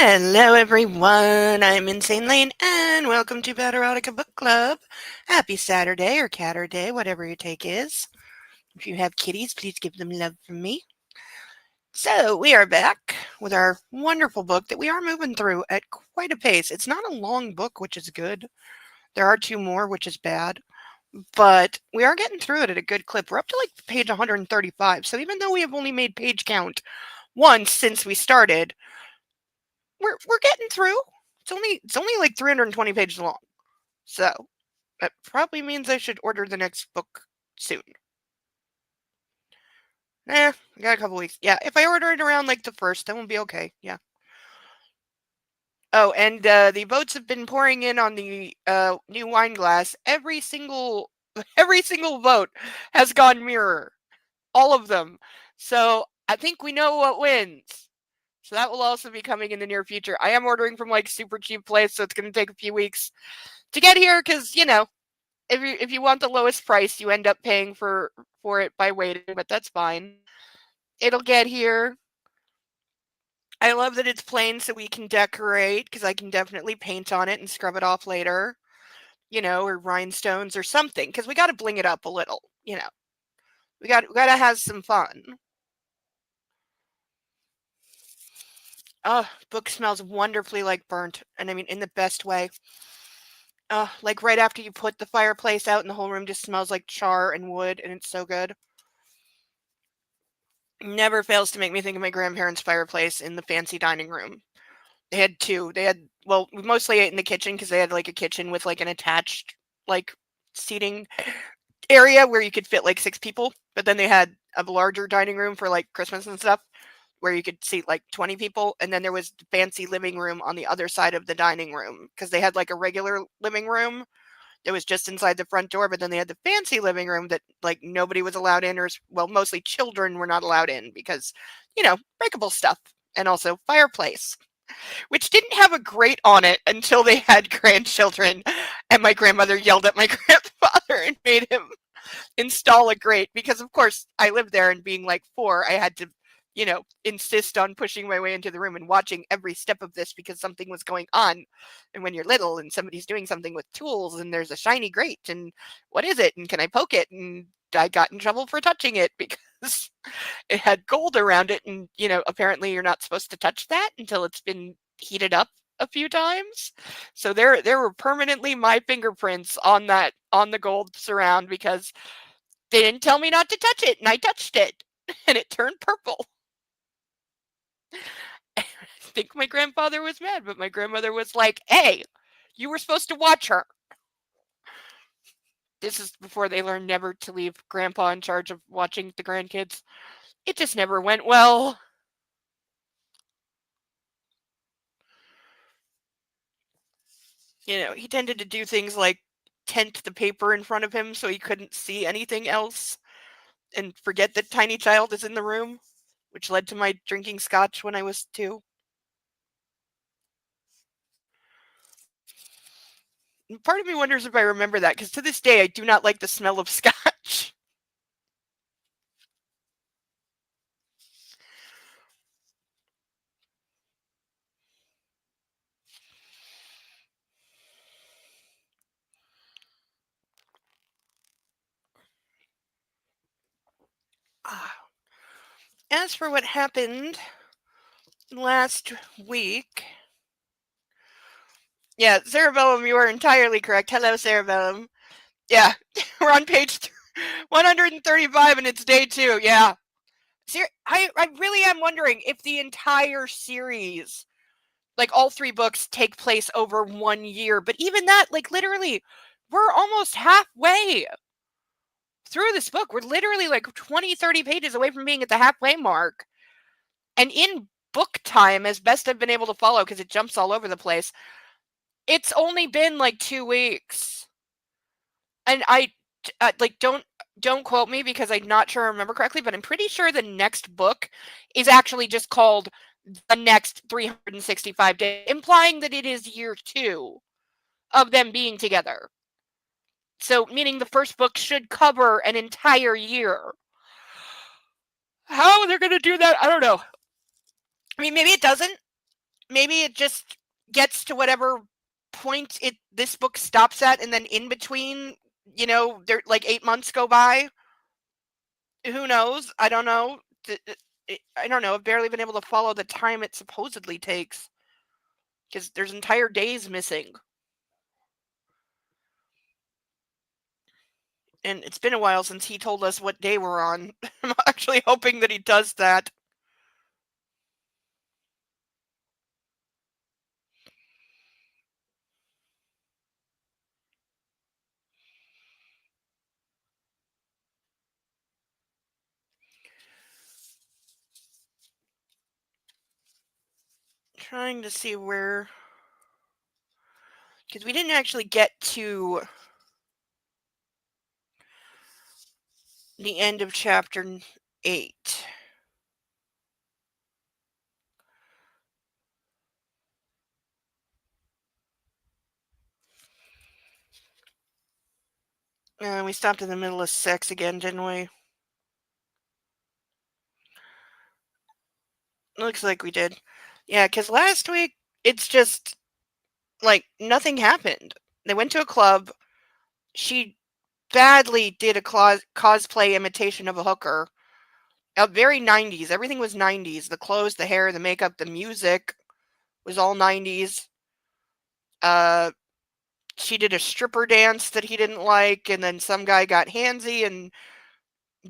Hello, everyone. I'm Insane Lane, and welcome to Erotica Book Club. Happy Saturday or Catter Day, whatever your take is. If you have kitties, please give them love from me. So, we are back with our wonderful book that we are moving through at quite a pace. It's not a long book, which is good. There are two more, which is bad. But we are getting through it at a good clip. We're up to like page 135. So, even though we have only made page count once since we started, we're getting through. It's only like 320 pages long. So that probably means I should order the next book soon. I got a couple weeks. Yeah, if I order it around like the first, then we'll be okay. Yeah. Oh, and the boats have been pouring in on the new wine glass. Every single vote has gone mirror. All of them. So I think we know what wins. So that will also be coming in the near future. I am ordering from like super cheap place, so it's going to take a few weeks to get here because if you want the lowest price, you end up paying for it by waiting, but that's fine. It'll get here. I love that it's plain so we can decorate because I can definitely paint on it and scrub it off later, or rhinestones or something because we got to bling it up a little, We got to have some fun. Oh, book smells wonderfully like burnt, and I mean in the best way. Like right after you put the fireplace out and the whole room just smells like char and wood, and it's so good. Never fails to make me think of my grandparents' fireplace in the fancy dining room. They had two. We mostly ate in the kitchen because they had like a kitchen with like an attached like seating area where you could fit like 6 people. But then they had a larger dining room for like Christmas and stuff where you could seat like 20 people. And then there was the fancy living room on the other side of the dining room because they had like a regular living room that was just inside the front door, but then they had the fancy living room that like nobody was allowed in, or mostly children were not allowed in because, breakable stuff, and also fireplace, which didn't have a grate on it until they had grandchildren, and my grandmother yelled at my grandfather and made him install a grate because, of course, I lived there, and being like 4, I had to insist on pushing my way into the room and watching every step of this because something was going on. And when you're little and somebody's doing something with tools and there's a shiny grate and what is it? And can I poke it? And I got in trouble for touching it because it had gold around it. And, apparently you're not supposed to touch that until it's been heated up a few times. So there were permanently my fingerprints on the gold surround because they didn't tell me not to touch it and I touched it and it turned purple. I think my grandfather was mad, but my grandmother was like, hey, you were supposed to watch her. This is before they learned never to leave grandpa in charge of watching the grandkids. It just never went well. He tended to do things like tent the paper in front of him so he couldn't see anything else and forget that tiny child is in the room, which led to my drinking scotch when I was 2. And part of me wonders if I remember that, because to this day I do not like the smell of scotch. As for what happened last week, yeah, Cerebellum, you are entirely correct. Hello, Cerebellum. Yeah, we're on page 135 and it's day 2. Yeah. I really am wondering if the entire series, like all 3 books, take place over 1 year. But even that, like literally, we're almost halfway through this book. We're literally like 20, 30 pages away from being at the halfway mark. And in book time, as best I've been able to follow, because it jumps all over the place, it's only been like 2 weeks. And I like don't quote me because I'm not sure I remember correctly, but I'm pretty sure the next book is actually just called The Next 365 Days, implying that it is year 2 of them being together. So, meaning the first book should cover an entire year. How they're going to do that, I don't know. I mean, maybe it doesn't. maybe it just gets to whatever point this book stops at, and then in between, there like 8 months go by. Who knows? I don't know. I don't know. I've barely been able to follow the time it supposedly takes because there's entire days missing. And it's been a while since he told us what day we're on. I'm actually hoping that he does that. Trying to see where... Because we didn't actually get to the end of chapter 8. We stopped in the middle of 6 again, didn't we? Looks like we did. Yeah, because last week, it's just, like, nothing happened. They went to a club. She badly did a cosplay imitation of a hooker. Very 90s. Everything was 90s. The clothes, the hair, the makeup, the music was all 90s. She did a stripper dance that he didn't like, and then some guy got handsy, and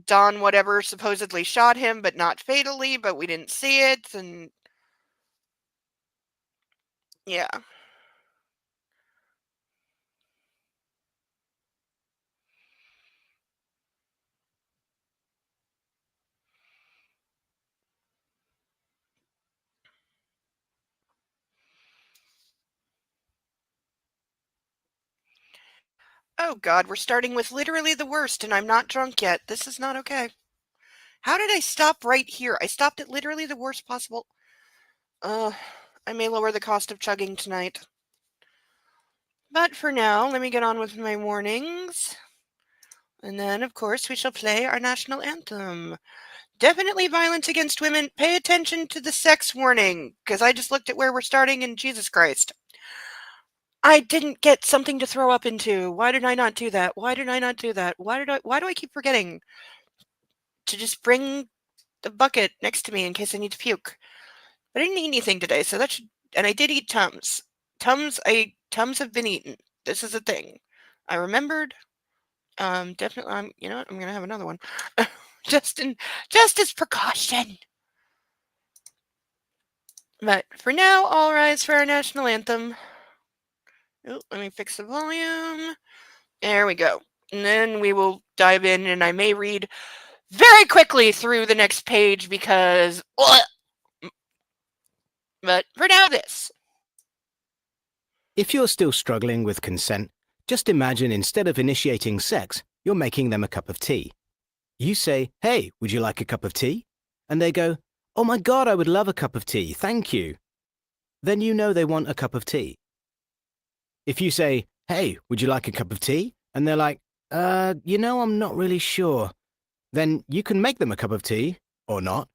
Don whatever supposedly shot him, but not fatally, but we didn't see it, and yeah. Oh god, we're starting with literally the worst, and I'm not drunk yet. This is not okay. How did I stop right here? I stopped at literally the worst possible... I may lower the cost of chugging tonight. But for now, let me get on with my warnings. And then, of course, we shall play our national anthem. Definitely violence against women. Pay attention to the sex warning, because I just looked at where we're starting, and Jesus Christ. I didn't get something to throw up into. Why did I not do that? Why did I not do that? Why do I keep forgetting to just bring the bucket next to me in case I need to puke? I didn't eat anything today, so that should... And I did eat Tums. Tums have been eaten. This is a thing. I remembered. Definitely, you know what? I'm gonna have another one. just as precaution. But for now, all rise for our national anthem. Oh, let me fix the volume. There we go. And then we will dive in, and I may read very quickly through the next page because... But for now, this. If you're still struggling with consent, just imagine instead of initiating sex, you're making them a cup of tea. You say, "Hey, would you like a cup of tea?" And they go, "Oh my God, I would love a cup of tea, thank you." Then you know they want a cup of tea. If you say, "Hey, would you like a cup of tea?" And they're like, I'm not really sure. Then you can make them a cup of tea, or not,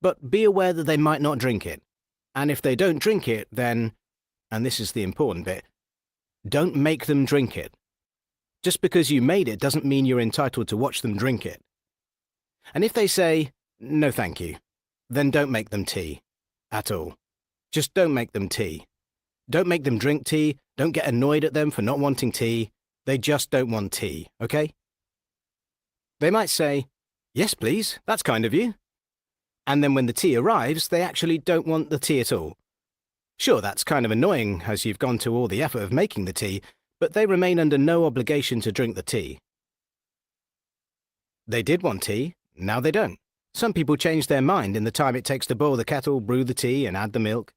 but be aware that they might not drink it. And if they don't drink it, then, and this is the important bit, don't make them drink it. Just because you made it doesn't mean you're entitled to watch them drink it. And if they say, "No thank you," then don't make them tea. At all. Just don't make them tea. Don't make them drink tea. Don't get annoyed at them for not wanting tea. They just don't want tea, okay? They might say, "Yes, please, that's kind of you." And then when the tea arrives, they actually don't want the tea at all. Sure, that's kind of annoying as you've gone to all the effort of making the tea, but they remain under no obligation to drink the tea. They did want tea, now they don't. Some people change their mind in the time it takes to boil the kettle, brew the tea, and add the milk.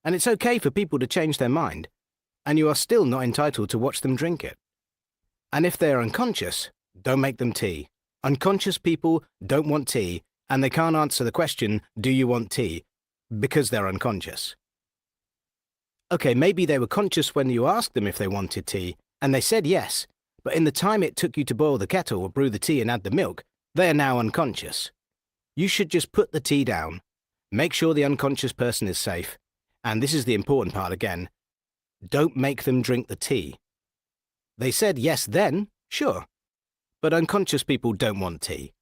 And it's okay for people to change their mind, and you are still not entitled to watch them drink it. And if they're unconscious, don't make them tea. Unconscious people don't want tea, and they can't answer the question, "Do you want tea?" because they're unconscious. Okay, maybe they were conscious when you asked them if they wanted tea, and they said yes, but in the time it took you to boil the kettle or brew the tea and add the milk, they are now unconscious. You should just put the tea down, make sure the unconscious person is safe, And this is the important part again. Don't make them drink the tea. They said yes then, sure. But unconscious people don't want tea.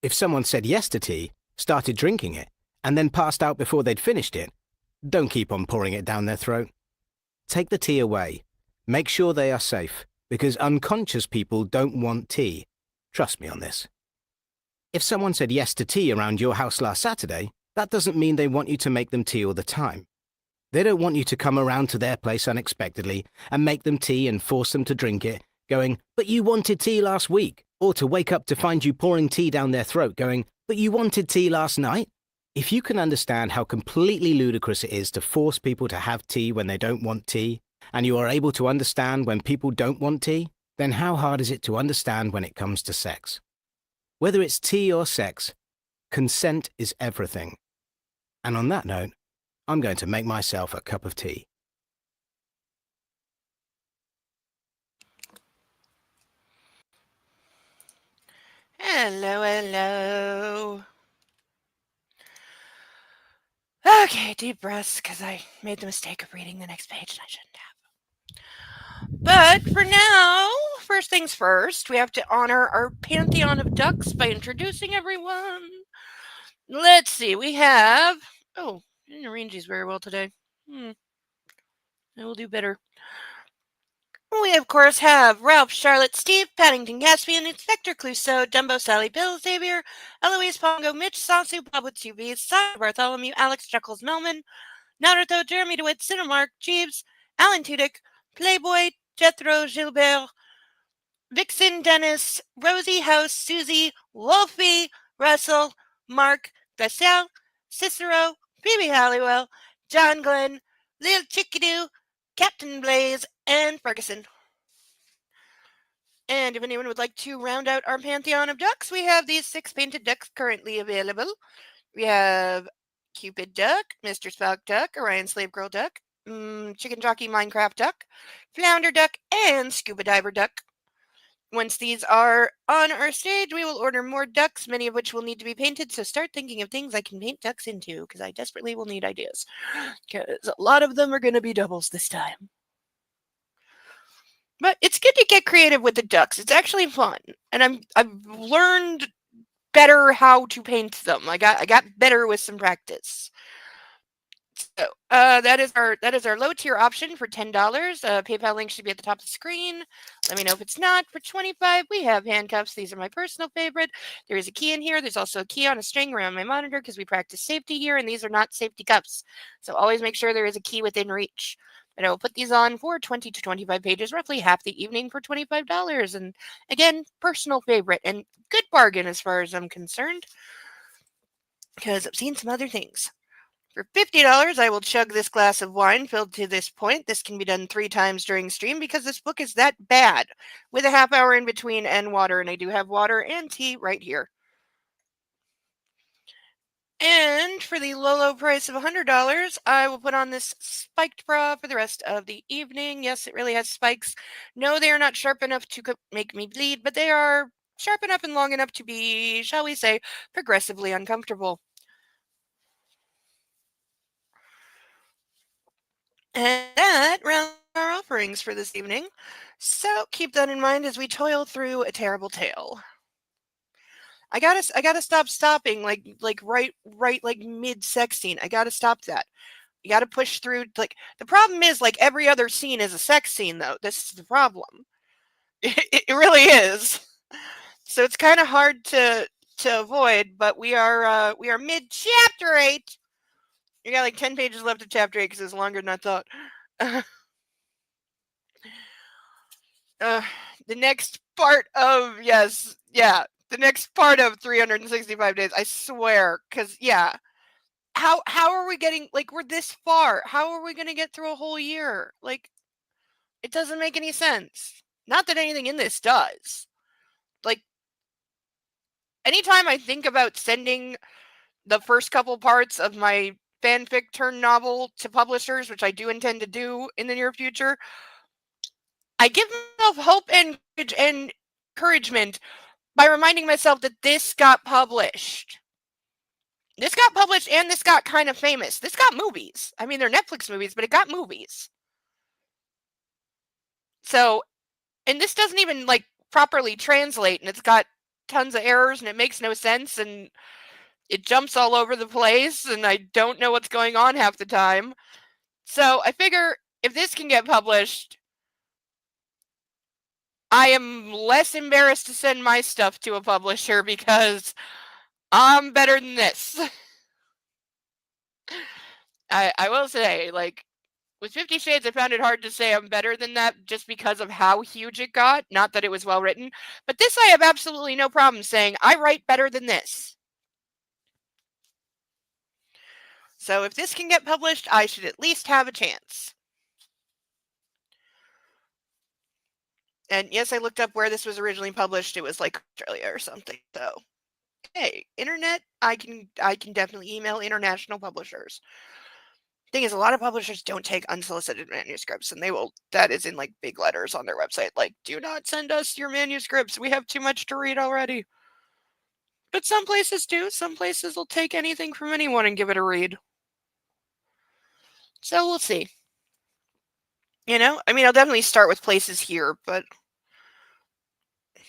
If someone said yes to tea, started drinking it, and then passed out before they'd finished it, don't keep on pouring it down their throat. Take the tea away. Make sure they are safe, because unconscious people don't want tea. Trust me on this. If someone said yes to tea around your house last Saturday, that doesn't mean they want you to make them tea all the time. They don't want you to come around to their place unexpectedly and make them tea and force them to drink it, going, "But you wanted tea last week," or to wake up to find you pouring tea down their throat going, "But you wanted tea last night." If you can understand how completely ludicrous it is to force people to have tea when they don't want tea, and you are able to understand when people don't want tea, then how hard is it to understand when it comes to sex? Whether it's tea or sex, consent is everything. And on that note, I'm going to make myself a cup of tea. Hello, hello. Okay, deep breaths, because I made the mistake of reading the next page and I shouldn't have. But for now, first things first, we have to honor our pantheon of ducks by introducing everyone. Let's see, we have... Oh, I didn't arrange these very well today. I will do better. We, of course, have Ralph, Charlotte, Steve, Paddington, Caspian, Inspector Clouseau, Dumbo, Sally, Bill, Xavier, Eloise, Pongo, Mitch, Sasu, Bob with two B's, Simon, Bartholomew, Alex, Chuckles, Melman, Naruto, Jeremy DeWitt, Cinemark, Jeeves, Alan Tudyk, Playboy, Jethro, Gilbert, Vixen, Dennis, Rosie, House, Susie, Wolfie, Russell, Mark, Gassel, Cicero, Phoebe Halliwell, John Glenn, Lil Chickadoo, Captain Blaze, and Ferguson. And if anyone would like to round out our pantheon of ducks, we have these 6 painted ducks currently available. We have Cupid Duck, Mr. Spock Duck, Orion Slave Girl Duck, Chicken Jockey Minecraft Duck, Flounder Duck, and Scuba Diver Duck. Once these are on our stage, we will order more ducks, many of which will need to be painted, so start thinking of things I can paint ducks into, because I desperately will need ideas. Because a lot of them are going to be doubles this time. But it's good to get creative with the ducks. It's actually fun, and I've learned better how to paint them. I got better with some practice. So that is our low tier option for $10. PayPal link should be at the top of the screen. Let me know if it's not. For $25, we have handcuffs. These are my personal favorite. There is a key in here. There's also a key on a string around my monitor because we practice safety here, and these are not safety cuffs. So always make sure there is a key within reach. And I will put these on for 20 to 25 pages, roughly half the evening for $25. And again, personal favorite and good bargain as far as I'm concerned, because I've seen some other things. For $50, I will chug this glass of wine filled to this point. This can be done 3 times during stream because this book is that bad, with a half hour in between and water, and I do have water and tea right here. And for the low price of $100, I will put on this spiked bra for the rest of the evening. Yes, it really has spikes. No, they are not sharp enough to make me bleed, but they are sharp enough and long enough to be, shall we say, progressively uncomfortable. And that rounds our offerings for this evening. So keep that in mind as we toil through a terrible tale. I gotta stop stopping like right like mid sex scene. I gotta stop that. You gotta push through. Like the problem is like every other scene is a sex scene though. This is the problem. It really is. So it's kind of hard to avoid. But we are mid chapter 8. You got like 10 pages left of chapter 8 because it's longer than I thought. The next part of the next part of 365 days. I swear, because how are we getting like we're this far? How are we going to get through a whole year? Like, it doesn't make any sense. Not that anything in this does. Like, anytime I think about sending the first couple parts of my fanfic turn novel to publishers, which I do intend to do in the near future, I give myself hope and encouragement by reminding myself that this got published. This got published and this got kind of famous. This got movies. I mean, they're Netflix movies, but it got movies. So, and this doesn't even like properly translate, and it's got tons of errors and it makes no sense and it jumps all over the place and I don't know what's going on half the time. So I figure if this can get published, I am less embarrassed to send my stuff to a publisher because I'm better than this. I will say, like, with 50 Shades, I found it hard to say I'm better than that just because of how huge it got. Not that it was well written. But this I have absolutely no problem saying, I write better than this. So if this can get published, I should at least have a chance. And yes, I looked up where this was originally published. It was like Australia or something. So, hey, internet, I can definitely email international publishers. Thing is, a lot of publishers don't take unsolicited manuscripts, and that is in like big letters on their website, like, do not send us your manuscripts. We have too much to read already. But some places do. Some places will take anything from anyone and give it a read. So we'll see. You know, I mean, I'll definitely start with places here, but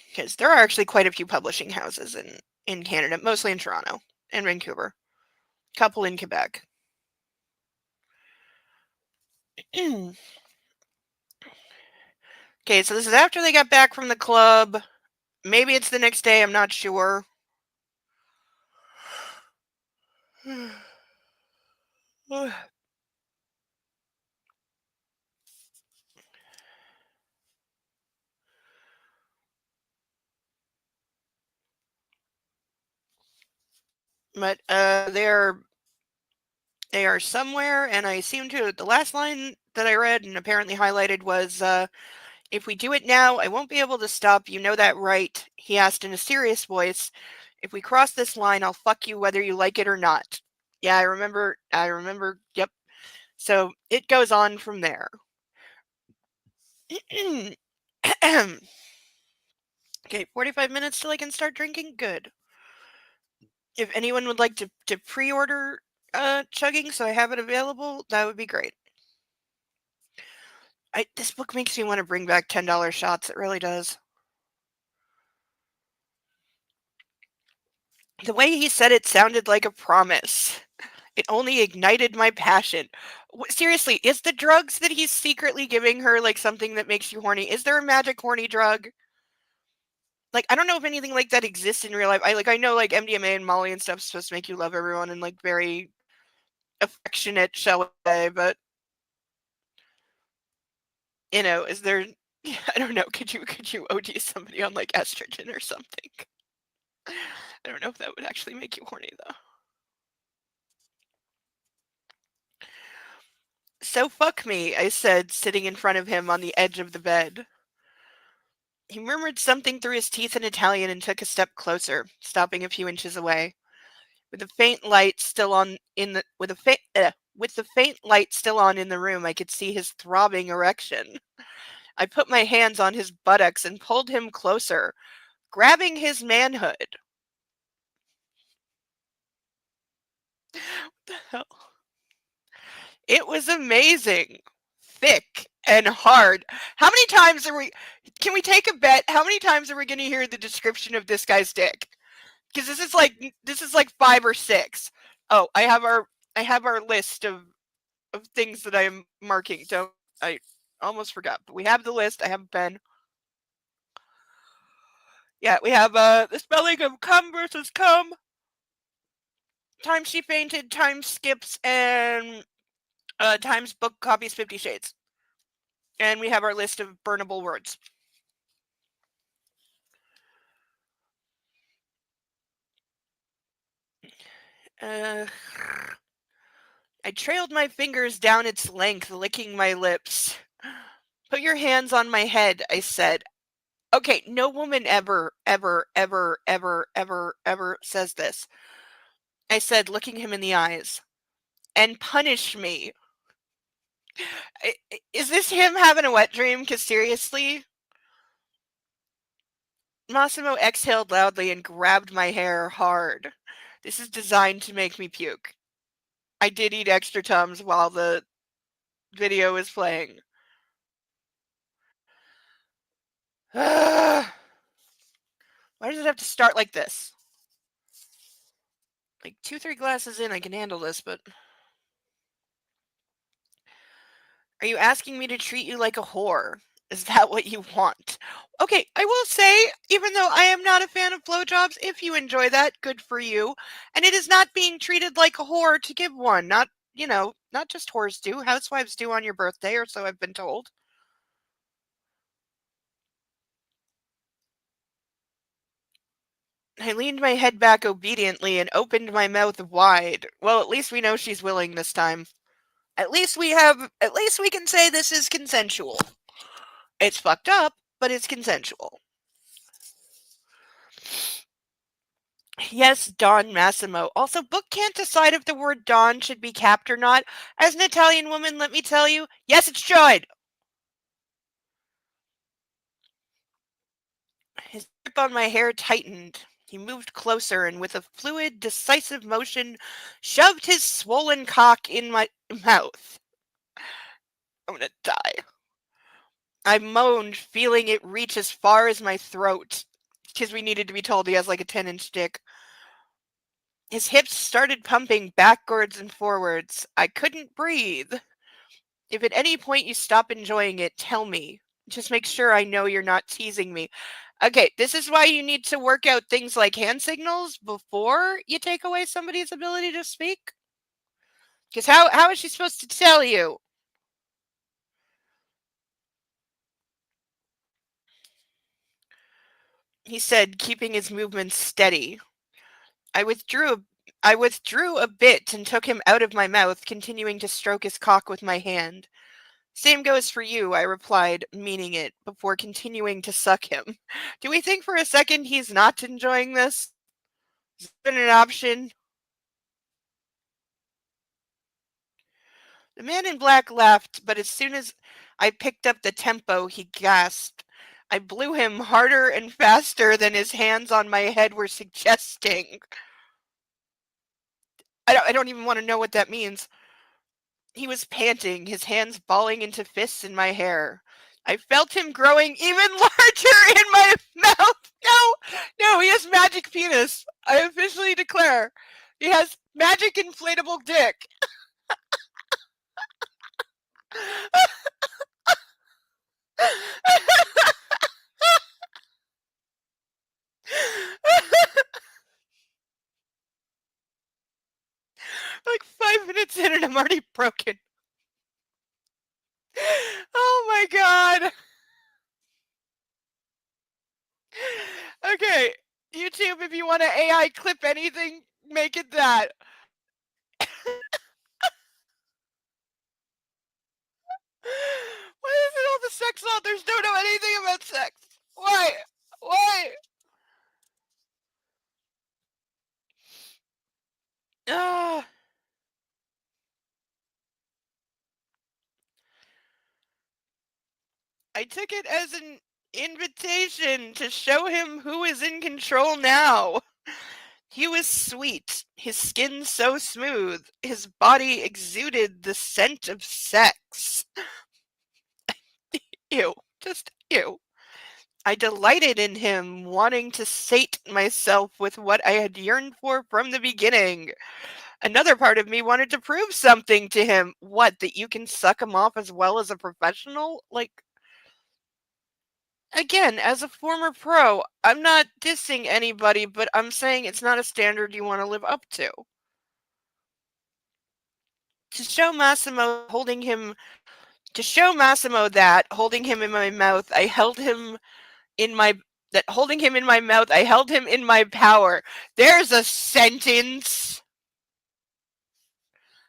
because there are actually quite a few publishing houses in Canada, mostly in Toronto and Vancouver, a couple in Quebec. Okay, so this is after they got back from the club. Maybe it's the next day, I'm not sure. But they are somewhere, and I seem to, the last line that I read and apparently highlighted was, if we do it now, I won't be able to stop. You know that, right? He asked in a serious voice. If we cross this line, I'll fuck you whether you like it or not. Yeah, I remember, yep. So it goes on from there. Okay, 45 minutes till I can start drinking? Good. If anyone would like to pre-order chugging so I have it available, that would be great. This book makes me want to bring back $10 shots. It really does. The way he said it sounded like a promise. It only ignited my passion. Seriously, is the drugs that he's secretly giving her like something that makes you horny? Is there a magic horny drug? Like, I don't know if anything like that exists in real life. I know like MDMA and Molly and stuff is supposed to make you love everyone in like very affectionate, shall we say, but you know, is there I don't know, could you OD somebody on like estrogen or something? I don't know if that would actually make you horny though. So fuck me, I said, sitting in front of him on the edge of the bed. He murmured something through his teeth in Italian and took a step closer, stopping a few inches away. With the faint light still on in the with the faint light still on in the room, I could see his throbbing erection. I put my hands on his buttocks and pulled him closer, grabbing his manhood. What the hell? It was amazing. Thick and hard. How many times can we take a bet? How many times are we going to hear the description of this guy's dick? Because this is like 5 or 6. Oh, I have our list of things that I am marking. I almost forgot, but we have the list. I have a pen. Yeah, we have the spelling of cum versus cum, times she fainted, times skips, and times book copies 50 Shades. And we have our list of burnable words. I trailed my fingers down its length, licking my lips. Put your hands on my head, I said. Okay, no woman ever says this. I said, looking him in the eyes. And punish me. Is this him having a wet dream? Because seriously? Massimo exhaled loudly and grabbed my hair hard. This is designed to make me puke. I did eat extra Tums while the video was playing. Why does it have to start like this? Like 2-3 glasses in, I can handle this, but... Are you asking me to treat you like a whore? Is that what you want? Okay, I will say, even though I am not a fan of blowjobs, if you enjoy that, good for you. And it is not being treated like a whore to give one. Not, not just whores do. Housewives do on your birthday, or so I've been told. I leaned my head back obediently and opened my mouth wide. Well, at least we know she's willing this time. At least we can say this is consensual. It's fucked up, but it's consensual. Yes, Don Massimo. Also, Book can't decide if the word Don should be capped or not. As an Italian woman, let me tell you, yes, it should. His grip on my hair tightened. He moved closer and with a fluid, decisive motion, shoved his swollen cock in my mouth. I'm gonna die. I moaned, feeling it reach as far as my throat. Because we needed to be told he has like a 10-inch dick. His hips started pumping backwards and forwards. I couldn't breathe. If at any point you stop enjoying it, tell me. Just make sure I know you're not teasing me. Okay, this is why you need to work out things like hand signals before you take away somebody's ability to speak. Because how is she supposed to tell you? He said, keeping his movements steady. I withdrew a bit and took him out of my mouth, continuing to stroke his cock with my hand. Same goes for you, I replied, meaning it, before continuing to suck him. Do we think for a second he's not enjoying this? Is it an option? The man in black laughed, but as soon as I picked up the tempo, he gasped. I blew him harder and faster than his hands on my head were suggesting. I don't even want to know what that means. He was panting, his hands balling into fists in my hair. I felt him growing even larger in my mouth. No, he has magic penis. I officially declare. He has magic inflatable dick. Like 5 minutes in and I'm already broken. Oh my god. Okay, YouTube, if you want to AI clip anything, make it that. Why is it all the sex authors don't know anything about sex? Why? Why? Ah. I took it as an invitation to show him who is in control now. He was sweet, his skin so smooth, his body exuded the scent of sex. Ew, just ew. I delighted in him, wanting to sate myself with what I had yearned for from the beginning. Another part of me wanted to prove something to him. What, that you can suck him off as well as a professional? Like, again, as a former pro, I'm not dissing anybody, but I'm saying it's not a standard you want to live up to. To show Massimo that holding him in my mouth, I held him in my mouth, I held him in my power. There's a sentence.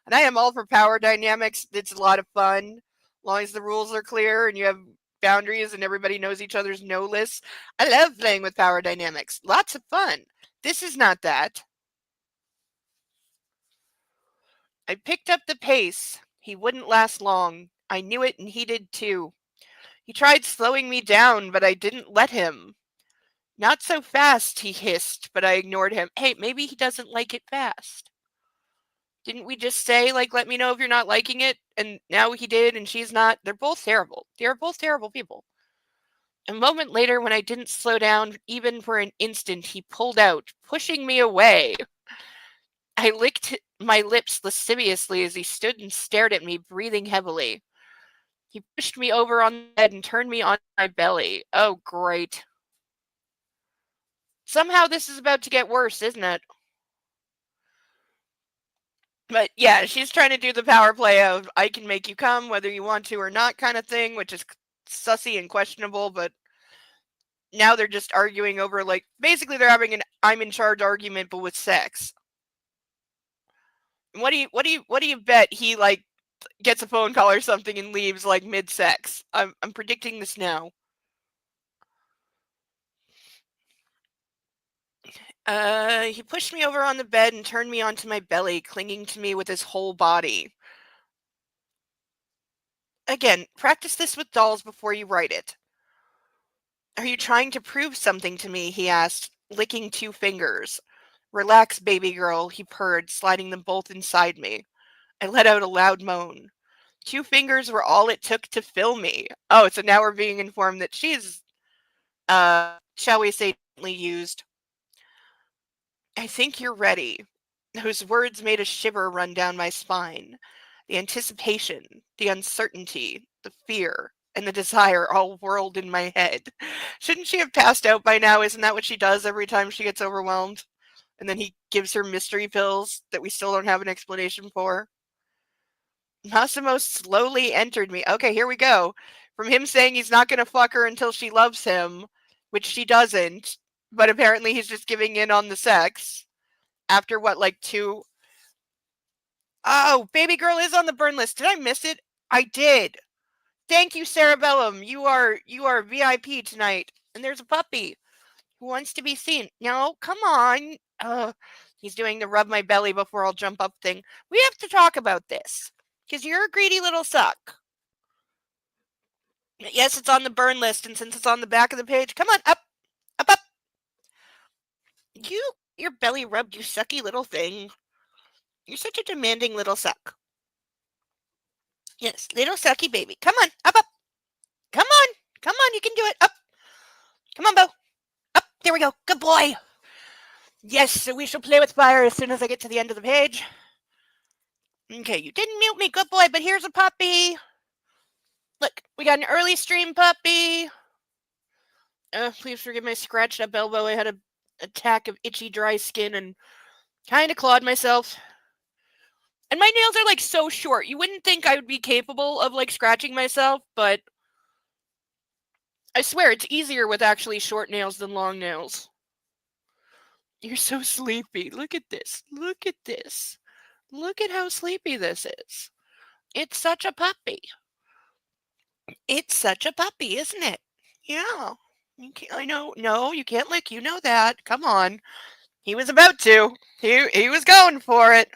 And I am all for power dynamics. It's a lot of fun. As long as the rules are clear and you have boundaries and everybody knows each other's no lists. I love playing with power dynamics. Lots of fun. This is not that. I picked up the pace. He wouldn't last long. I knew it and he did too. He tried slowing me down, but I didn't let him. Not so fast, he hissed, but I ignored him. Hey, maybe he doesn't like it fast. Didn't we just say, like, let me know if you're not liking it? And now he did, and she's not. They're both terrible. They're both terrible people. A moment later, when I didn't slow down even for an instant, he pulled out, pushing me away. I licked my lips lasciviously as he stood and stared at me, breathing heavily. He pushed me over on the bed and turned me on my belly. Oh, great. Somehow this is about to get worse, isn't it? But yeah, she's trying to do the power play of I can make you come whether you want to or not kind of thing, which is sussy and questionable, but now they're just arguing over, like, basically they're having an I'm in charge argument but with sex. What do you bet he, like, gets a phone call or something and leaves, like, mid-sex? I'm predicting this now. He pushed me over on the bed and turned me onto my belly, clinging to me with his whole body. Again, practice this with dolls before you write it. Are you trying to prove something to me? He asked, licking 2 fingers. Relax, baby girl, he purred, sliding them both inside me. I let out a loud moan. 2 fingers were all it took to fill me. Oh, so now we're being informed that she's, shall we say, used. I think you're ready. Those words made a shiver run down my spine. The anticipation, the uncertainty, the fear, and the desire all whirled in my head. Shouldn't she have passed out by now? Isn't that what she does every time she gets overwhelmed? And then he gives her mystery pills that we still don't have an explanation for. Massimo slowly entered me. Okay, here we go. From him saying he's not going to fuck her until she loves him, which she doesn't, but apparently he's just giving in on the sex. After what, like 2? Oh, baby girl is on the burn list. Did I miss it? I did. Thank you, Cerebellum. You are VIP tonight. And there's a puppy who wants to be seen. No, come on. He's doing the rub my belly before I'll jump up thing. We have to talk about this. Because you're a greedy little suck. Yes, it's on the burn list, and since it's on the back of the page, come on, up, up, up. Your belly rubbed, you sucky little thing. You're such a demanding little suck. Yes, little sucky baby. Come on, up, up. Come on, come on, you can do it. Up. Come on, Bo. Up, there we go. Good boy. Yes, so we shall play with fire as soon as I get to the end of the page. Okay, you didn't mute me, good boy, but here's a puppy. Look, we got an early stream puppy. Please forgive my scratched up elbow. I had an attack of itchy, dry skin and kind of clawed myself. And my nails are, like, so short. You wouldn't think I would be capable of, like, scratching myself, but I swear it's easier with actually short nails than long nails. You're so sleepy. Look at this. Look at this. Look at how sleepy this is. It's such a puppy. It's such a puppy, isn't it? Yeah. I know. No, you can't lick. You know that. Come on. He was about to. He was going for it.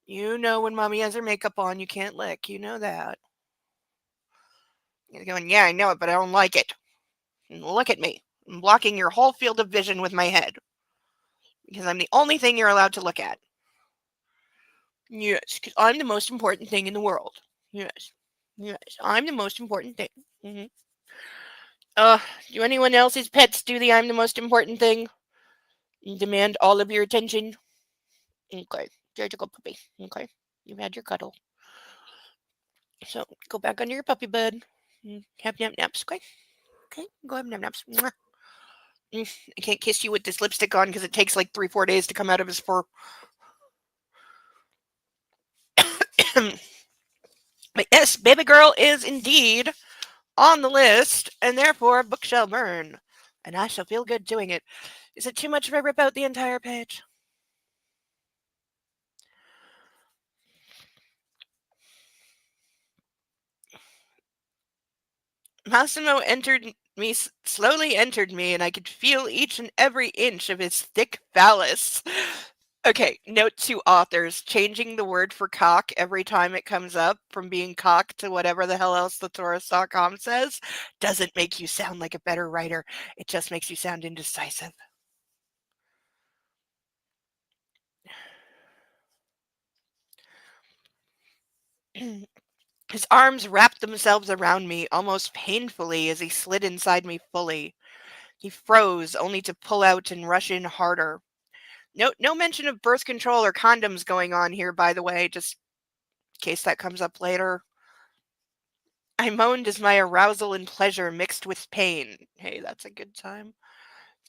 You know when mommy has her makeup on, you can't lick. You know that. You're going, yeah, I know it, but I don't like it. And look at me. I'm blocking your whole field of vision with my head. Because I'm the only thing you're allowed to look at. Yes, because I'm the most important thing in the world. Yes. Yes, I'm the most important thing. Mm-hmm. Do anyone else's pets do the I'm the most important thing? Demand all of your attention? Okay, there's a good puppy. Okay, you've had your cuddle. So go back under your puppy bed. Have nap naps. Okay, okay, go have nap naps. Mwah. I can't kiss you with this lipstick on because it takes like 3-4 days to come out of his fur. But yes, baby girl is indeed on the list, and therefore a book shall burn. And I shall feel good doing it. Is it too much if I rip out the entire page? Massimo slowly entered me, and I could feel each and every inch of his thick phallus. Okay, note to authors, changing the word for cock every time it comes up from being cock to whatever the hell else thesaurus.com says doesn't make you sound like a better writer. It just makes you sound indecisive. His arms wrapped themselves around me almost painfully as he slid inside me fully. He froze, only to pull out and rush in harder. No mention of birth control or condoms going on here, by the way, just in case that comes up later. I moaned as my arousal and pleasure mixed with pain. Hey, that's a good time.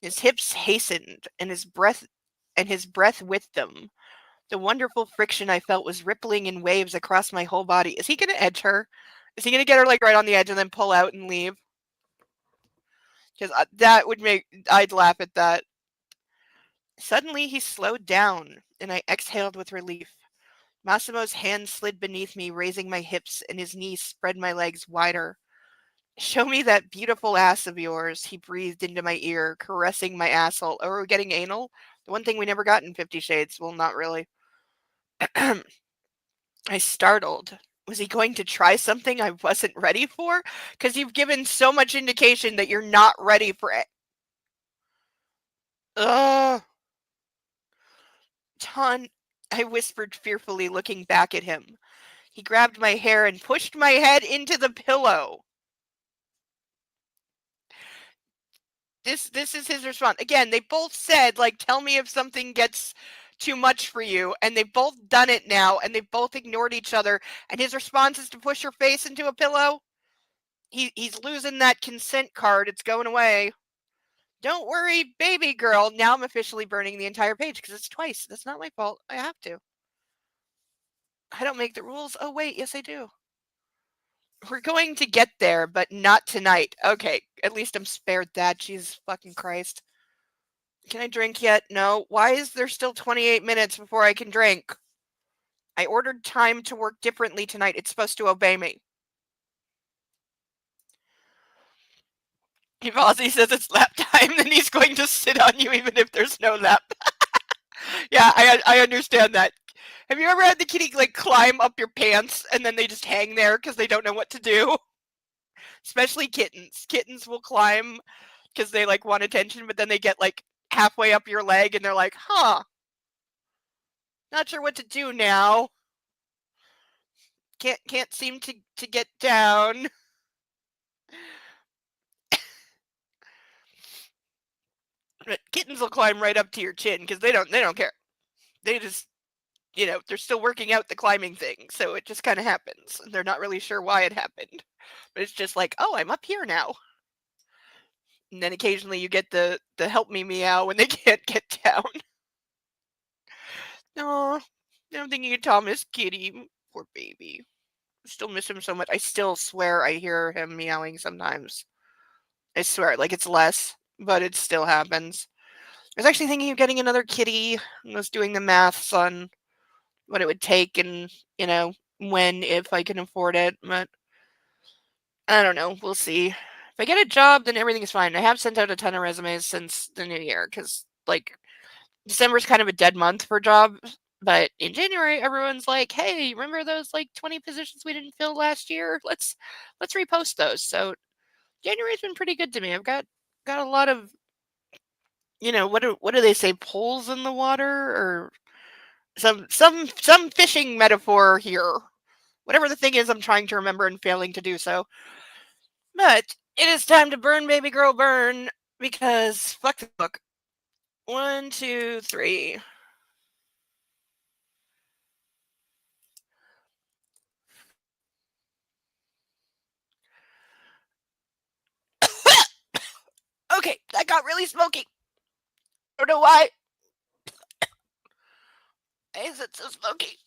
His hips hastened, and his breath with them. The wonderful friction I felt was rippling in waves across my whole body. Is he gonna edge her? Is he gonna get her like right on the edge and then pull out and leave? Because that would make I'd laugh at that. Suddenly he slowed down, and I exhaled with relief. Massimo's hand slid beneath me, raising my hips, and his knees spread my legs wider. Show me that beautiful ass of yours, he breathed into my ear, caressing my asshole. Oh, we're getting anal? The one thing we never got in 50 Shades. Well, not really. I startled. Was he going to try something I wasn't ready for? Because you've given so much indication that you're not ready for it. Ugh. Ton, I whispered fearfully, looking back at him. He grabbed my hair and pushed my head into the pillow. This is his response. Again, they both said, like, tell me if something gets too much for you, and they've both done it now, and they've both ignored each other, and his response is to push her face into a pillow. He's losing that consent card. It's going away. Don't worry, baby girl. Now I'm officially burning the entire page because it's twice. That's not my fault. I have to. I don't make the rules. Oh, wait. Yes, I do. We're going to get there, but not tonight. Okay. At least I'm spared that. Jesus fucking Christ. Can I drink yet? No. Why is there still 28 minutes before I can drink? I ordered time to work differently tonight. It's supposed to obey me. If Ozzy says it's lap time, then he's going to sit on you even if there's no lap. Yeah, I understand that. Have you ever had the kitty like climb up your pants and then they just hang there because they don't know what to do? Especially kittens. Kittens will climb because they like want attention, but then they get like halfway up your leg and they're like, huh, not sure what to do now. Can't seem to get down. But kittens will climb right up to your chin because they don't care. They just they're still working out the climbing thing, so it just kind of happens. They're not really sure why it happened, but it's just like, oh, I'm up here now. And then occasionally you get the help me meow when they can't get down. No, I'm thinking of Thomas Kitty, poor baby. I still miss him so much. I still swear I hear him meowing sometimes. I swear, like it's less, but it still happens. I was actually thinking of getting another kitty. I was doing the maths on what it would take and, when, if I can afford it. But I don't know. We'll see. If I get a job, then everything is fine. I have sent out a ton of resumes since the new year because, like, December's kind of a dead month for jobs. But in January, everyone's like, "Hey, remember those like 20 positions we didn't fill last year? Let's repost those." So January's been pretty good to me. I've got a lot of, what do they say? Poles in the water or some fishing metaphor here. Whatever the thing is, I'm trying to remember and failing to do so. But it is time to burn, baby girl, burn, because fuck the book. 1, 2, 3. Okay, that got really smoky. I don't know why. Why is it so smoky?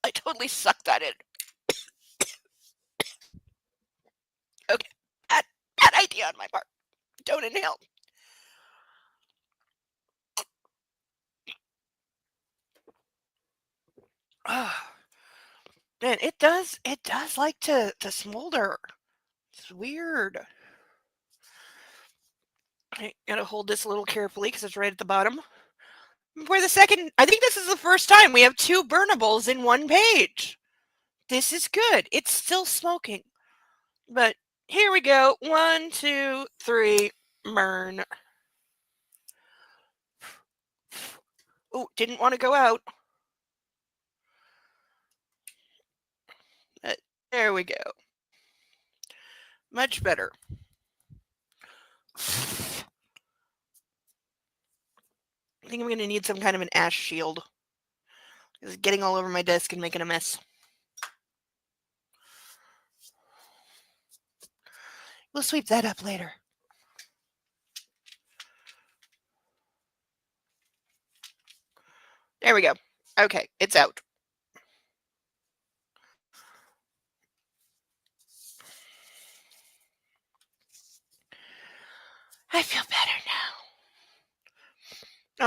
I totally sucked that in. Okay, bad idea on my part. Don't inhale. Man, it does like to smolder. It's weird. I gotta hold this a little carefully because it's right at the bottom. For the second, I think this is the first time we have 2 burnables in one page. This is good. It's still smoking. But here we go. 1, 2, 3, burn. Oh, didn't want to go out. But there we go. Much better. I think I'm going to need some kind of an ash shield. It's getting all over my desk and making a mess. We'll sweep that up later. There we go. Okay, it's out. I feel better now.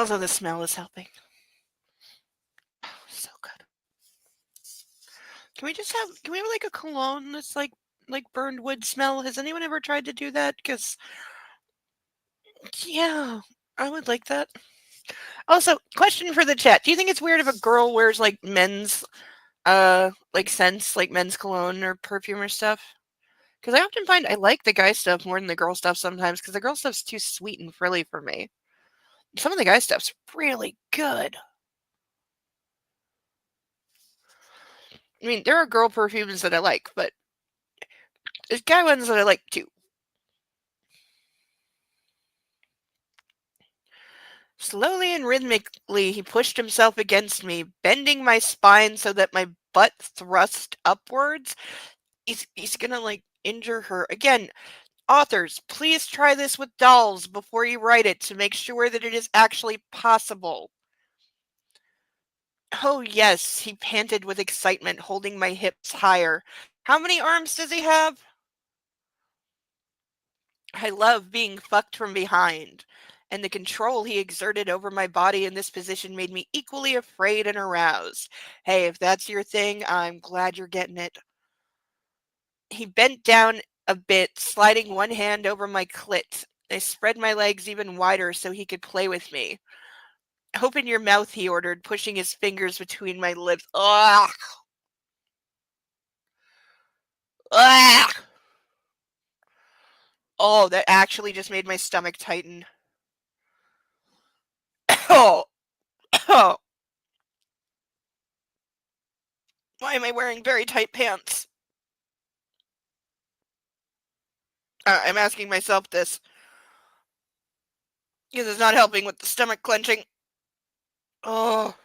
Also, the smell is helping. Oh, so good. Can we have like a cologne that's like burned wood smell? Has anyone ever tried to do that? Because, yeah, I would like that. Also, question for the chat. Do you think it's weird if a girl wears like men's like scents, like men's cologne or perfume or stuff? Because I often find I like the guy stuff more than the girl stuff sometimes because the girl stuff's too sweet and frilly for me. Some of the guy stuff's really good. I mean, there are girl perfumes that I like, but there's guy ones that I like too. Slowly and rhythmically, he pushed himself against me, bending my spine so that my butt thrust upwards. He's gonna like injure her. Again, authors, please try this with dolls before you write it to make sure that it is actually possible. Oh, yes, he panted with excitement, holding my hips higher. How many arms does he have? I love being fucked from behind, and the control he exerted over my body in this position made me equally afraid and aroused. Hey, if that's your thing, I'm glad you're getting it. He bent down a bit, sliding one hand over my clit. I spread my legs even wider so he could play with me. Open your mouth, he ordered, pushing his fingers between my lips. Ugh! Ugh! Oh, that actually just made my stomach tighten. Oh! Oh! Why am I wearing very tight pants? I'm asking myself this. Because it's not helping with the stomach clenching. Oh.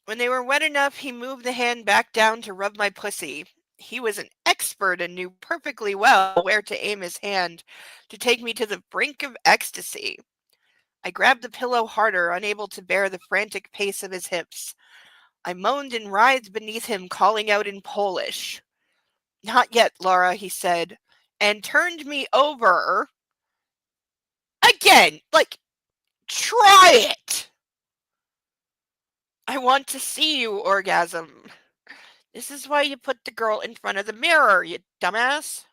When they were wet enough, he moved the hand back down to rub my pussy. He was an expert and knew perfectly well where to aim his hand to take me to the brink of ecstasy. I grabbed the pillow harder, unable to bear the frantic pace of his hips. I moaned and writhed beneath him, calling out in Polish. Not yet, Laura, he said, and turned me over. Again, like, try it! I want to see you orgasm. This is why you put the girl in front of the mirror, you dumbass.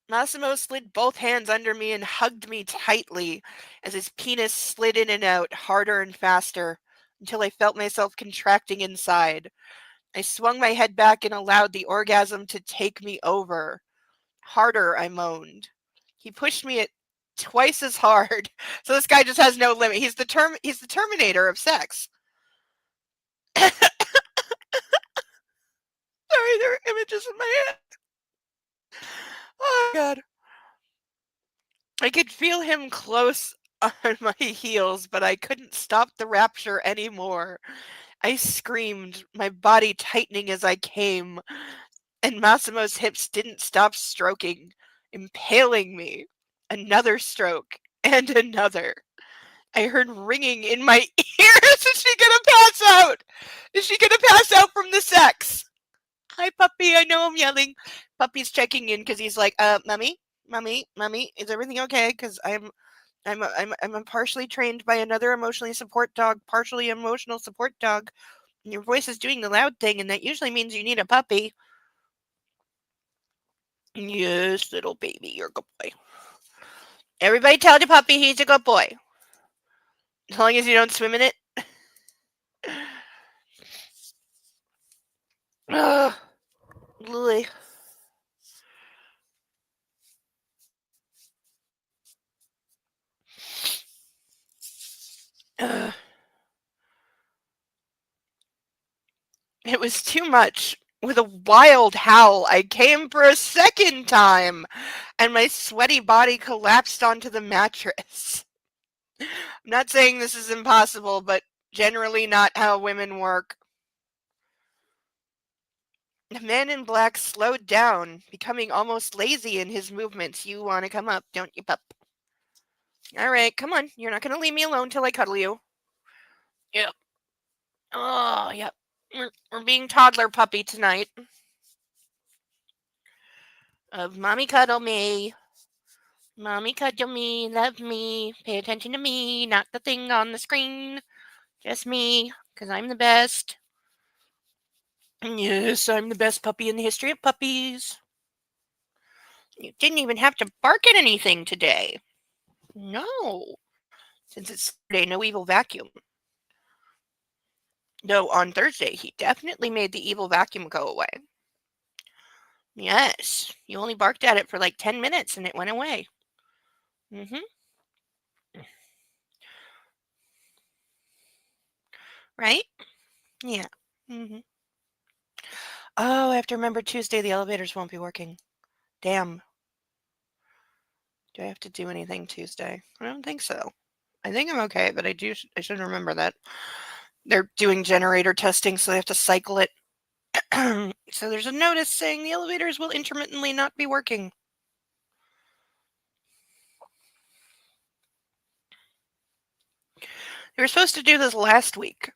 Massimo slid both hands under me and hugged me tightly as his penis slid in and out harder and faster until I felt myself contracting inside. I swung my head back and allowed the orgasm to take me over. Harder, I moaned. He pushed me at twice as hard. So this guy just has no limit. He's the Terminator of sex. Sorry, there are images in my head. Oh god. I could feel him close on my heels, but I couldn't stop the rapture anymore. I screamed, my body tightening as I came, and Massimo's hips didn't stop stroking, impaling me. Another stroke, and another. I heard ringing in my ears. Is she gonna pass out? Is she gonna pass out from the sex? Hi, puppy. I know I'm yelling. Puppy's checking in because he's like, mummy, mummy, is everything okay? Because I'm partially trained by another emotionally support dog, partially emotional support dog. And your voice is doing the loud thing, and that usually means you need a puppy. Yes, little baby, you're a good boy. Everybody tell the puppy he's a good boy. As long as you don't swim in it. Ugh. Lily. Ugh. It was too much. With a wild howl, I came for a second time, and my sweaty body collapsed onto the mattress. I'm not saying this is impossible, but generally not how women work. The man in black slowed down, becoming almost lazy in his movements. You want to come up, don't you, pup? All right, come on. You're not going to leave me alone till I cuddle you. Yep. Oh, yep. We're being toddler puppy tonight. Mommy cuddle me. Mommy cuddle me, love me, pay attention to me, not the thing on the screen. Just me, because I'm the best. Yes, I'm the best puppy in the history of puppies. You didn't even have to bark at anything today. No. Since it's Saturday, no evil vacuum. No, on Thursday, he definitely made the evil vacuum go away. Yes, you only barked at it for like 10 minutes and it went away. Mm-hmm. Right? Yeah. Mm-hmm. Oh, I have to remember Tuesday the elevators won't be working. Damn. Do I have to do anything Tuesday? I don't think so. I think I'm okay, but I should remember that. They're doing generator testing, so they have to cycle it. So there's a notice saying the elevators will intermittently not be working. They were supposed to do this last week.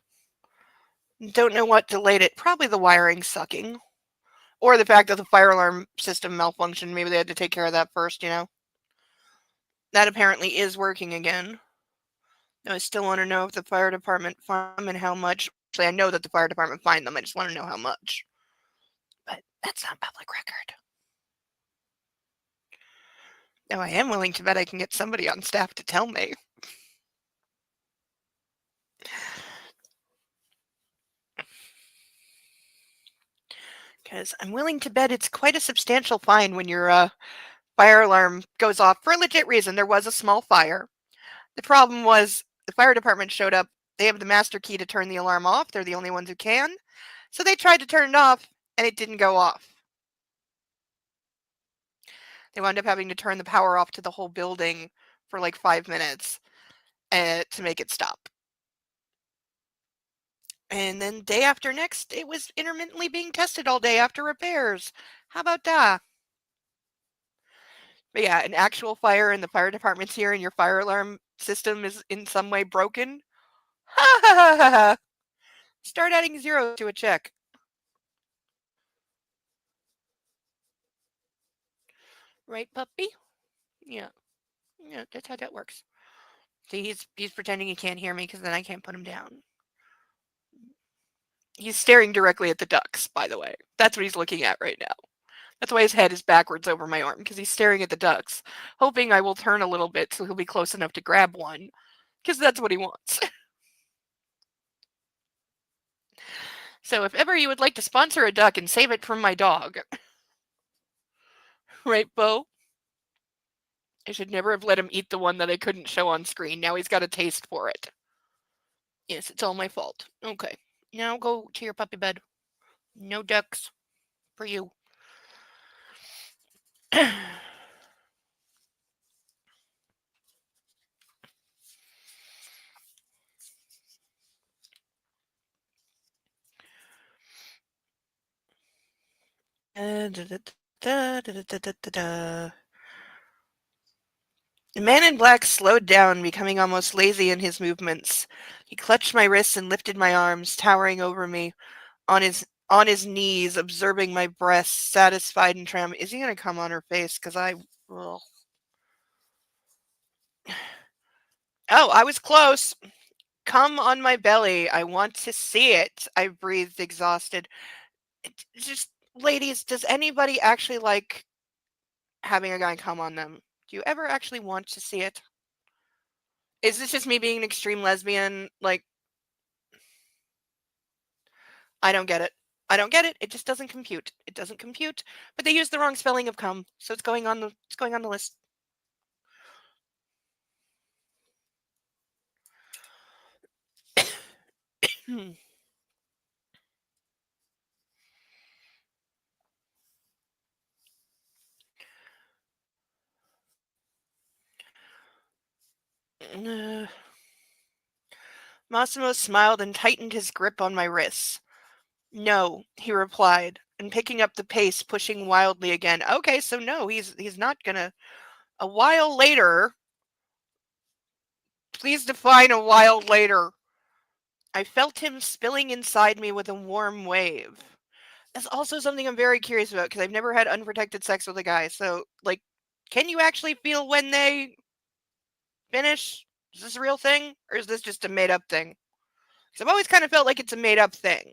Don't know what delayed it. Probably the wiring sucking. Or the fact that the fire alarm system malfunctioned. Maybe they had to take care of that first, you know? That apparently is working again. I still want to know if the fire department fined them and how much. Actually, I know that the fire department fined them. I just want to know how much. But that's not public record. Now, I am willing to bet I can get somebody on staff to tell me. Because I'm willing to bet it's quite a substantial fine when your fire alarm goes off for a legit reason. There was a small fire. The problem was the fire department showed up. They have the master key to turn the alarm off. They're the only ones who can. So they tried to turn it off, and it didn't go off. They wound up having to turn the power off to the whole building for like 5 minutes to make it stop. And then day after next, it was intermittently being tested all day after repairs. How about that? But yeah, an actual fire and the fire department's here and your fire alarm system is in some way broken. Ha ha ha ha ha. Start adding zeros to a check. Right, puppy? Yeah. Yeah, that's how that works. See, he's pretending he can't hear me because then I can't put him down. He's staring directly at the ducks, by the way. That's what he's looking at right now. That's why his head is backwards over my arm, because he's staring at the ducks, hoping I will turn a little bit so he'll be close enough to grab one, because that's what he wants. So if ever you would like to sponsor a duck and save it from my dog, right, Bo? I should never have let him eat the one that I couldn't show on screen. Now he's got a taste for it. Yes, it's all my fault. Okay. Now go to your puppy bed. No ducks for you. The man in black slowed down, becoming almost lazy in his movements. He clutched my wrists and lifted my arms, towering over me, on his knees, observing my breasts, satisfied and trim. Is he gonna come on her face? Because I. Ugh. Oh, I was close. Come on my belly. I want to see it. I breathed, exhausted. Just, ladies, does anybody actually like having a guy come on them? Do you ever actually want to see it? Is this just me being an extreme lesbian? Like, I don't get it. I don't get it. It just doesn't compute. It doesn't compute. But they used the wrong spelling of cum, so it's going on the list. Massimo smiled and tightened his grip on my wrists. No, he replied, and picking up the pace, pushing wildly again. Okay, so no, he's not gonna. A while later. Please define a while later. I felt him spilling inside me with a warm wave. That's also something I'm very curious about because I've never had unprotected sex with a guy. So, like, can you actually feel when they finish? Is this a real thing? Or is this just a made up thing? Because I've always kind of felt like it's a made up thing.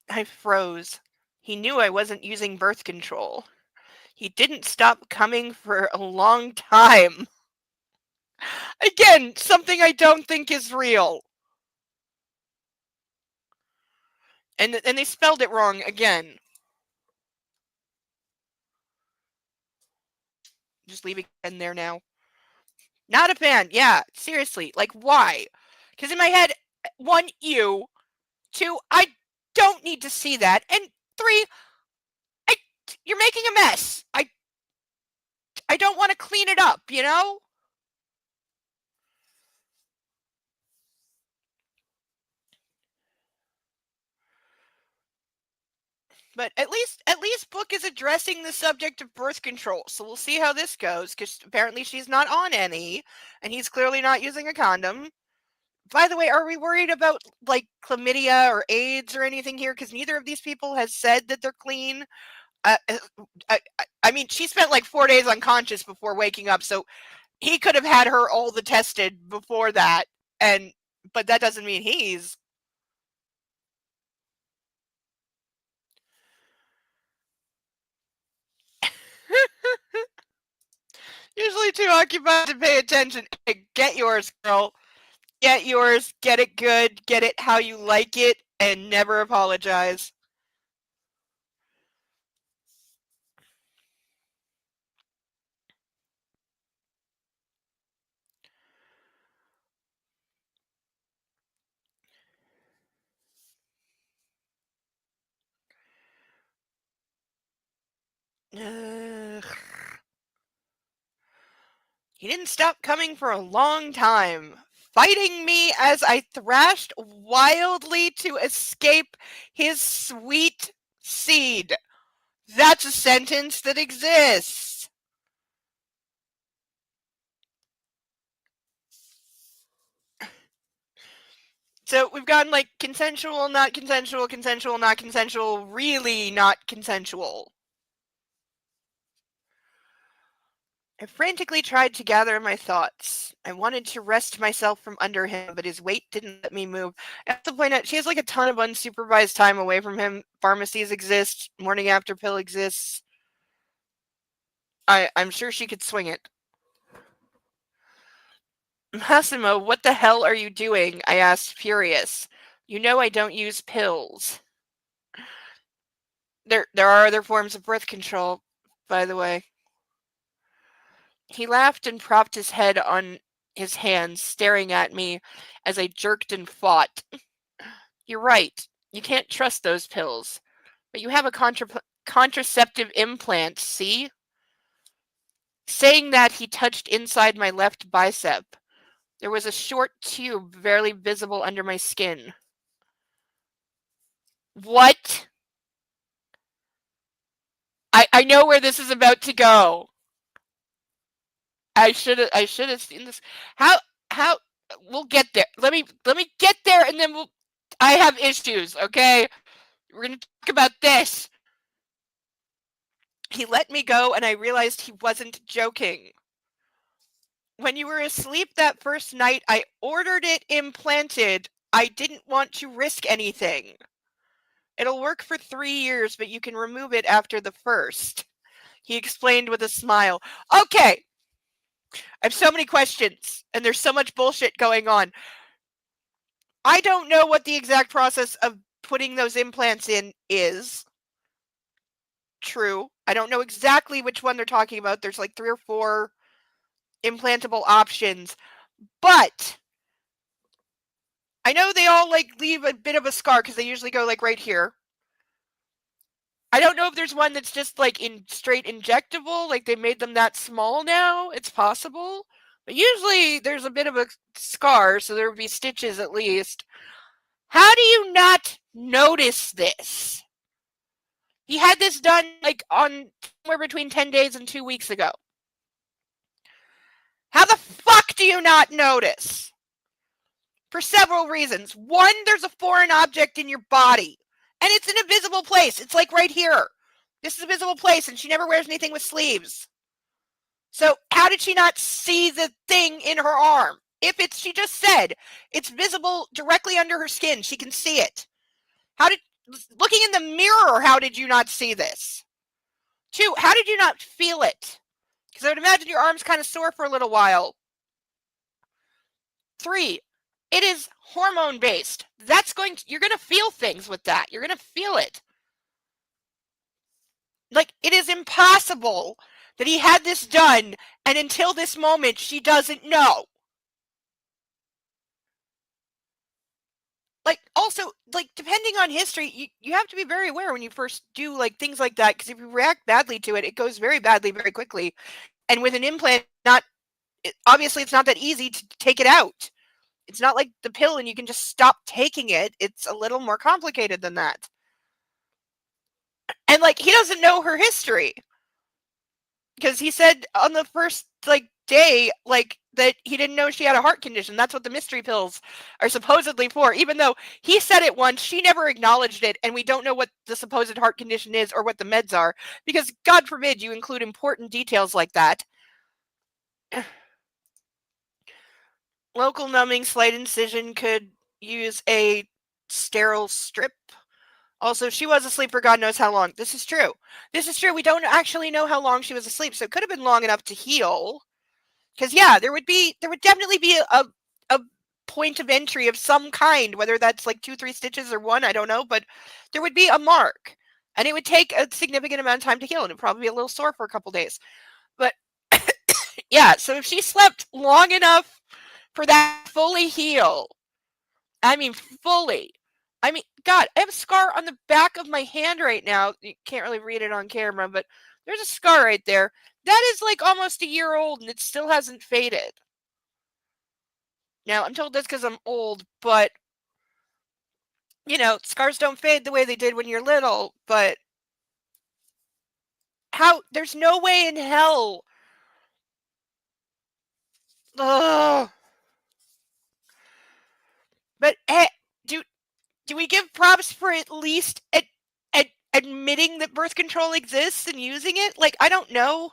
I froze. He knew I wasn't using birth control. He didn't stop coming for a long time. Again, something I don't think is real. And they spelled it wrong again. Just leaving it in there now. Not a fan. Yeah, seriously. Like, why? Because in my head, 1, you. 2, I don't need to see that. And 3, you're making a mess. I don't want to clean it up, you know? But at least Book is addressing the subject of birth control. So we'll see how this goes, because apparently she's not on any, and he's clearly not using a condom. By the way, are we worried about, like, chlamydia or AIDS or anything here? Because neither of these people has said that they're clean. I mean, she spent like 4 days unconscious before waking up, so he could have had her all the tested before that, but that doesn't mean he's. Usually too occupied to pay attention. Hey, get yours, girl. Get yours. Get it good. Get it how you like it, and never apologize. Ugh. He didn't stop coming for a long time, fighting me as I thrashed wildly to escape his sweet seed. That's a sentence that exists. So we've gotten like consensual, not consensual, consensual, not consensual, really not consensual. I frantically tried to gather my thoughts. I wanted to wrest myself from under him, but his weight didn't let me move. I have to point out, she has like a ton of unsupervised time away from him. Pharmacies exist. Morning after pill exists. I'm sure she could swing it. Massimo, what the hell are you doing? I asked, furious. You know I don't use pills. There are other forms of birth control, by the way. He laughed and propped his head on his hands, staring at me as I jerked and fought. You're right. You can't trust those pills. But you have a contraceptive implant, see? Saying that, he touched inside my left bicep. There was a short tube barely visible under my skin. What? I know where this is about to go. I should have seen this. How we'll get there. Let me get there, and then I have issues, okay? We're gonna talk about this. He let me go, and I realized he wasn't joking. When you were asleep that first night, I ordered it implanted. I didn't want to risk anything. It'll work for 3 years, but you can remove it after the first. He explained with a smile. Okay, I have so many questions, and there's so much bullshit going on. I don't know what the exact process of putting those implants in is. True. I don't know exactly which one they're talking about. There's like 3 or 4 implantable options. But I know they all like leave a bit of a scar because they usually go like right here. I don't know if there's one that's just like in straight injectable, like they made them that small now. It's possible. But usually there's a bit of a scar, so there would be stitches at least. How do you not notice this? He had this done like on somewhere between 10 days and 2 weeks ago. How the fuck do you not notice? For several reasons. One, there's a foreign object in your body, and it's in a visible place. It's like right here. This is a visible place, and she never wears anything with sleeves. So how did she not see the thing in her arm? If it's, she just said, it's visible directly under her skin. She can see it. Looking in the mirror, how did you not see this? 2, how did you not feel it? Because I would imagine your arm's kind of sore for a little while. 3, it is hormone based. You're going to feel things with that. You're going to feel it. Like, it is impossible that he had this done, and until this moment, she doesn't know. Like, also, like, depending on history, you have to be very aware when you first do, like, things like that, because if you react badly to it, it goes very badly very quickly. And with an implant, obviously it's not that easy to take it out. It's not like the pill and you can just stop taking it. It's a little more complicated than that. And, like, he doesn't know her history. Because he said on the first, like, day, like, that he didn't know she had a heart condition. That's what the mystery pills are supposedly for. Even though he said it once, she never acknowledged it, and we don't know what the supposed heart condition is or what the meds are. Because, God forbid, you include important details like that. Local numbing, slight incision, could use a sterile strip. Also, she was asleep for God knows how long. This is true. This is true. We don't actually know how long she was asleep, so it could have been long enough to heal. Because, yeah, there would definitely be a point of entry of some kind, whether that's like 2, 3 stitches or 1, I don't know, but there would be a mark. And it would take a significant amount of time to heal, and it would probably be a little sore for a couple days. But, yeah, so if she slept long enough for that to fully heal, I mean, fully. I mean, God, I have a scar on the back of my hand right now. You can't really read it on camera, but there's a scar right there. That is like almost a year old, and it still hasn't faded. Now, I'm told that's because I'm old, but, you know, scars don't fade the way they did when you're little, but there's no way in hell. Ugh. But, hey, do we give props for at least admitting that birth control exists and using it? Like, I don't know.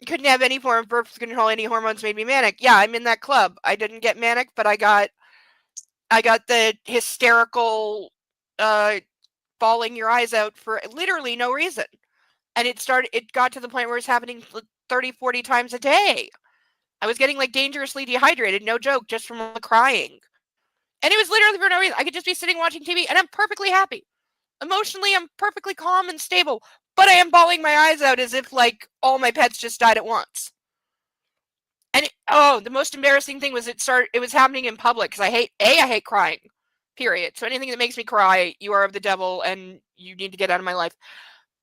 Couldn't have any form of birth control, any hormones made me manic. Yeah, I'm in that club. I didn't get manic, but I got the hysterical bawling your eyes out for literally no reason. And it got to the point where it's happening 30, 40 times a day. I was getting like dangerously dehydrated, no joke, just from all the crying. And it was literally for no reason. I could just be sitting watching TV and I'm perfectly happy. Emotionally, I'm perfectly calm and stable, but I am bawling my eyes out as if like all my pets just died at once. And the most embarrassing thing was it was happening in public because I hate crying, period. So anything that makes me cry, you are of the devil and you need to get out of my life.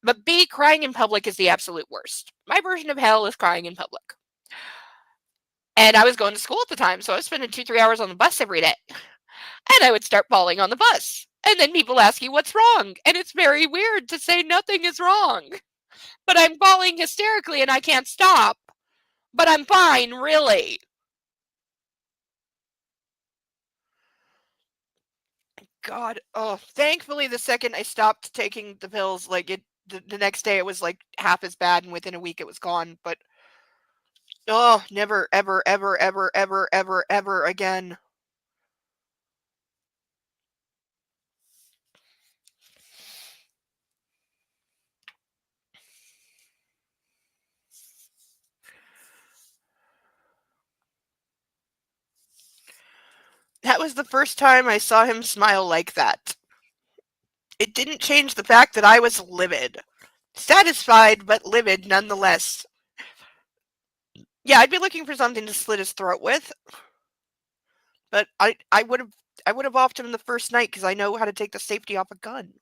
But B, crying in public is the absolute worst. My version of hell is crying in public. And I was going to school at the time, so I was spending 2-3 hours on the bus every day. And I would start bawling on the bus. And then people ask you what's wrong. And it's very weird to say nothing is wrong. But I'm bawling hysterically and I can't stop. But I'm fine, really. God, thankfully the second I stopped taking the pills, like the next day it was like half as bad, and within a week it was gone. But never, ever, ever, ever, ever, ever, ever again. That was the first time I saw him smile like that. It didn't change the fact that I was livid. Satisfied, but livid nonetheless. Yeah, I'd be looking for something to slit his throat with. But I would have offed him the first night because I know how to take the safety off a gun.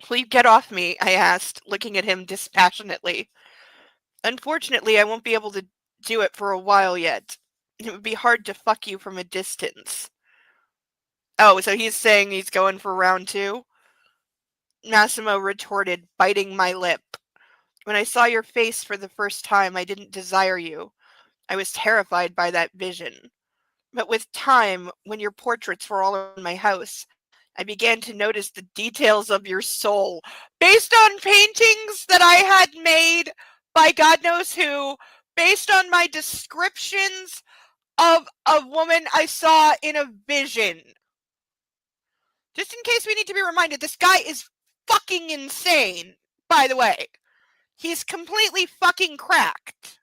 Will you get off me? I asked, looking at him dispassionately. Unfortunately, I won't be able to do it for a while yet. It would be hard to fuck you from a distance. Oh, so he's saying he's going for round 2? Massimo retorted, biting my lip. When I saw your face for the first time, I didn't desire you. I was terrified by that vision. But with time, when your portraits were all around my house, I began to notice the details of your soul, based on paintings that I had made by God knows who, based on my descriptions of a woman I saw in a vision. Just in case we need to be reminded, this guy is fucking insane, by the way. He's completely fucking cracked.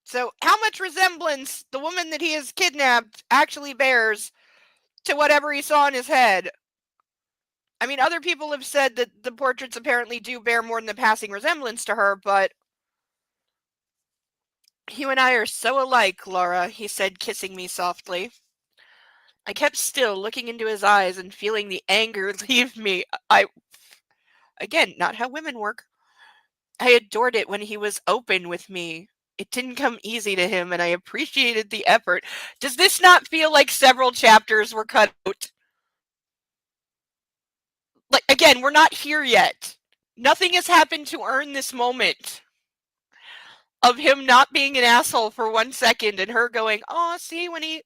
So how much resemblance the woman that he has kidnapped actually bears to whatever he saw in his head? I mean, other people have said that the portraits apparently do bear more than a passing resemblance to her, but you and I are so alike, Laura, he said, kissing me softly. I kept still, looking into his eyes and feeling the anger leave me. Again, not how women work. I adored it when he was open with me. It didn't come easy to him, and I appreciated the effort. Does this not feel like several chapters were cut out? Like, again, we're not here yet. Nothing has happened to earn this moment of him not being an asshole for 1 second and her going, oh, see, when he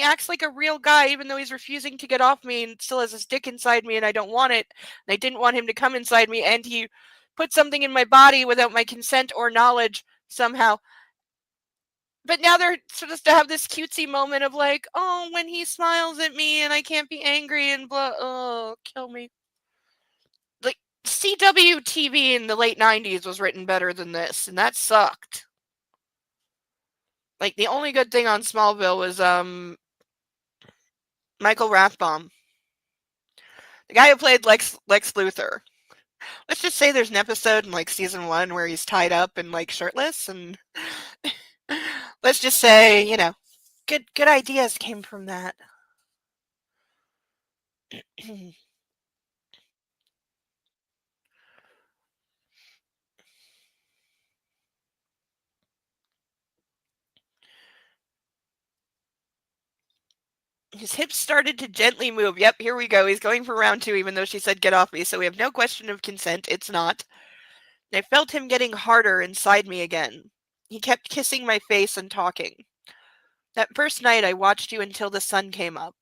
acts like a real guy, even though he's refusing to get off me and still has his dick inside me and I don't want it, and I didn't want him to come inside me, and he put something in my body without my consent or knowledge somehow. But now they're supposed to have this cutesy moment of like, oh, when he smiles at me and I can't be angry and blah, oh, kill me. Like, CW TV in the late 90s was written better than this, and that sucked. Like, the only good thing on Smallville was Michael Rathbone, the guy who played Lex Luthor. Let's just say there's an episode in like season 1 where he's tied up and like shirtless, and let's just say, you know, good ideas came from that. His hips started to gently move. Yep, here we go. He's going for round 2, even though she said get off me, so we have no question of consent. It's not. I felt him getting harder inside me again. He kept kissing my face and talking. That first night I watched you until the sun came up.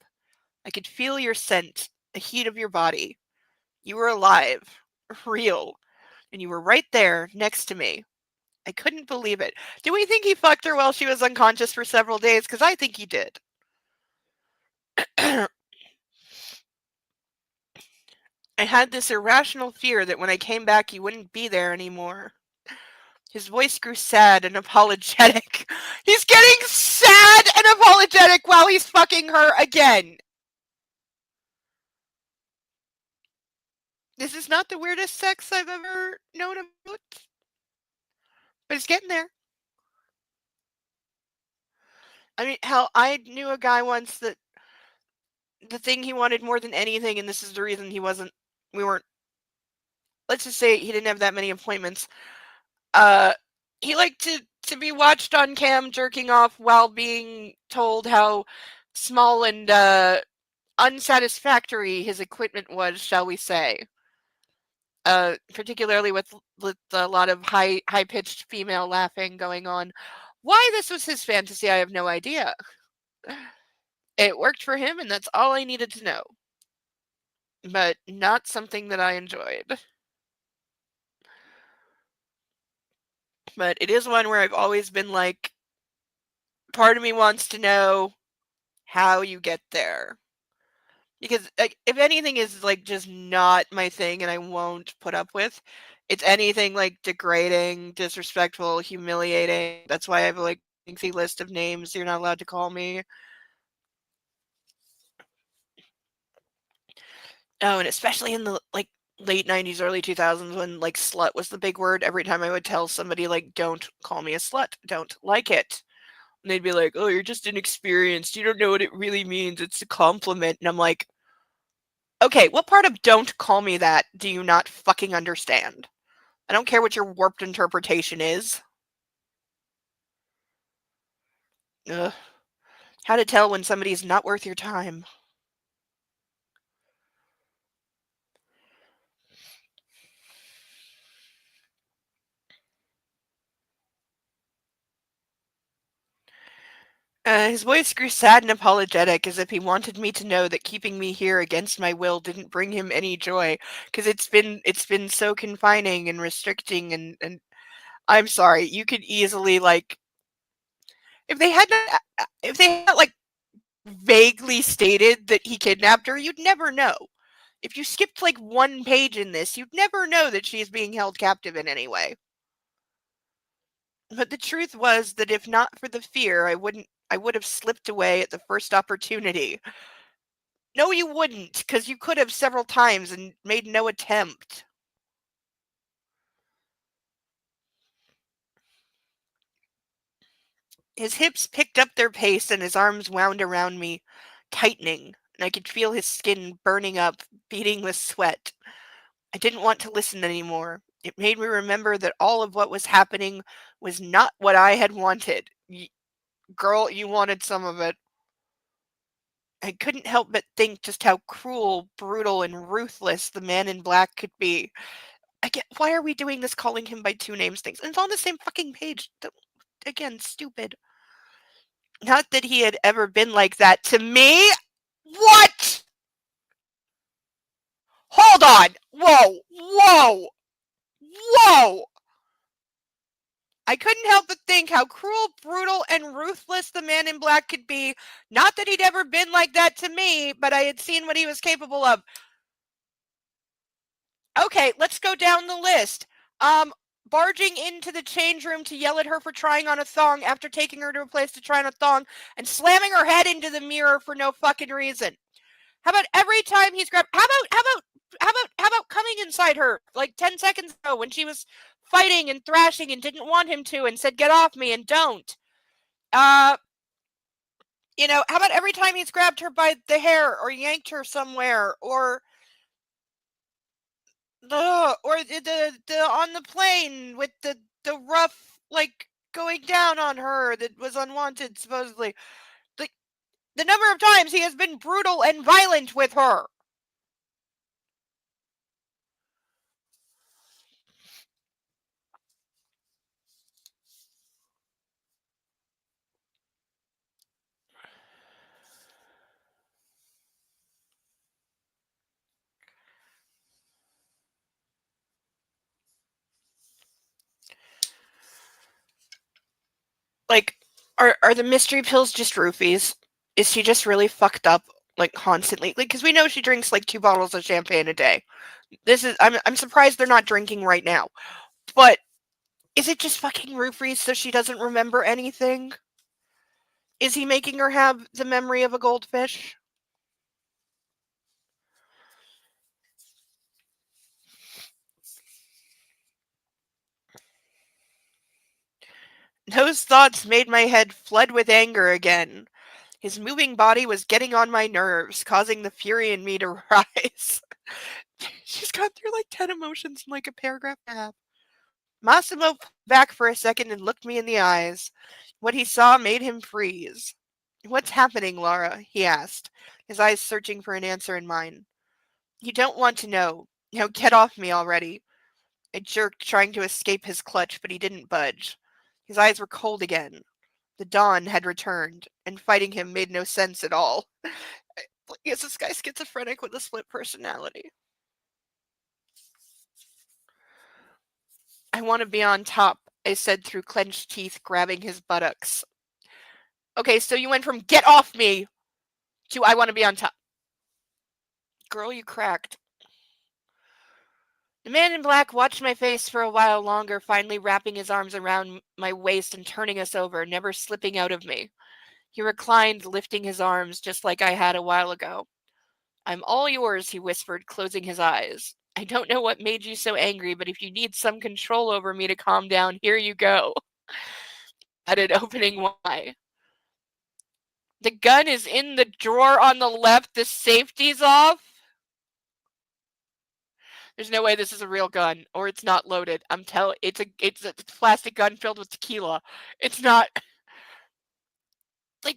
I could feel your scent, the heat of your body. You were alive, real, and you were right there next to me. I couldn't believe it. Do we think he fucked her while she was unconscious for several days? Because I think he did. I had this irrational fear that when I came back, he wouldn't be there anymore. His voice grew sad and apologetic. He's getting sad and apologetic while he's fucking her again. This is not the weirdest sex I've ever known about, but it's getting there. I mean, hell, I knew a guy once that the thing he wanted more than anything, and this is the reason we weren't, let's just say he didn't have that many appointments. He liked to be watched on cam jerking off while being told how small and unsatisfactory his equipment was, shall we say. Particularly with a lot of high-pitched female laughing going on. Why this was his fantasy, I have no idea. It worked for him, and that's all I needed to know. But not something that I enjoyed. But it is one where I've always been like, part of me wants to know how you get there. Because like, if anything is like just not my thing and I won't put up with, It's anything like degrading, disrespectful, humiliating. That's why I have like a lengthy list of names you're not allowed to call me. Oh, and especially in the like late 90s, early 2000s when like slut was the big word. Every time I would tell somebody like don't call me a slut, don't like it. And they'd be like, "Oh, you're just inexperienced. You don't know what it really means. It's a compliment." And I'm like, "Okay, what part of don't call me that do you not fucking understand? I don't care what your warped interpretation is." Ugh. How to tell when somebody's not worth your time. His voice grew sad and apologetic, as if he wanted me to know that keeping me here against my will didn't bring him any joy, because it's been so confining and restricting, and I'm sorry, you could easily like if they had like vaguely stated that he kidnapped her, you'd never know. If you skipped like one page in this, you'd never know that she's being held captive in any way. But the truth was that if not for the fear, I would have slipped away at the first opportunity. No, you wouldn't, because you could have several times and made no attempt. His hips picked up their pace and his arms wound around me, tightening, and I could feel his skin burning up, beading with sweat. I didn't want to listen anymore. It made me remember that all of what was happening was not what I had wanted. Girl, you wanted some of it. I couldn't help but think just how cruel, brutal, and ruthless the man in black could be. Why are we doing this calling him by two names things? And it's on the same fucking page. Again, stupid. Not that he had ever been like that to me. What? Hold on. Whoa. Whoa. Whoa. I couldn't help but think how cruel, brutal, and ruthless the man in black could be. Not that he'd ever been like that to me, but I had seen what he was capable of. Okay, let's go down the list. Barging into the change room to yell at her for trying on a thong after taking her to a place to try on a thong and slamming her head into the mirror for no fucking reason. How about every time he's grabbed? How about coming inside her like 10 seconds ago when she was fighting and thrashing and didn't want him to and said get off me and don't. Uh, how about every time he's grabbed her by the hair or yanked her somewhere or the on the plane with the rough like going down on her that was unwanted supposedly. The number of times he has been brutal and violent with her. Like, are the mystery pills just roofies? Is she just really fucked up like constantly? Like, because we know she drinks like 2 bottles of champagne a day. I'm surprised they're not drinking right now. But is it just fucking roofies so she doesn't remember anything? Is he making her have the memory of a goldfish? Those thoughts made my head flood with anger again. His moving body was getting on my nerves, causing the fury in me to rise. She's gone through like 10 emotions in like a paragraph and a half. Massimo pulled back for a second and looked me in the eyes. What he saw made him freeze. What's happening, Laura? He asked, his eyes searching for an answer in mine. You don't want to know. Now get off me already. I jerked, trying to escape his clutch, but he didn't budge. His eyes were cold again. The dawn had returned, and fighting him made no sense at all. Is this guy schizophrenic with a split personality? I want to be on top, I said through clenched teeth, grabbing his buttocks. Okay, so you went from get off me to I want to be on top. Girl, you cracked. The man in black watched my face for a while longer, finally wrapping his arms around my waist and turning us over, never slipping out of me. He reclined, lifting his arms, just like I had a while ago. I'm all yours, he whispered, closing his eyes. I don't know what made you so angry, but if you need some control over me to calm down, here you go. Added opening why. The gun is in the drawer on the left, the safety's off. There's no way this is a real gun, or it's not loaded. I'm telling, it's a plastic gun filled with tequila. It's not like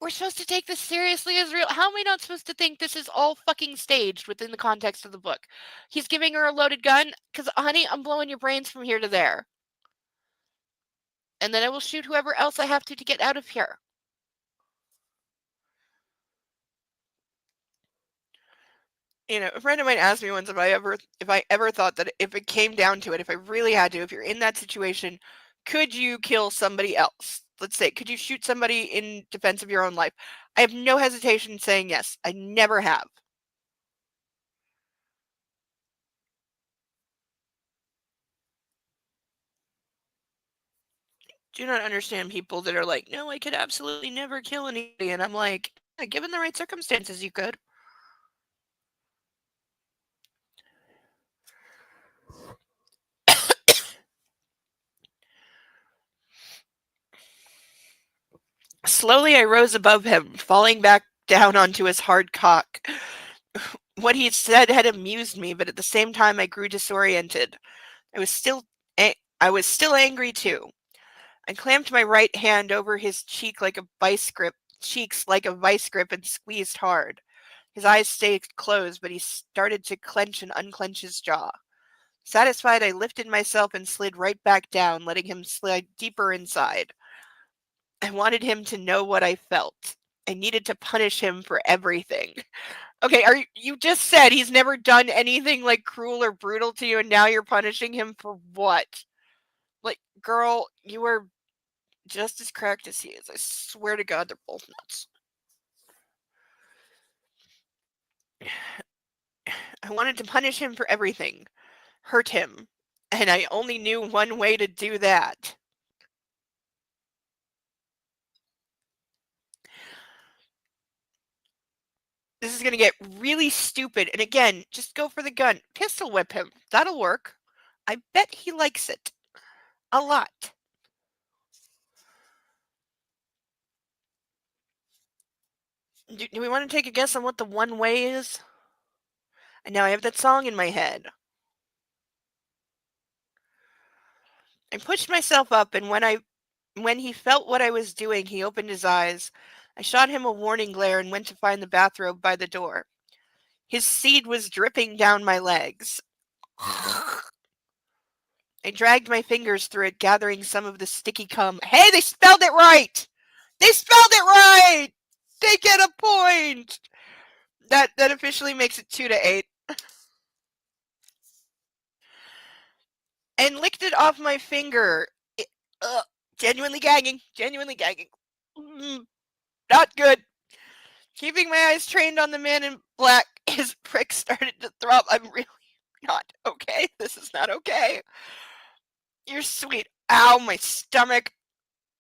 we're supposed to take this seriously as real. How am I not supposed to think this is all fucking staged within the context of the book? He's giving her a loaded gun because, honey, I'm blowing your brains from here to there, and then I will shoot whoever else I have to get out of here. You know, a friend of mine asked me once if I ever thought that if it came down to it, if I really had to, if you're in that situation, could you kill somebody else? Let's say, could you shoot somebody in defense of your own life? I have no hesitation saying yes. I never have. Do not understand people that are like, no, I could absolutely never kill anybody. And I'm like, yeah, given the right circumstances, you could. Slowly, I rose above him, falling back down onto his hard cock. What he said had amused me, but at the same time, I grew disoriented. I was still, I was still angry too. I clamped my right hand over his cheeks like a vice grip, and squeezed hard. His eyes stayed closed, but he started to clench and unclench his jaw. Satisfied, I lifted myself and slid right back down, letting him slide deeper inside. I wanted him to know what I felt. I needed to punish him for everything. Okay, you just said he's never done anything like cruel or brutal to you, and now you're punishing him for what? Like, girl, you were just as cracked as he is. I swear to God, they're both nuts. I wanted to punish him for everything, hurt him, and I only knew one way to do that. This is going to get really stupid. And again, just go for the gun. Pistol whip him. That'll work. I bet he likes it. A lot. Do we want to take a guess on what the one way is? And now I have that song in my head. I pushed myself up, and when he felt what I was doing, he opened his eyes. I shot him a warning glare and went to find the bathrobe by the door. His seed was dripping down my legs. I dragged my fingers through it, gathering some of the sticky cum. Hey, they spelled it right! They spelled it right! They get a point! That officially makes it 2-8. And licked it off my finger. Genuinely gagging. Genuinely gagging. Not good. Keeping my eyes trained on the man in black, his prick started to throb. I'm really not okay. This is not okay. You're sweet. Ow, my stomach.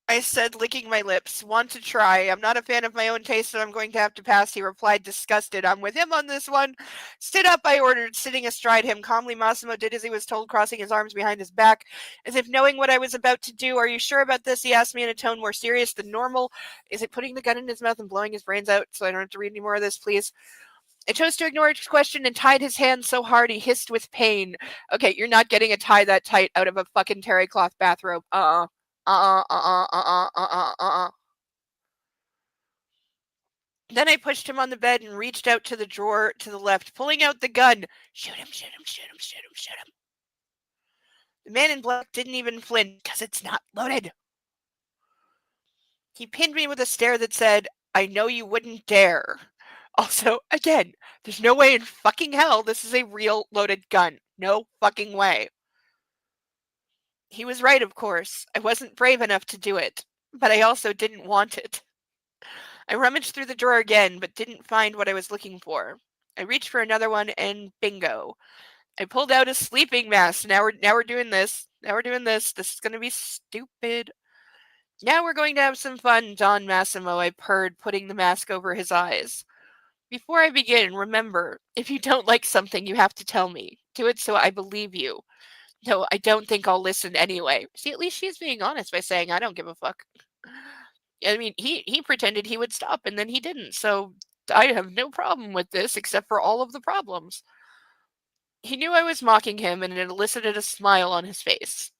I said, licking my lips. Want to try. I'm not a fan of my own taste, so I'm going to have to pass. He replied, disgusted. I'm with him on this one. Stood up, I ordered, sitting astride him. Calmly, Massimo did as he was told, crossing his arms behind his back, as if knowing what I was about to do. Are you sure about this? He asked me in a tone more serious than normal. Is it putting the gun in his mouth and blowing his brains out so I don't have to read any more of this, please? I chose to ignore his question and tied his hand so hard he hissed with pain. Okay, you're not getting a tie that tight out of a fucking terry cloth bathrobe. Then I pushed him on the bed and reached out to the drawer to the left, pulling out the gun. Shoot him, shoot him, shoot him, shoot him, shoot him. The man in black didn't even flinch because it's not loaded. He pinned me with a stare that said, I know you wouldn't dare. Also, again, there's no way in fucking hell this is a real loaded gun. No fucking way. He was right, of course. I wasn't brave enough to do it, but I also didn't want it. I rummaged through the drawer again, but didn't find what I was looking for. I reached for another one, and bingo. I pulled out a sleeping mask. Now we're doing this. Now we're doing this. This is gonna be stupid. Now we're going to have some fun, Don Massimo, I purred, putting the mask over his eyes. Before I begin, remember, if you don't like something, you have to tell me. Do it so I believe you. No, I don't think I'll listen anyway. See, at least she's being honest by saying, I don't give a fuck. I mean, he pretended he would stop and then he didn't, so I have no problem with this except for all of the problems. He knew I was mocking him and it elicited a smile on his face.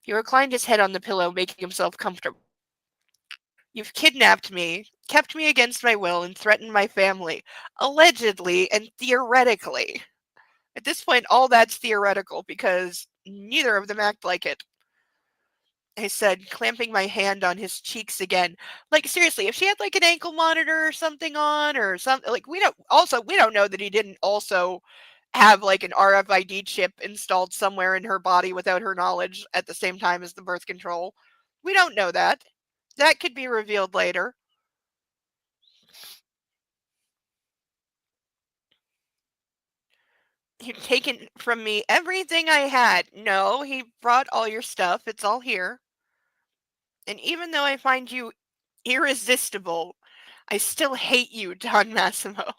He reclined his head on the pillow, making himself comfortable. You've kidnapped me, kept me against my will, and threatened my family. Allegedly and theoretically. At this point, all that's theoretical because neither of them act like it. I said, clamping my hand on his cheeks again. Like, seriously, if she had like an ankle monitor or something on or something, like, we don't know that he didn't also have like an RFID chip installed somewhere in her body without her knowledge at the same time as the birth control. We don't know that. That could be revealed later. You've taken from me everything I had. No, he brought all your stuff. It's all here. And even though I find you irresistible, I still hate you, Don Massimo.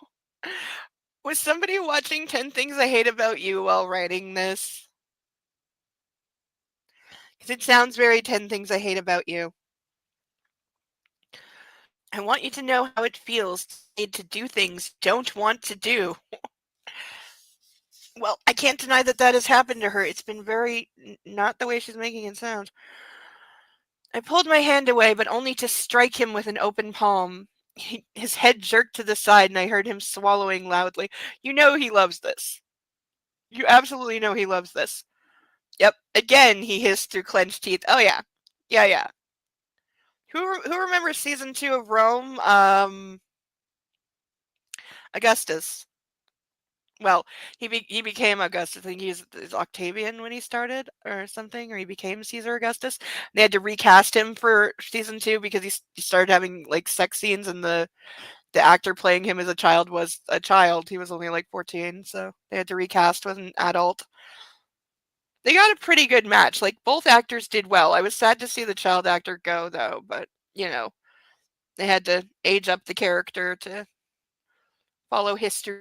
Was somebody watching 10 Things I Hate About You while writing this? Because it sounds very 10 Things I Hate About You. I want you to know how it feels to do things you don't want to do. Well, I can't deny that that has happened to her. It's been very not the way she's making it sound. I pulled my hand away, but only to strike him with an open palm. His head jerked to the side, and I heard him swallowing loudly. You know he loves this. You absolutely know he loves this. Yep. Again, he hissed through clenched teeth. Oh yeah, yeah, yeah. Who remembers season 2 of Rome? Augustus. Well, he became Augustus. I think he's Octavian when he started or something, or he became Caesar Augustus. They had to recast him for season 2 because he started having like sex scenes, and the actor playing him as a child was a child. He was only like 14, so they had to recast with an adult. They got a pretty good match. Like both actors did well. I was sad to see the child actor go though, but you know, they had to age up the character to follow history.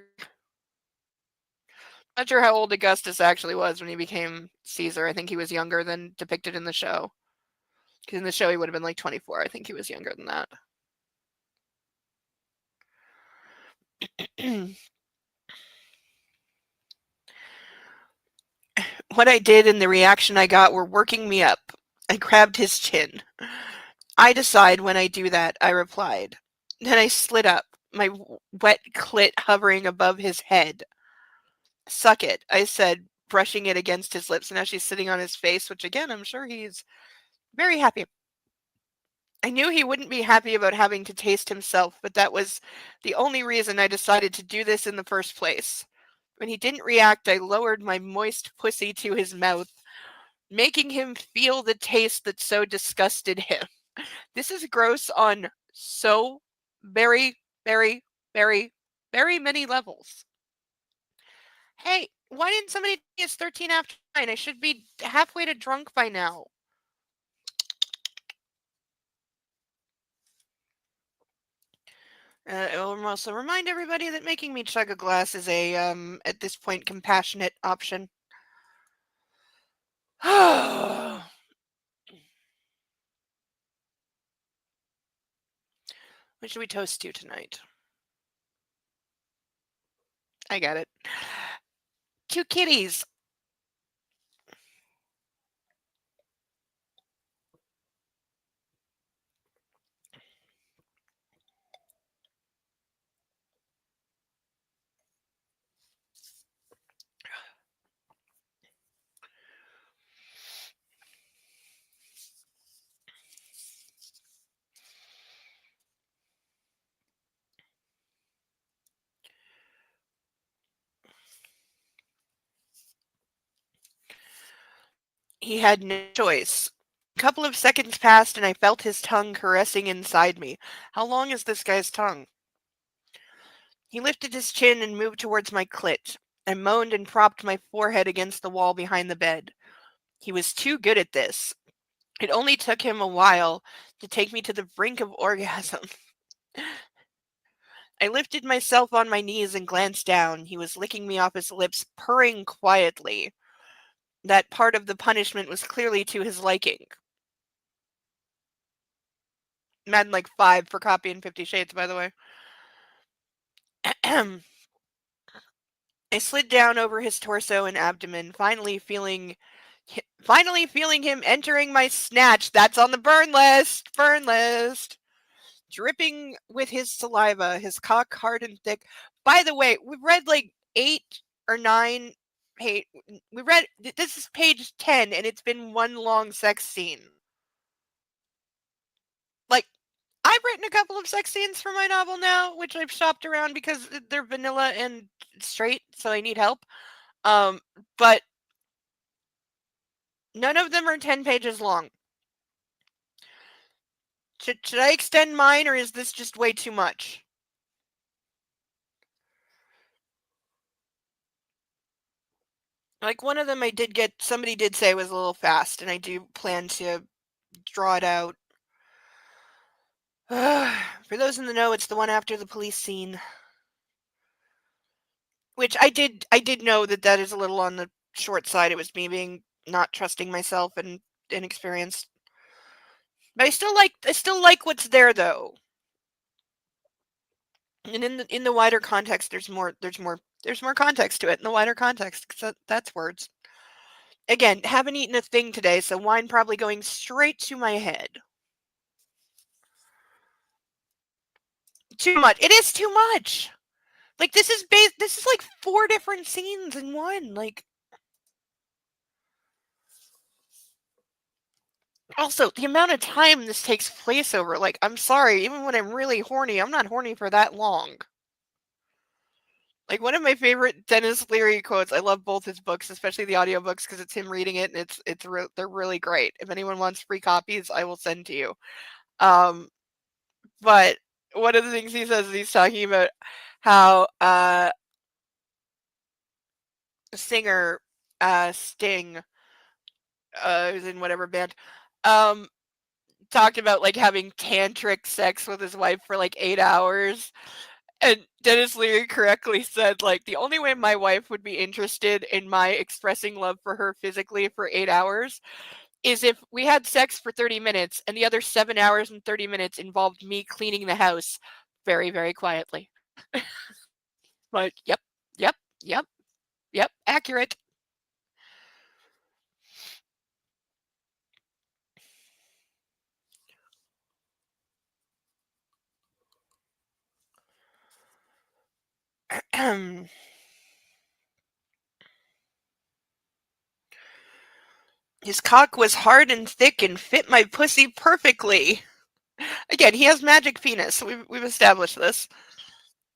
Not sure how old Augustus actually was when he became Caesar. I think he was younger than depicted in the show. Because in the show he would have been like 24. I think he was younger than that. What I did and the reaction I got were working me up. I grabbed his chin. I decide when I do that, I replied. Then I slid up, my wet clit hovering above his head. Suck it, I said, brushing it against his lips. And now she's sitting on his face, which again, I'm sure he's very happy. I knew he wouldn't be happy about having to taste himself, but that was the only reason I decided to do this in the first place. When he didn't react, I lowered my moist pussy to his mouth, making him feel the taste that so disgusted him. This is gross on so very, very, very, very many levels. Hey, why didn't somebody tell me it's 13 after 9? I should be halfway to drunk by now. I will also remind everybody that making me chug a glass is a, at this point, compassionate option. What should we toast to tonight? I got it. 2 kitties. He had no choice. A couple of seconds passed and I felt his tongue caressing inside me. How long is this guy's tongue? He lifted his chin and moved towards my clit. I moaned and propped my forehead against the wall behind the bed. He was too good at this. It only took him a while to take me to the brink of orgasm. I lifted myself on my knees and glanced down. He was licking me off his lips, purring quietly. That part of the punishment was clearly to his liking. Madden like 5 for copying 50 Shades, by the way. I slid down over his torso and abdomen, finally feeling him entering my snatch. That's on the burn list. Burn list. Dripping with his saliva, his cock hard and thick. By the way, we've read like 8 or 9. Hey, we read this is page 10, and it's been one long sex scene. Like, I've written a couple of sex scenes for my novel now, which I've shopped around because they're vanilla and straight, so I need help. But none of them are 10 pages long. Should I extend mine, or is this just way too much? Like, one of them somebody did say was a little fast, and I do plan to draw it out. For those in the know, it's the one after the police scene. Which I did know that is a little on the short side. It was me being not trusting myself and inexperienced. But I still like what's there, though. And in the wider context, there's more context to it in the wider context, because that's words. Again, haven't eaten a thing today, so wine probably going straight to my head. Too much. It is too much. Like, this is like 4 different scenes in one. Like, also, the amount of time this takes place over, like, I'm sorry, even when I'm really horny, I'm not horny for that long. Like, one of my favorite Dennis Leary quotes, I love both his books, especially the audiobooks, because it's him reading it, and they're really great. If anyone wants free copies, I will send to you. But one of the things he says is he's talking about how a singer, Sting, who's in whatever band, talked about, like, having tantric sex with his wife for, like, 8 hours. And Dennis Leary correctly said, like, the only way my wife would be interested in my expressing love for her physically for 8 hours is if we had sex for 30 minutes and the other 7 hours and 30 minutes involved me cleaning the house very, very quietly. Like, yep, yep, yep, yep, accurate. His cock was hard and thick and fit my pussy perfectly. Again, he has magic penis. We've established this.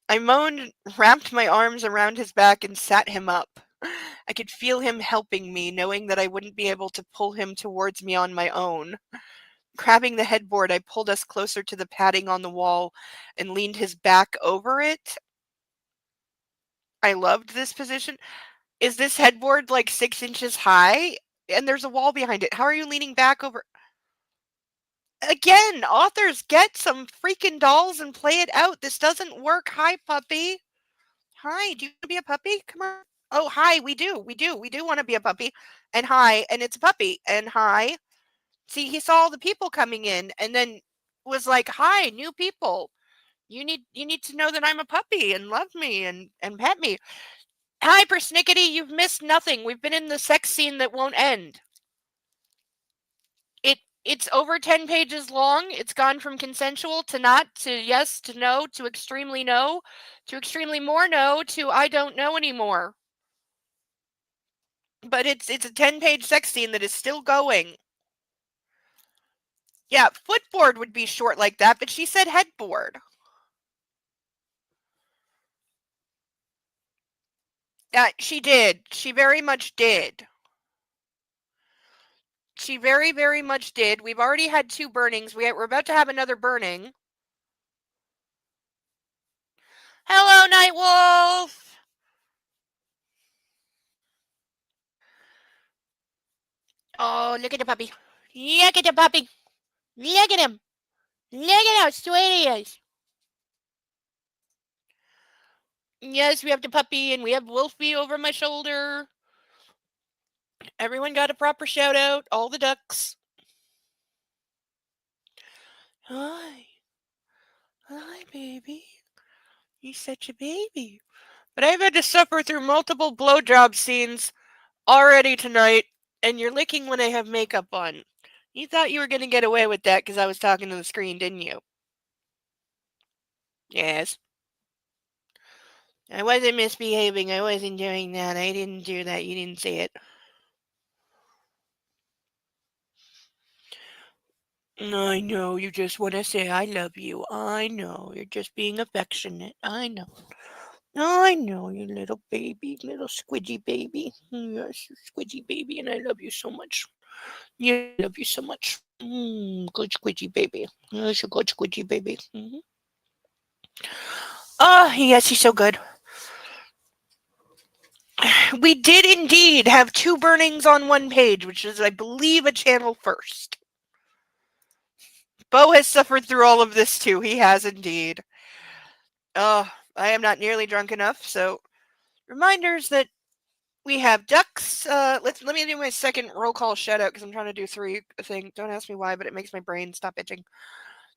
I moaned, wrapped my arms around his back, and sat him up. I could feel him helping me, knowing that I wouldn't be able to pull him towards me on my own. Grabbing the headboard, I pulled us closer to the padding on the wall and leaned his back over it. I loved this position. Is this headboard like 6 inches high? And there's a wall behind it. How are you leaning back over? Again, authors, get some freaking dolls and play it out. This doesn't work. Hi, puppy. Hi, do you want to be a puppy? Come on. Oh, hi, we do. We do want to be a puppy. And hi, and it's a puppy. And hi. See, he saw all the people coming in and then was like, "Hi, new people. You need to know that I'm a puppy and love me and pet me. Hi, persnickety, you've missed nothing. We've been in the sex scene that won't end." It's over 10 pages long. It's gone from consensual to not, to yes, to no, to extremely no, to extremely more no, to I don't know anymore. But it's a 10-page sex scene that is still going. Yeah, footboard would be short like that, but she said headboard. Yeah, she did. She very much did. She very, very much did. We've already had 2 burnings. We're about to have another burning. Hello, Nightwolf! Oh, look at the puppy. Look at the puppy. Look at him. Look at how sweet he is. Yes, we have the puppy and we have Wolfie over my shoulder. Everyone got a proper shout out. All the ducks. Hi. Hi, baby. You're such a baby. But I've had to suffer through multiple blowjob scenes already tonight, and you're licking when I have makeup on. You thought you were going to get away with that because I was talking to the screen, didn't you? Yes. I wasn't misbehaving. I wasn't doing that. I didn't do that. You didn't see it. I know. You just want to say I love you. I know. You're just being affectionate. I know. I know, you little baby, little squidgy baby. Yes, you squidgy baby, and I love you so much. Yeah, I love you so much. Good squidgy baby. Yes, a good squidgy baby. Oh, yes, he's so good. We did indeed have 2 burnings on one page, which is, I believe, a channel first. Bo has suffered through all of this too. He has indeed. Oh, I am not nearly drunk enough, so reminders that we have ducks. Let me do my second roll call shout out because I'm trying to do 3 thing. Don't ask me why, but it makes my brain stop itching.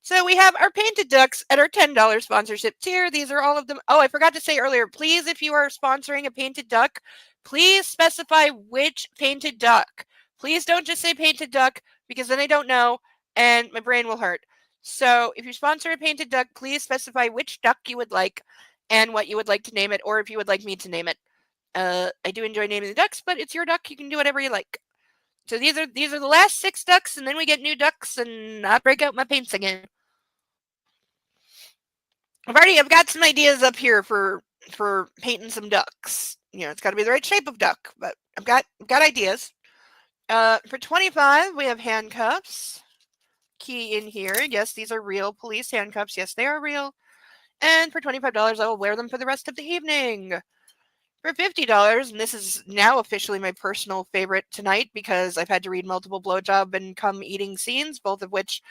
So we have our painted ducks at our $10 sponsorship tier. These are all of them. Oh, I forgot to say earlier, please, if you are sponsoring a painted duck, please specify which painted duck. Please don't just say painted duck because then I don't know and my brain will hurt. So if you sponsor a painted duck, please specify which duck you would like and what you would like to name it, or if you would like me to name it. I do enjoy naming the ducks, but it's your duck. You can do whatever you like. So these are the last 6 ducks, and then we get new ducks, and I break out my paints again. I've got some ideas up here for painting some ducks. You know, it's got to be the right shape of duck, but I've got ideas. For 25, we have handcuffs. Key in here. Yes, these are real police handcuffs. Yes, they are real. And for $25, I will wear them for the rest of the evening. For $50, and this is now officially my personal favorite tonight because I've had to read multiple blowjob and cum eating scenes, both of which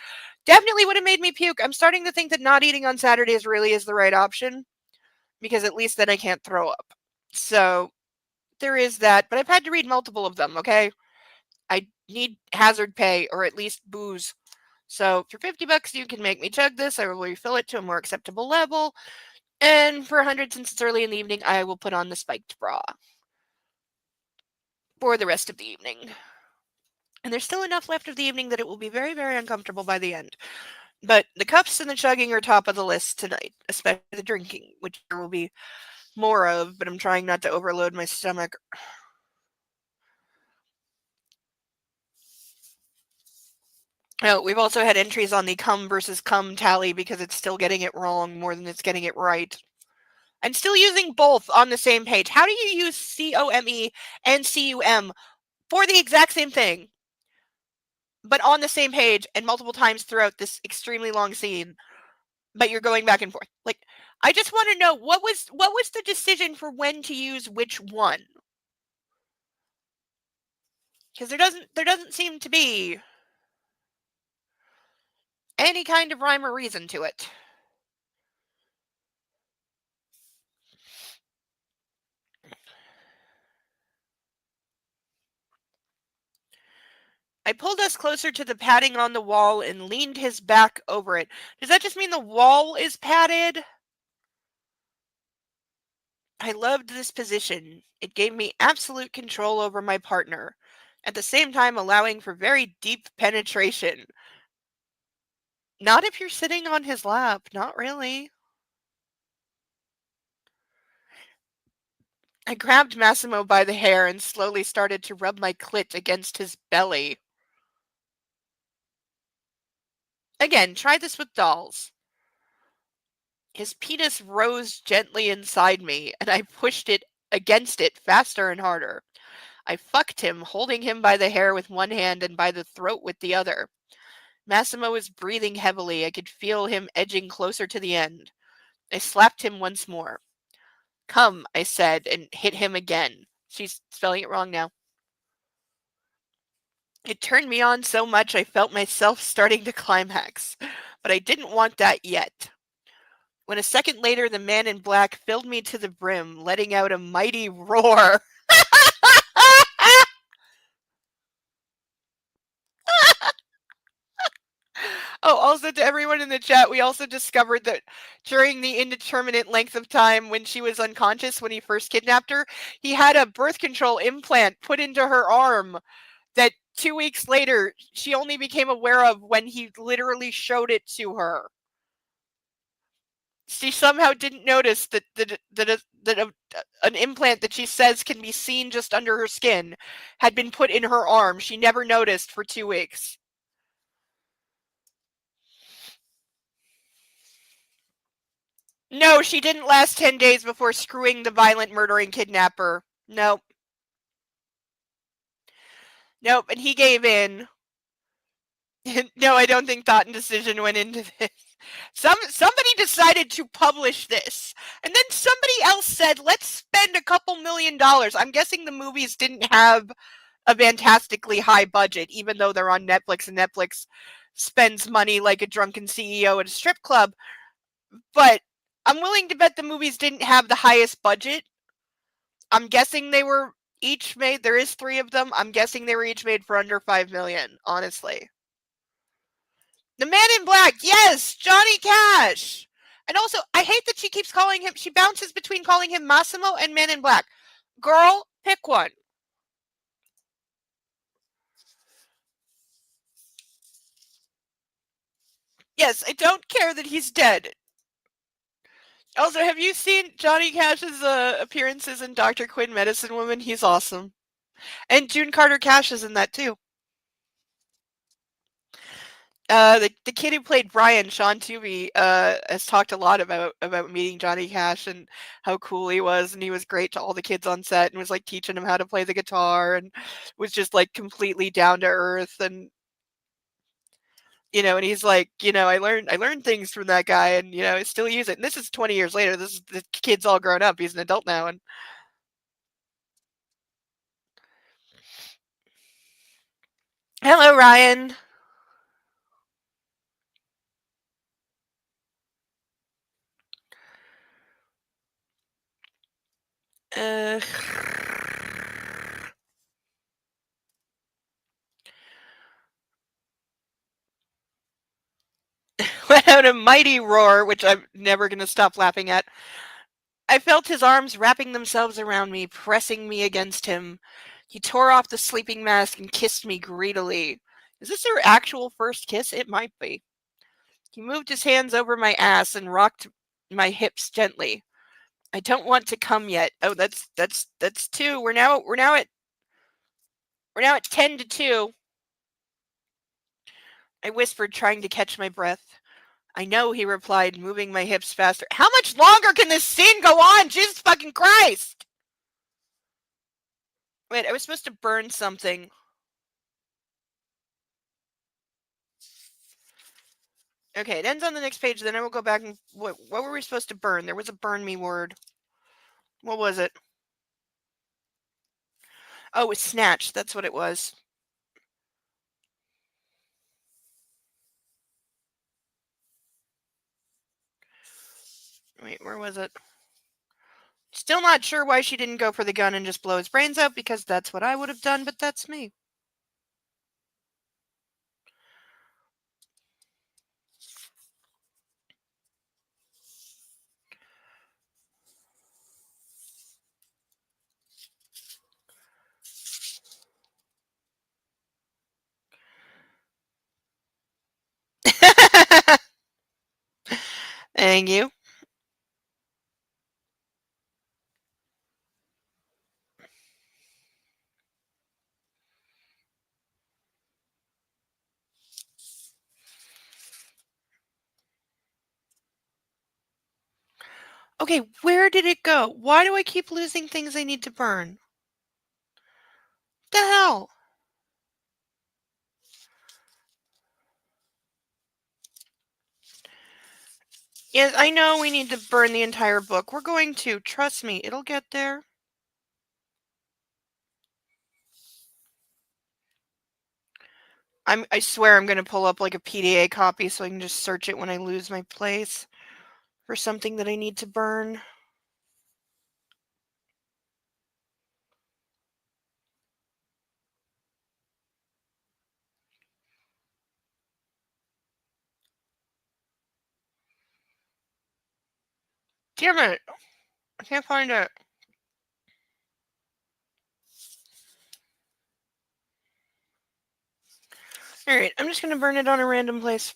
definitely would have made me puke. I'm starting to think that not eating on Saturdays really is the right option because at least then I can't throw up. So there is that, but I've had to read multiple of them, okay? I need hazard pay or at least booze. So for $50, you can make me chug this. I will refill it to a more acceptable level. And for 100, since it's early in the evening, I will put on the spiked bra for the rest of the evening. And there's still enough left of the evening that it will be very, very uncomfortable by the end. But the cups and the chugging are top of the list tonight, especially the drinking, which there will be more of, but I'm trying not to overload my stomach. Oh, we've also had entries on the cum versus cum tally because it's still getting it wrong more than it's getting it right. I'm still using both on the same page. How do you use COME and CUM for the exact same thing, but on the same page and multiple times throughout this extremely long scene, but you're going back and forth? Like, I just want to know what was the decision for when to use which one? Because there doesn't seem to be any kind of rhyme or reason to it. I pulled us closer to the padding on the wall and leaned his back over it. Does that just mean the wall is padded? I loved this position. It gave me absolute control over my partner, at the same time allowing for very deep penetration. Not if you're sitting on his lap, not really. I grabbed Massimo by the hair and slowly started to rub my clit against his belly. Again, try this with dolls. His penis rose gently inside me, and I pushed it against it faster and harder. I fucked him, holding him by the hair with one hand and by the throat with the other. Massimo was breathing heavily. I could feel him edging closer to the end. I slapped him once more. Come, I said, and hit him again. She's spelling it wrong now. It turned me on so much I felt myself starting to climax, but I didn't want that yet. When a second later the man in black filled me to the brim, letting out a mighty roar. Oh, also to everyone in the chat, we also discovered that during the indeterminate length of time when she was unconscious when he first kidnapped her, he had a birth control implant put into her arm that 2 weeks later she only became aware of when he literally showed it to her. She somehow didn't notice that an implant that she says can be seen just under her skin had been put in her arm. She never noticed for 2 weeks. No, she didn't last 10 days before screwing the violent murdering kidnapper. Nope. Nope, and he gave in. No, I don't think thought and decision went into this. Somebody decided to publish this, and then somebody else said, let's spend a couple $1,000,000. I'm guessing the movies didn't have a fantastically high budget, even though they're on Netflix, and Netflix spends money like a drunken CEO at a strip club. But I'm willing to bet the movies didn't have the highest budget. I'm guessing they were each made, there is 3 of them. I'm guessing they were each made for under 5 million, honestly. The Man in Black, yes, Johnny Cash. And also, I hate that she keeps calling him, she bounces between calling him Massimo and Man in Black. Girl, pick one. Yes, I don't care that he's dead. Also, have you seen Johnny Cash's appearances in Dr. Quinn Medicine Woman? He's awesome. And June Carter Cash is in that too. The kid who played Brian, Sean Tooby, has talked a lot about meeting Johnny Cash and how cool he was, and he was great to all the kids on set and was like teaching them how to play the guitar and was just like completely down to earth and and he's like, I learned things from that guy and I still use it. And this is 20 years later. This is the kid's all grown up. He's an adult now and hello Ryan. Uh let out a mighty roar, which I'm never going to stop laughing at. I felt his arms wrapping themselves around me, pressing me against him. He tore off the sleeping mask and kissed me greedily. Is this their actual first kiss? It might be. He moved his hands over my ass and rocked my hips gently. I don't want to come yet. Oh, that's 2. We're now at 10 to 2. I whispered, trying to catch my breath. I know, he replied, moving my hips faster. How much longer can this scene go on? Jesus fucking Christ! Wait, I was supposed to burn something. Okay, it ends on the next page, then I will go back and... What were we supposed to burn? There was a burn me word. What was it? Oh, it was snatch. That's what it was. Wait, where was it? Still not sure why she didn't go for the gun and just blow his brains out, because that's what I would have done, but that's me. Thank you. Okay, where did it go? Why do I keep losing things I need to burn? The hell? Yes, I know we need to burn the entire book. We're going to. Trust me, it'll get there. I swear I'm gonna pull up like a PDA copy so I can just search it when I lose my place for something that I need to burn. Damn it! I can't find it. Alright, I'm just gonna burn it on a random place.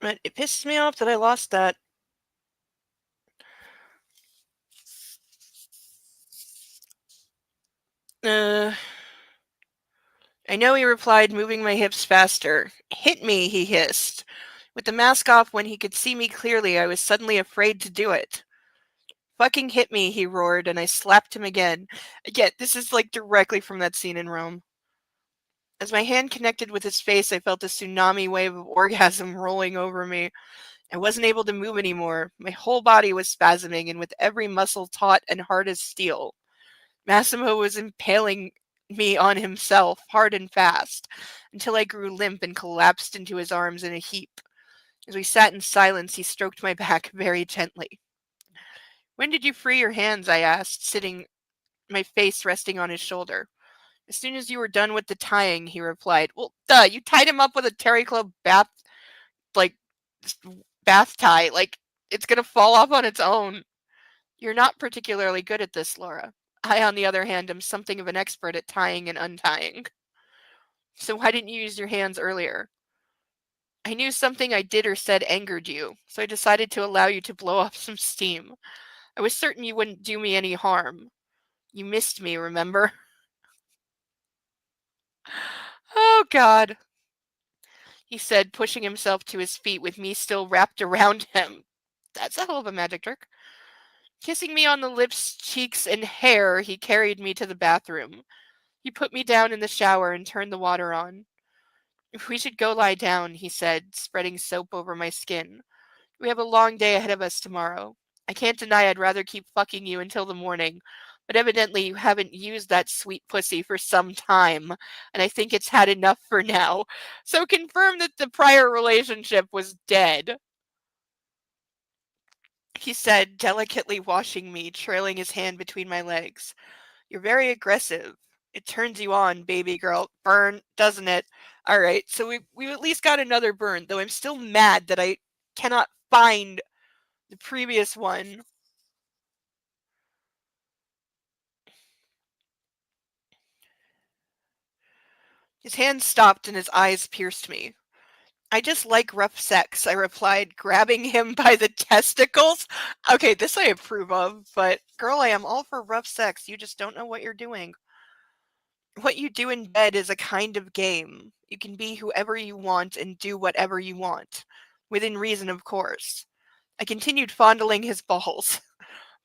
But it pisses me off that I lost that. I know, he replied, moving my hips faster. Hit me, he hissed. With the mask off when he could see me clearly, I was suddenly afraid to do it. Fucking hit me, he roared, and I slapped him again. Again, this is like directly from that scene in Rome. As my hand connected with his face, I felt a tsunami wave of orgasm rolling over me. I wasn't able to move anymore. My whole body was spasming, and with every muscle taut and hard as steel. Massimo was impaling me on himself, hard and fast, until I grew limp and collapsed into his arms in a heap. As we sat in silence, he stroked my back very gently. When did you free your hands? I asked, sitting, my face resting on his shoulder. As soon as you were done with the tying, he replied. Well, duh, you tied him up with a terry club like, bath tie. Like, it's gonna fall off on its own. You're not particularly good at this, Laura. I, on the other hand, am something of an expert at tying and untying. So why didn't you use your hands earlier? I knew something I did or said angered you, so I decided to allow you to blow off some steam. I was certain you wouldn't do me any harm. You missed me, remember? Oh, God, he said, pushing himself to his feet with me still wrapped around him. That's a hell of a magic trick. Kissing me on the lips, cheeks, and hair, he carried me to the bathroom. He put me down in the shower and turned the water on. We should go lie down, he said, spreading soap over my skin. We have a long day ahead of us tomorrow. I can't deny I'd rather keep fucking you until the morning, but evidently you haven't used that sweet pussy for some time, and I think it's had enough for now. So confirm that the prior relationship was dead, he said, delicately washing me, trailing his hand between my legs. You're very aggressive. It turns you on, baby girl. Burn, doesn't it? All right, so we at least got another burn, though I'm still mad that I cannot find the previous one. His hand stopped and his eyes pierced me. I just like rough sex, I replied, grabbing him by the testicles. Okay, this I approve of, but girl, I am all for rough sex. You just don't know what you're doing. What you do in bed is a kind of game. You can be whoever you want and do whatever you want. Within reason, of course. I continued fondling his balls,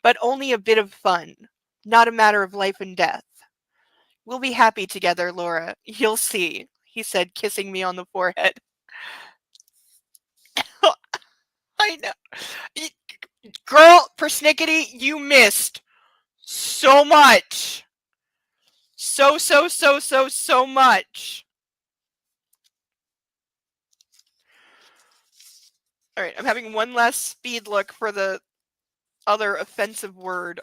but only a bit of fun, not a matter of life and death. We'll be happy together, Laura. You'll see, he said, kissing me on the forehead. I know. Girl, persnickety, you missed so much. So much. All right, I'm having one last speed look for the other offensive word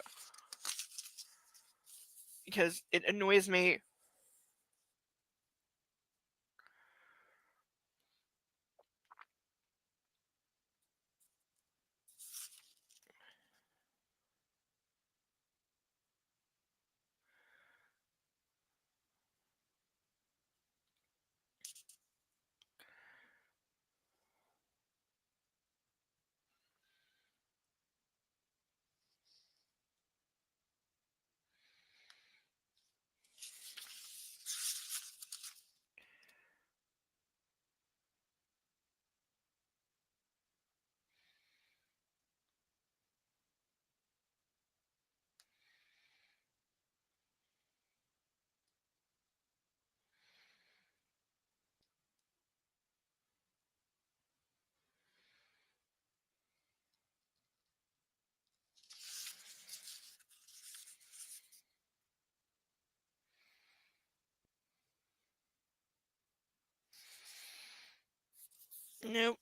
because it annoys me. Nope.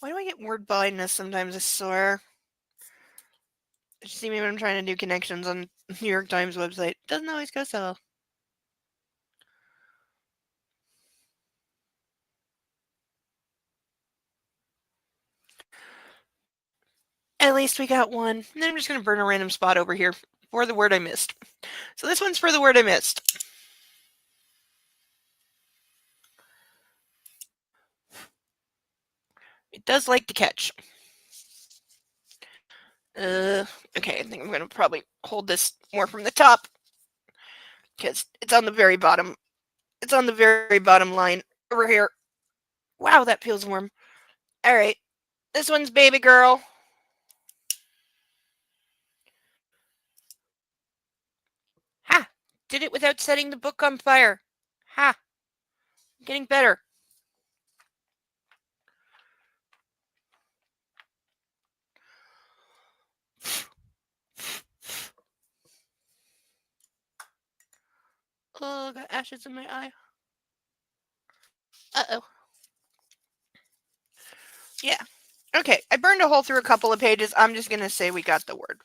Why do I get word blindness sometimes, I swear? You see me when I'm trying to do connections on New York Times website. Doesn't always go so well. At least we got one. And then I'm just going to burn a random spot over here for the word I missed. So this one's for the word I missed. It does like to catch. Okay, I think I'm going to probably hold this more from the top because it's on the very bottom. It's on the very bottom line over here. Wow, that feels warm. All right, this one's Baby Girl. Ha! Did it without setting the book on fire. Ha! Getting better. Oh, got ashes in my eye. Uh-oh. Yeah. Okay, I burned a hole through a couple of pages. I'm just going to say we got the word.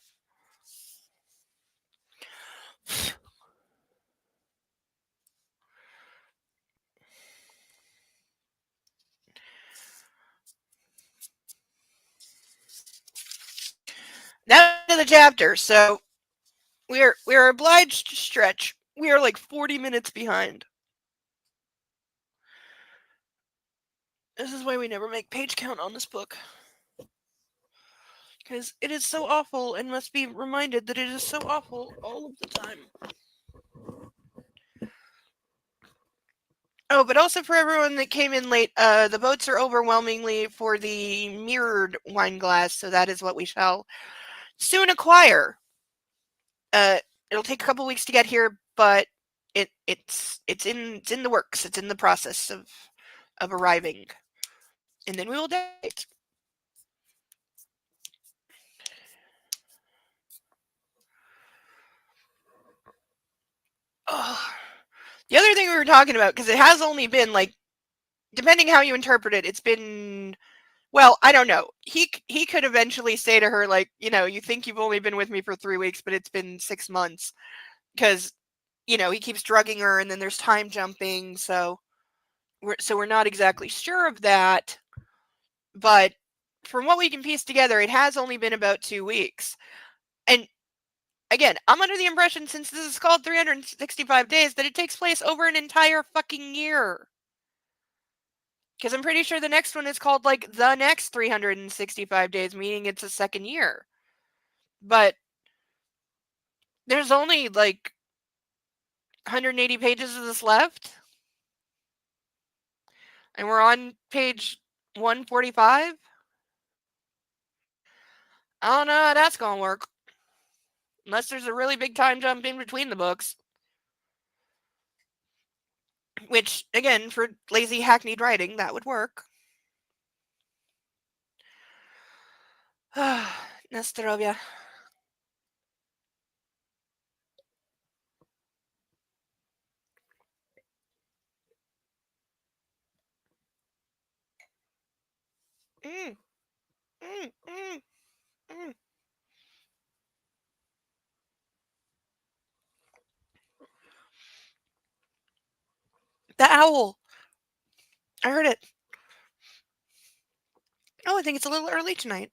Now to the chapter. So we're obliged to stretch. We are like 40 minutes behind. This is why we never make page count on this book. Because it is so awful and must be reminded that it is so awful all of the time. Oh, but also for everyone that came in late, the votes are overwhelmingly for the mirrored wine glass, so that is what we shall soon acquire. It'll take a couple weeks to get here, but it's in the works. It's in the process of arriving, and then we will date. Oh. The other thing we were talking about, because it has only been like, depending how you interpret it, it's been, well, I don't know. He could eventually say to her, like, you know, you think you've only been with me for 3 weeks, but it's been 6 months, because, you know, he keeps drugging her, and then there's time jumping, so we're not exactly sure of that. But from what we can piece together, it has only been about 2 weeks. And again, I'm under the impression, since this is called 365 days, that it takes place over an entire fucking year. Because I'm pretty sure the next one is called, like, the next 365 days, meaning it's a second year. But there's only, like, 180 pages of this left. And we're on page 145. I don't know how that's going to work. Unless there's a really big time jump in between the books. Which, again, for lazy hackneyed writing, that would work. Na zdrowie. Mm. Mm, mm, mm. The owl. I heard it. Oh, I think it's a little early tonight.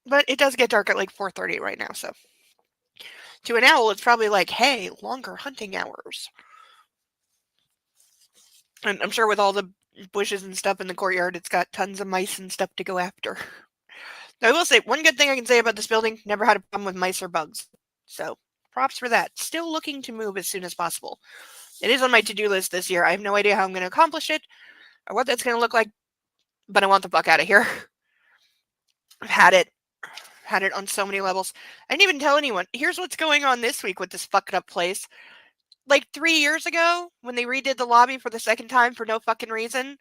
But it does get dark at like 4:30 right now, so. To an owl, it's probably like, hey, longer hunting hours. And I'm sure with all the bushes and stuff in the courtyard, it's got tons of mice and stuff to go after. I will say, one good thing I can say about this building, never had a problem with mice or bugs. So, props for that. Still looking to move as soon as possible. It is on my to-do list this year. I have no idea how I'm going to accomplish it or what that's going to look like, but I want the fuck out of here. I've had it on so many levels. I didn't even tell anyone. Here's what's going on this week with this fucked up place. Like 3 years ago, when they redid the lobby for the second time for no fucking reason,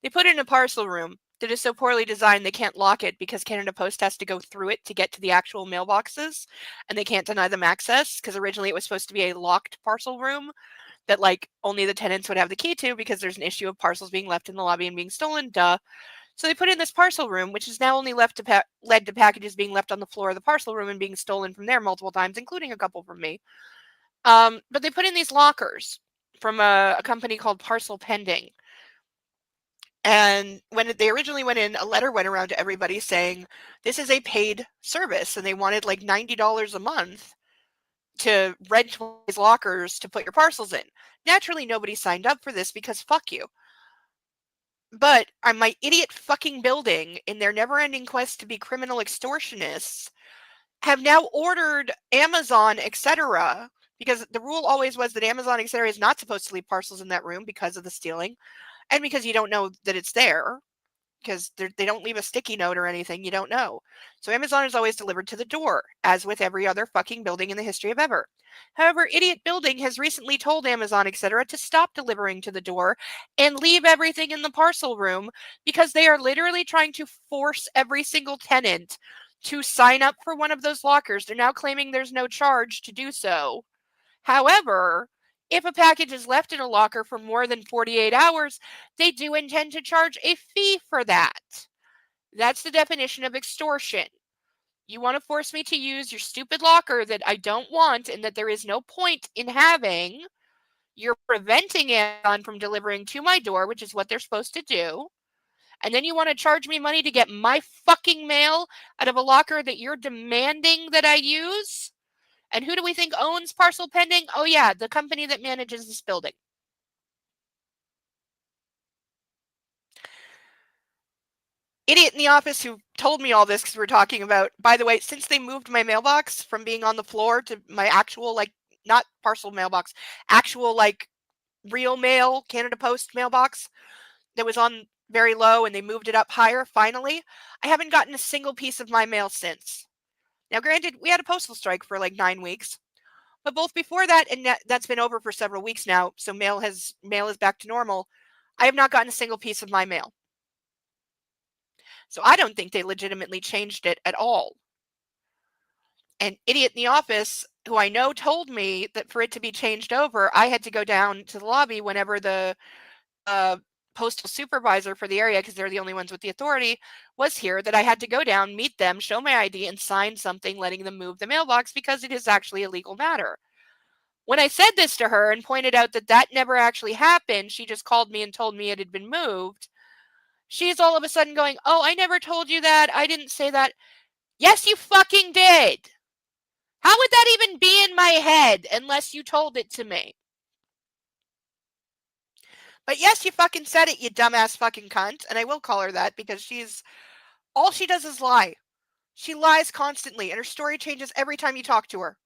they put it in a parcel room that is so poorly designed they can't lock it because Canada Post has to go through it to get to the actual mailboxes, and they can't deny them access because originally it was supposed to be a locked parcel room. that like only the tenants would have the key to because there's an issue of parcels being left in the lobby and being stolen. Duh. So they put in this parcel room, which is now only led to packages being left on the floor of the parcel room and being stolen from there multiple times, including a couple from me. But they put in these lockers from a company called Parcel Pending. And when they originally went in, a letter went around to everybody saying this is a paid service, and they wanted like $90 a month to rent these lockers to put your parcels in. Naturally, nobody signed up for this because fuck you. But on my idiot fucking building, in their never-ending quest to be criminal extortionists, have now ordered Amazon, etc., because the rule always was that Amazon, etc., is not supposed to leave parcels in that room because of the stealing, and because you don't know that it's there, because they don't leave a sticky note or anything, you don't know. So Amazon is always delivered to the door, as with every other fucking building in the history of ever. However, Idiot Building has recently told Amazon, etc., to stop delivering to the door and leave everything in the parcel room because they are literally trying to force every single tenant to sign up for one of those lockers. They're now claiming there's no charge to do so. However, if a package is left in a locker for more than 48 hours, they do intend to charge a fee for that. That's the definition of extortion. You want to force me to use your stupid locker that I don't want and that there is no point in having. You're preventing Amazon from delivering to my door, which is what they're supposed to do. And then you want to charge me money to get my fucking mail out of a locker that you're demanding that I use? And who do we think owns Parcel Pending? Oh yeah, the company that manages this building. Idiot in the office who told me all this because we're talking about, by the way, since they moved my mailbox from being on the floor to my actual, like, not parcel mailbox, actual, like, real mail, Canada Post mailbox that was on very low and they moved it up higher finally, I haven't gotten a single piece of my mail since. Now, granted, we had a postal strike for like 9 weeks. But both before that and that's been over for several weeks now, so mail is back to normal. I have not gotten a single piece of my mail. So I don't think they legitimately changed it at all. An idiot in the office who I know told me that for it to be changed over, I had to go down to the lobby whenever the postal supervisor for the area, because they're the only ones with the authority, was here, that I had to go down, meet them, show my ID, and sign something letting them move the mailbox because it is actually a legal matter. When I said this to her and pointed out that that never actually happened, she just called me and told me it had been moved. She's all of a sudden going, "Oh, I never told you that. I didn't say that." Yes, you fucking did. How would that even be in my head unless you told it to me? But yes, you fucking said it, you dumbass fucking cunt. And I will call her that because all she does is lie. She lies constantly and her story changes every time you talk to her.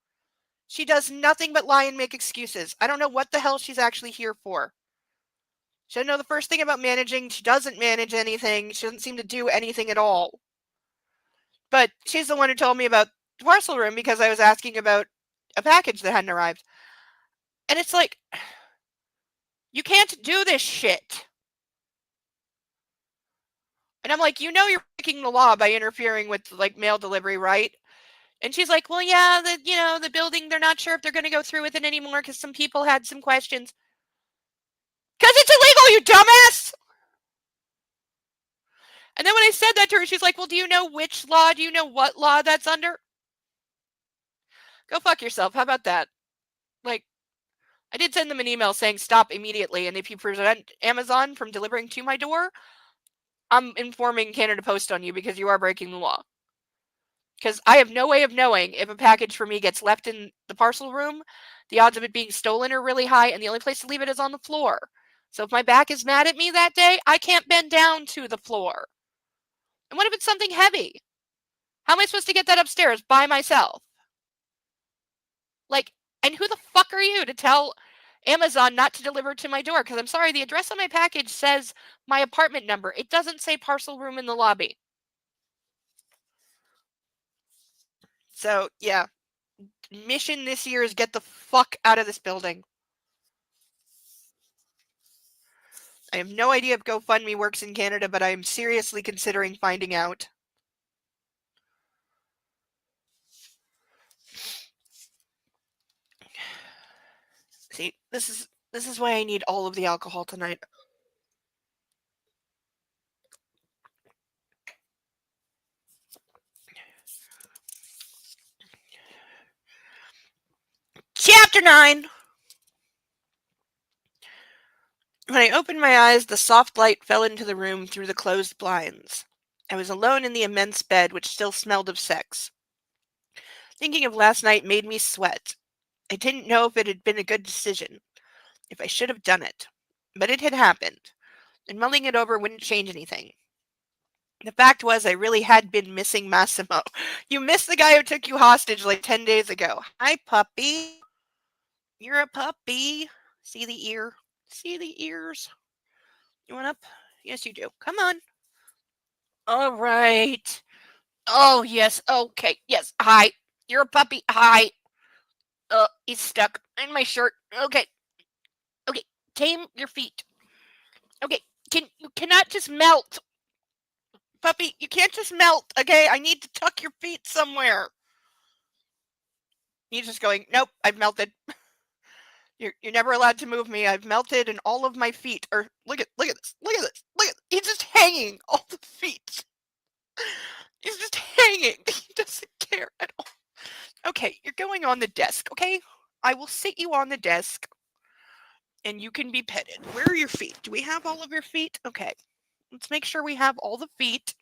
She does nothing but lie and make excuses. I don't know what the hell she's actually here for. She doesn't know the first thing about managing. She doesn't manage anything. She doesn't seem to do anything at all. But she's the one who told me about the parcel room because I was asking about a package that hadn't arrived. And it's like, you can't do this shit. And I'm like, you know you're breaking the law by interfering with like mail delivery, right? And she's like, well, yeah, the building, they're not sure if they're going to go through with it anymore because some people had some questions. Because it's illegal, you dumbass! And then when I said that to her, she's like, well, do you know which law? Do you know what law that's under? Go fuck yourself. How about that? Like, I did send them an email saying stop immediately, and if you prevent Amazon from delivering to my door, I'm informing Canada Post on you because you are breaking the law. Because I have no way of knowing if a package for me gets left in the parcel room. The odds of it being stolen are really high, and the only place to leave it is on the floor. So if my back is mad at me that day, I can't bend down to the floor. And what if it's something heavy? How am I supposed to get that upstairs by myself? Like, and who the fuck are you to tell Amazon not to deliver to my door? Because I'm sorry, the address on my package says my apartment number. It doesn't say parcel room in the lobby. So, yeah. Mission this year is get the fuck out of this building. I have no idea if GoFundMe works in Canada, but I am seriously considering finding out. See, this This is why I need all of the alcohol tonight. Chapter 9. When I opened my eyes, the soft light fell into the room through the closed blinds. I was alone in the immense bed, which still smelled of sex. Thinking of last night made me sweat. I didn't know if it had been a good decision, if I should have done it. But it had happened, and mulling it over wouldn't change anything. The fact was, I really had been missing Massimo. You missed the guy who took you hostage like 10 days ago. Hi, puppy. You're a puppy. See the ear? See the ears? You want up? Yes, you do. Come on. All right. Oh, yes. Okay. Yes. Hi. You're a puppy. Hi. He's stuck in my shirt. Okay. Okay. Tame your feet. Okay. You cannot just melt. Puppy, you can't just melt, okay? I need to tuck your feet somewhere. He's just going, nope, I've melted. You're never allowed to move me. I've melted, and all of my feet are. Look at this. Look at this. Look at. He's just hanging. All the feet. He's just hanging. He doesn't care at all. Okay, you're going on the desk. Okay, I will sit you on the desk, and you can be petted. Where are your feet? Do we have all of your feet? Okay, let's make sure we have all the feet.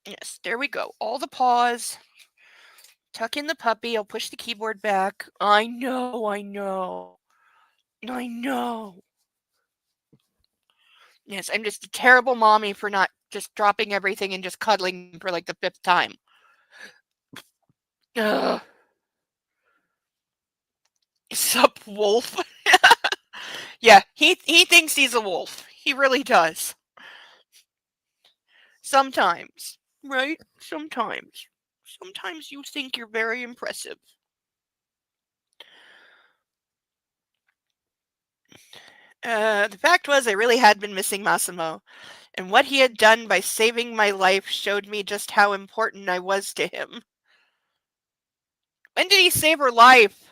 Yes, there we go. All the paws. Tuck in the puppy. I'll push the keyboard back. I know. I know. Yes, I'm just a terrible mommy for not just dropping everything and just cuddling for like the 5th time. Ugh. Sup, wolf? Yeah, he thinks he's a wolf. He really does. Sometimes, right? Sometimes. Sometimes you think you're very impressive. The fact was, I really had been missing Massimo, and what he had done by saving my life showed me just how important I was to him. When did he save her life?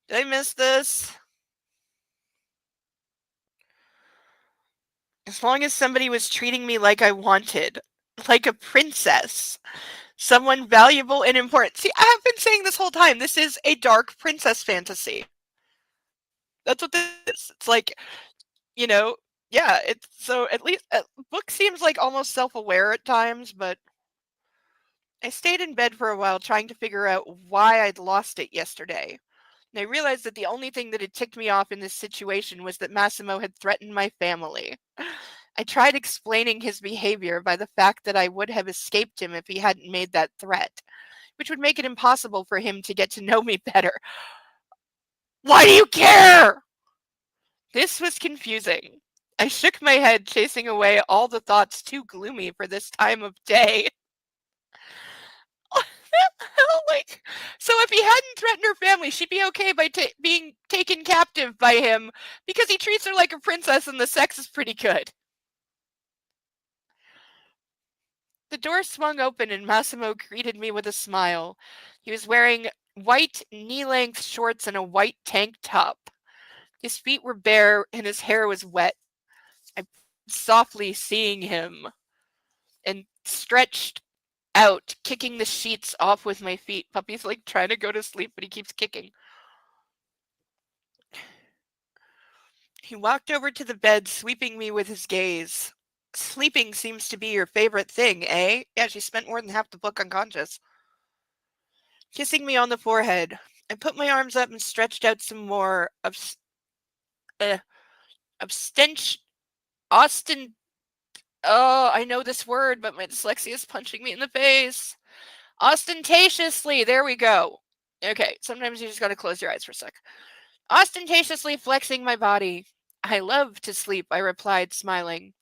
Did I miss this? As long as somebody was treating me like I wanted, like a princess, someone valuable and important. See, I have been saying this whole time, this is a dark princess fantasy. That's what this is. It's like, you know, yeah, it's so at least book seems like almost self-aware at times, but I stayed in bed for a while trying to figure out why I'd lost it yesterday. And I realized that the only thing that had ticked me off in this situation was that Massimo had threatened my family. I tried explaining his behavior by the fact that I would have escaped him if he hadn't made that threat, which would make it impossible for him to get to know me better. Why do you care? This was confusing. I shook my head, chasing away all the thoughts too gloomy for this time of day. Like, so if he hadn't threatened her family, she'd be okay by being taken captive by him because he treats her like a princess and the sex is pretty good. The door swung open and Massimo greeted me with a smile. He was wearing white knee-length shorts and a white tank top. His feet were bare and his hair was wet. I softly seeing him and stretched out, kicking the sheets off with my feet. Puppy's like trying to go to sleep, but he keeps kicking. He walked over to the bed, sweeping me with his gaze. Sleeping seems to be your favorite thing, eh? Yeah, she spent more than half the book unconscious. Kissing me on the forehead. I put my arms up and stretched out some more of stench. Austin. Oh, I know this word, but my dyslexia is punching me in the face. Ostentatiously. There we go. Okay, sometimes you just gotta close your eyes for a sec. Ostentatiously flexing my body. I love to sleep, I replied, smiling.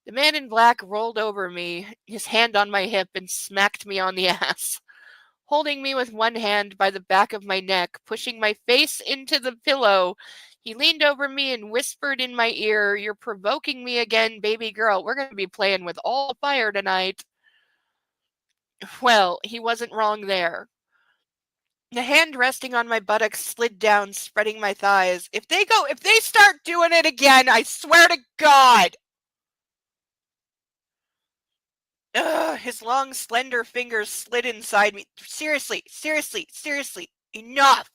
The man in black rolled over me, his hand on my hip, and smacked me on the ass. Holding me with one hand by the back of my neck, pushing my face into the pillow, he leaned over me and whispered in my ear, "You're provoking me again, baby girl. We're going to be playing with all the fire tonight." Well, he wasn't wrong there. The hand resting on my buttocks slid down, spreading my thighs. If they start doing it again, I swear to God. Ugh, his long, slender fingers slid inside me. Seriously, enough.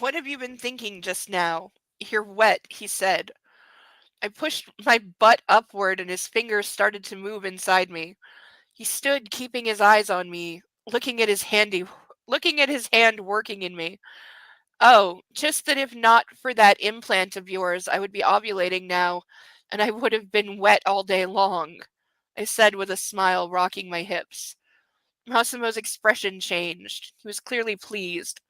What have you been thinking just now? You're wet, he said. I pushed my butt upward and his fingers started to move inside me. He stood, keeping his eyes on me, looking at his hand working in me. Oh, just that if not for that implant of yours, I would be ovulating now, and I would have been wet all day long, I said with a smile, rocking my hips. Massimo's expression changed. He was clearly pleased.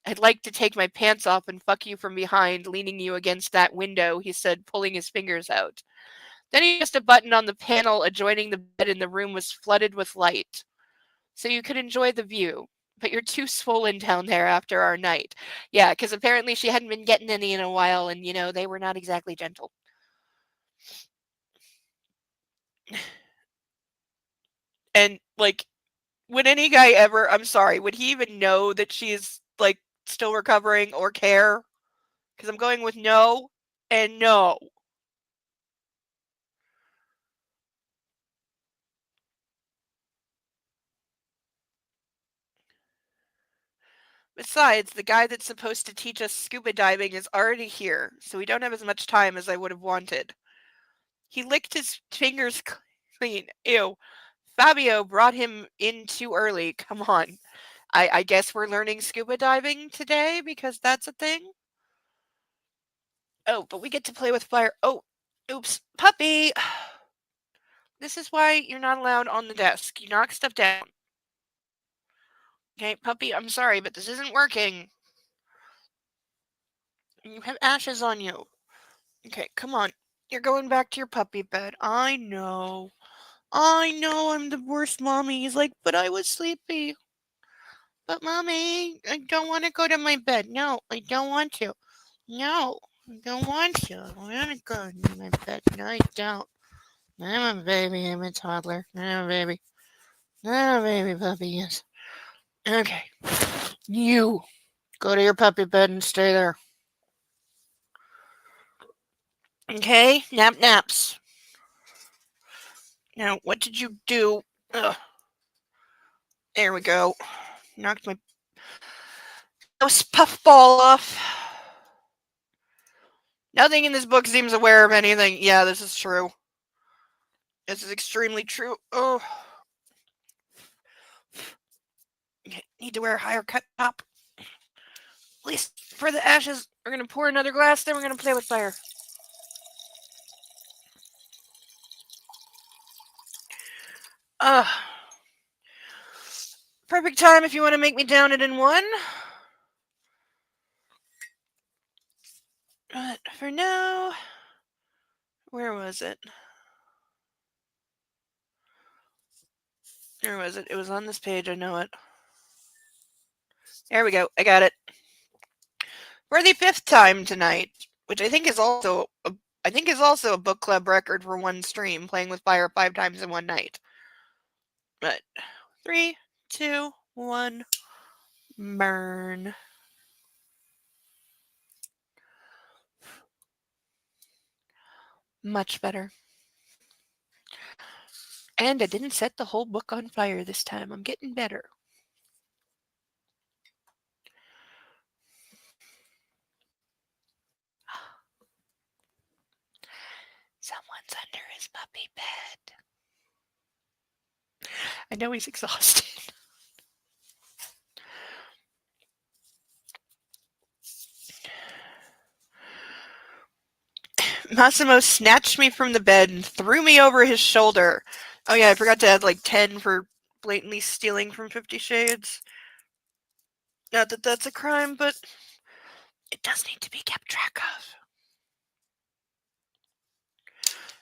I'd like to take my pants off and fuck you from behind, leaning you against that window, he said, pulling his fingers out. Then he pressed a button on the panel adjoining the bed and the room was flooded with light. So you could enjoy the view. But you're too swollen down there after our night. Yeah, because apparently she hadn't been getting any in a while, and, they were not exactly gentle. And, would any guy ever, I'm sorry, would he even know that she's, still recovering or care? Because I'm going with no and no. Besides, the guy that's supposed to teach us scuba diving is already here, so we don't have as much time as I would have wanted. He licked his fingers clean. Ew. Fabio brought him in too early. Come on. I guess we're learning scuba diving today because that's a thing. Oh, but we get to play with fire. Oh, oops. Puppy. This is why you're not allowed on the desk. You knock stuff down. Okay, puppy, I'm sorry, but this isn't working. You have ashes on you. Okay, come on. You're going back to your puppy bed. I know I'm the worst mommy. He's like, but I was sleepy. But mommy, I don't want to go to my bed. No, I don't want to. No, I don't want to. I want to go to my bed. No, I don't. I'm a baby. I'm a toddler. I'm a baby. I'm a baby puppy, yes. Okay. You go to your puppy bed and stay there. Okay? Naps. Now, what did you do? Ugh. There we go. Knocked my puffball off. Nothing in this book seems aware of anything. Yeah, this is true. This is extremely true. Oh. Need to wear a higher cut top. At least for the ashes. We're going to pour another glass, then we're going to play with fire. Perfect time if you want to make me down it in one. But for now, where was it? Where was it? It was on this page, I know it. There we go, I got it. For the 5th time tonight, which I think is also a book club record for one stream, playing with fire 5 times in one night. But 3, 2, 1, burn. Much better. And I didn't set the whole book on fire this time. I'm getting better. Someone's under his puppy bed. I know he's exhausted. Massimo snatched me from the bed and threw me over his shoulder. Oh yeah, I forgot to add 10 for blatantly stealing from 50 Shades. Not that that's a crime, but it does need to be kept track of.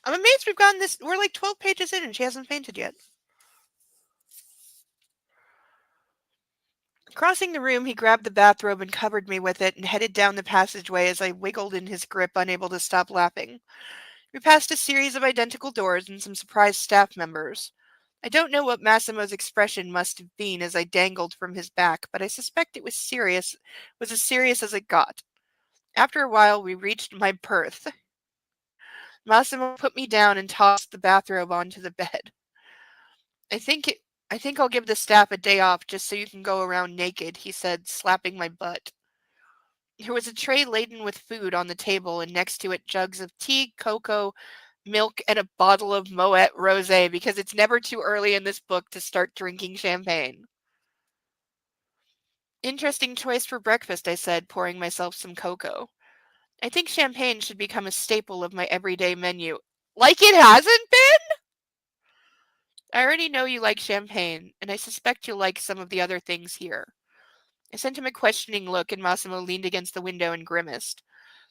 I'm amazed we've gotten this. We're 12 pages in and she hasn't fainted yet. Crossing the room, he grabbed the bathrobe and covered me with it and headed down the passageway as I wiggled in his grip, unable to stop laughing. We passed a series of identical doors and some surprised staff members. I don't know what Massimo's expression must have been as I dangled from his back, but I suspect it was as serious as it got. After a while, we reached my berth. Massimo put me down and tossed the bathrobe onto the bed. I think it, I think I'll give the staff a day off just so you can go around naked, he said, slapping my butt. There was a tray laden with food on the table, and next to it jugs of tea, cocoa, milk, and a bottle of Moet Rosé, because it's never too early in this book to start drinking champagne. Interesting choice for breakfast, I said, pouring myself some cocoa. I think champagne should become a staple of my everyday menu. Like it hasn't been? I already know you like champagne, and I suspect you'll like some of the other things here. I sent him a questioning look, and Massimo leaned against the window and grimaced.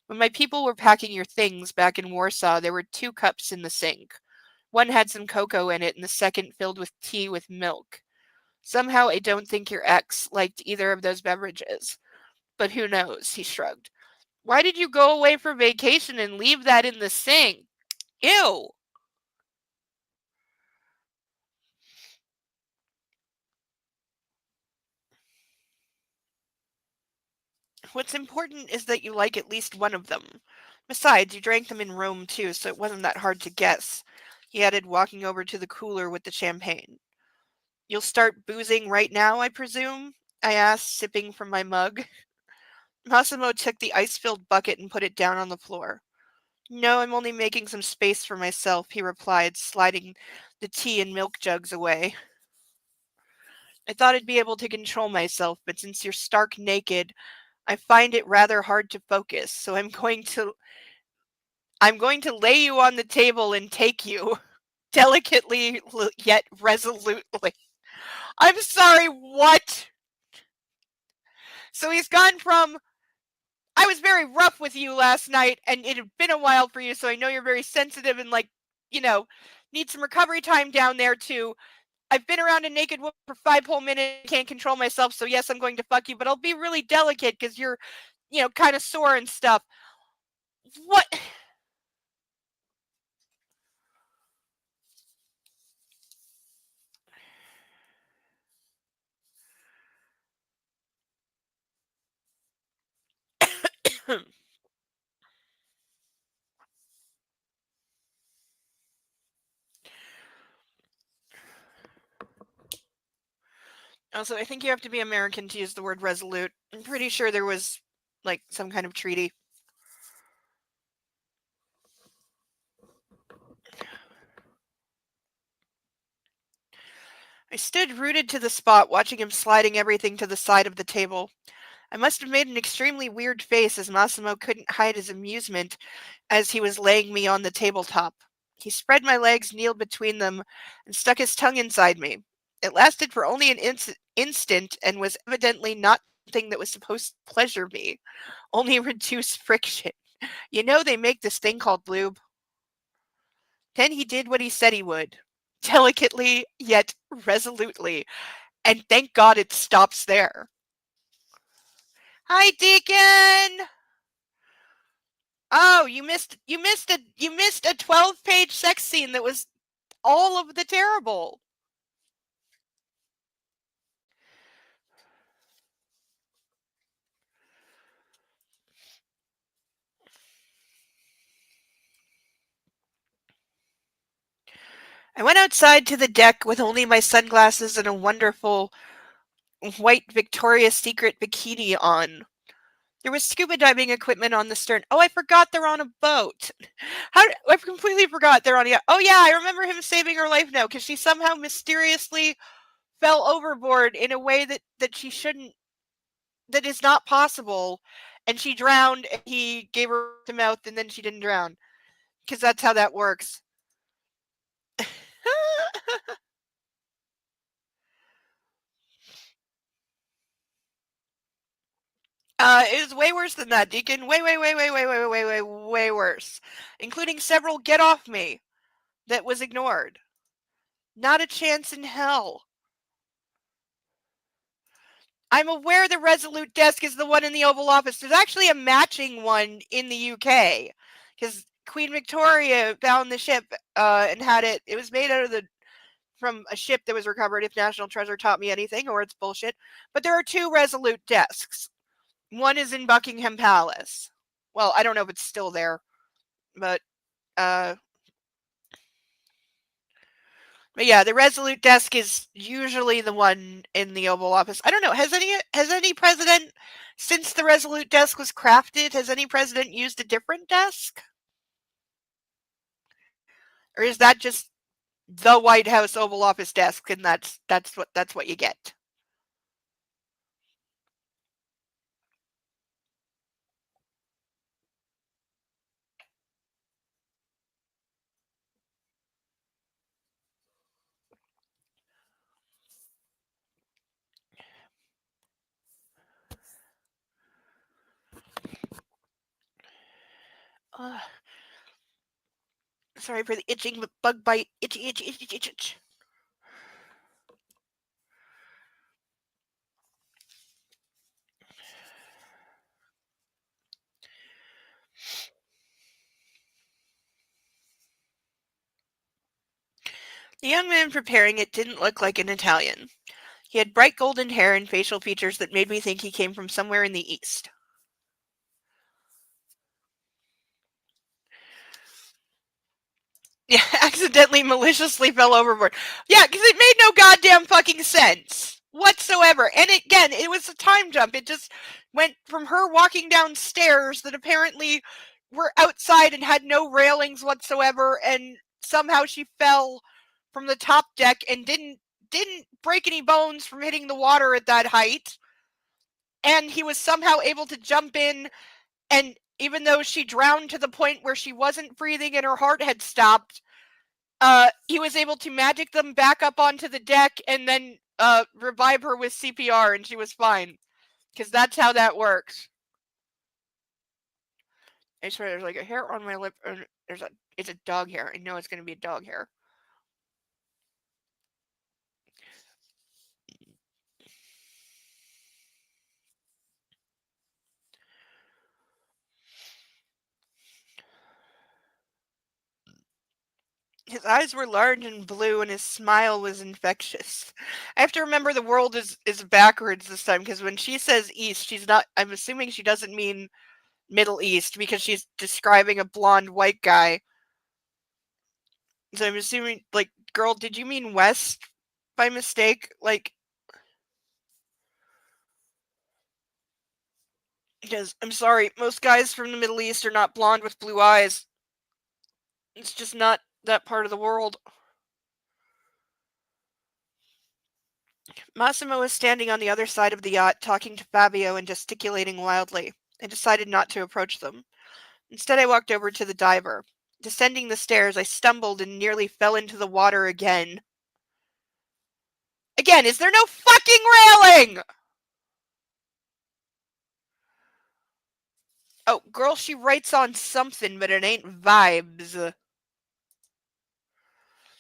When my people were packing your things back in Warsaw, there were 2 cups in the sink. One had some cocoa in it, and the second filled with tea with milk. Somehow I don't think your ex liked either of those beverages. But who knows, he shrugged. Why did you go away for vacation and leave that in the sink? Ew! What's important is that you like at least one of them. Besides, you drank them in Rome too, so it wasn't that hard to guess, he added, walking over to the cooler with the champagne. You'll start boozing right now, I presume? I asked, sipping from my mug. Massimo took the ice-filled bucket and put it down on the floor. No, I'm only making some space for myself, he replied, sliding the tea and milk jugs away. I thought I'd be able to control myself, but since you're stark naked, I find it rather hard to focus, so I'm going to lay you on the table and take you, delicately yet resolutely. I'm sorry, what? So he's gone from, I was very rough with you last night, and it had been a while for you, so I know you're very sensitive and, need some recovery time down there, to, I've been around a naked woman for 5 whole minutes, can't control myself, so yes, I'm going to fuck you, but I'll be really delicate because you're, kind of sore and stuff. What? Also, I think you have to be American to use the word resolute. I'm pretty sure there was, some kind of treaty. I stood rooted to the spot, watching him sliding everything to the side of the table. I must have made an extremely weird face, as Massimo couldn't hide his amusement as he was laying me on the tabletop. He spread my legs, kneeled between them, and stuck his tongue inside me. It lasted for only an instant and was evidently not something that was supposed to pleasure me, only reduce friction. You know they make this thing called lube. Then he did what he said he would, delicately yet resolutely, and thank God it stops there. Hi, Deacon. Oh, you missed a 12-page sex scene that was all of the terrible. I went outside to the deck with only my sunglasses and a wonderful white Victoria's Secret bikini on. There was scuba diving equipment on the stern. Oh, I forgot they're on a boat. I completely forgot they're on a. Oh yeah, I remember him saving her life now because she somehow mysteriously fell overboard in a way that she shouldn't. That is not possible, and she drowned. And he gave her the mouth, and then she didn't drown because that's how that works. It was way worse than that, Deacon. Way, way, way, way, way, way, way, way, way worse. Including several get off me that was ignored. Not a chance in hell. I'm aware the Resolute desk is the one in the Oval Office. There's actually a matching one in the UK. Because Queen Victoria found the ship and had it. It was made out of the from a ship that was recovered if National Treasure taught me anything, or it's bullshit. But there are 2 Resolute desks. One is in Buckingham Palace. Well, I don't know if it's still there, but yeah, the Resolute desk is usually the one in the Oval Office. I don't know. Has any president, since the Resolute desk was crafted, has any president used a different desk? Or is that just the White House Oval Office desk, and that's what you get? Uh, Sorry for the itching bug bite. Itchy, itchy, itchy, itchy, itchy. The young man preparing it didn't look like an Italian. He had bright golden hair and facial features that made me think he came from somewhere in the East. Yeah, accidentally, maliciously fell overboard. Yeah, because it made no goddamn fucking sense whatsoever. And again, it was a time jump. It just went from her walking down stairs that apparently were outside and had no railings whatsoever, and somehow she fell from the top deck and didn't break any bones from hitting the water at that height. And he was somehow able to jump in, and even though she drowned to the point where she wasn't breathing and her heart had stopped, he was able to magic them back up onto the deck and then revive her with CPR, and she was fine. Because that's how that works. I swear, there's like a hair on my lip. It's a dog hair. I know it's going to be a dog hair. His eyes were large and blue, and his smile was infectious. I have to remember the world is backwards this time, because when she says East, she's not. I'm assuming she doesn't mean Middle East, because she's describing a blonde white guy. So I'm assuming, like, girl, did you mean West by mistake? Like, because I'm sorry, most guys from the Middle East are not blonde with blue eyes. It's just not that part of the world. Massimo was standing on the other side of the yacht, talking to Fabio and gesticulating wildly. I decided not to approach them. Instead, I walked over to the diver. Descending the stairs, I stumbled and nearly fell into the water again. Again, is there no fucking railing? Oh, girl, she writes on something, but it ain't vibes.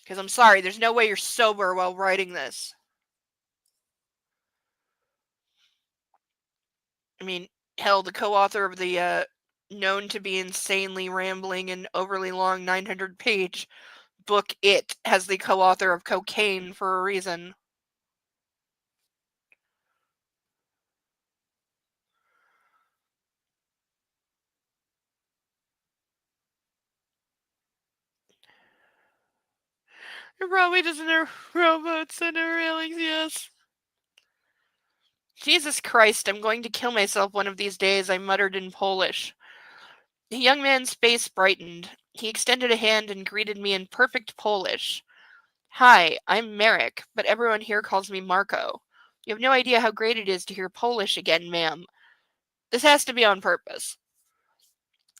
Because I'm sorry, there's no way you're sober while writing this. I mean, hell, the co-author of the known to be insanely rambling and overly long 900-page book It has the co-author of Cocaine for a reason. It probably doesn't have robots and railings, yes. Jesus Christ, I'm going to kill myself one of these days, I muttered in Polish. The young man's face brightened. He extended a hand and greeted me in perfect Polish. Hi, I'm Merrick, but everyone here calls me Marco. You have no idea how great it is to hear Polish again, ma'am. This has to be on purpose.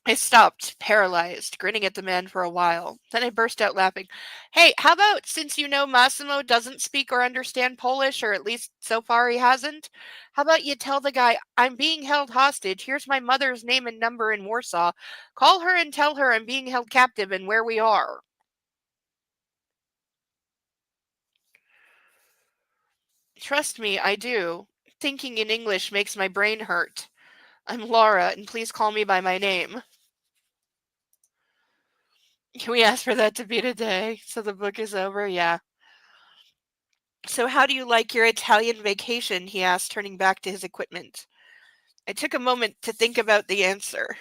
I stopped, paralyzed, grinning at the man for a while. Then I burst out laughing. Hey, how about, since you know Massimo doesn't speak or understand Polish, or at least so far he hasn't, how about you tell the guy, I'm being held hostage, here's my mother's name and number in Warsaw. Call her and tell her I'm being held captive and where we are. Trust me, I do. Thinking in English makes my brain hurt. I'm Laura, and please call me by my name. Can we ask for that to be today, so the book is over? Yeah. So how do you like your Italian vacation? He asked, turning back to his equipment. I took a moment to think about the answer.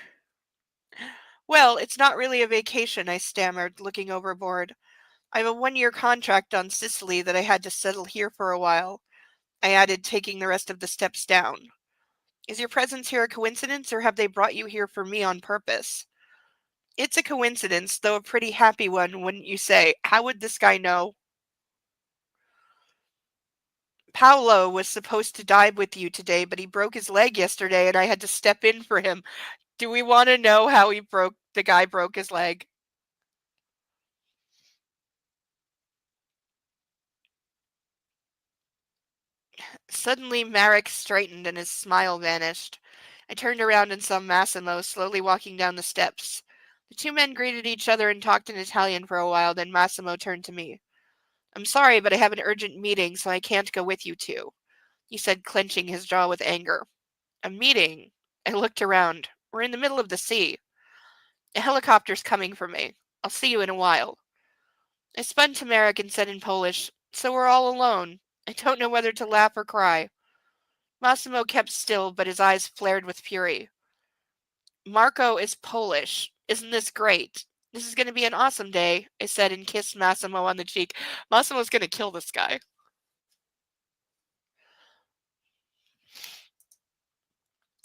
Well, it's not really a vacation, I stammered, looking overboard. I have a 1-year contract on Sicily that I had to settle here for a while. I added, taking the rest of the steps down. Is your presence here a coincidence, or have they brought you here for me on purpose? It's a coincidence, though a pretty happy one, wouldn't you say? How would this guy know? Paolo was supposed to dive with you today, but he broke his leg yesterday and I had to step in for him. Do we want to know how the guy broke his leg? Suddenly, Marek straightened and his smile vanished. I turned around and saw Massimo slowly walking down the steps. The two men greeted each other and talked in Italian for a while, then Massimo turned to me. I'm sorry, but I have an urgent meeting, so I can't go with you two, he said, clenching his jaw with anger. A meeting? I looked around. We're in the middle of the sea. A helicopter's coming for me. I'll see you in a while. I spun to Marek and said in Polish, so we're all alone. I don't know whether to laugh or cry. Massimo kept still, but his eyes flared with fury. Marco is Polish. Isn't this great? This is going to be an awesome day, I said and kissed Massimo on the cheek. Massimo's going to kill this guy.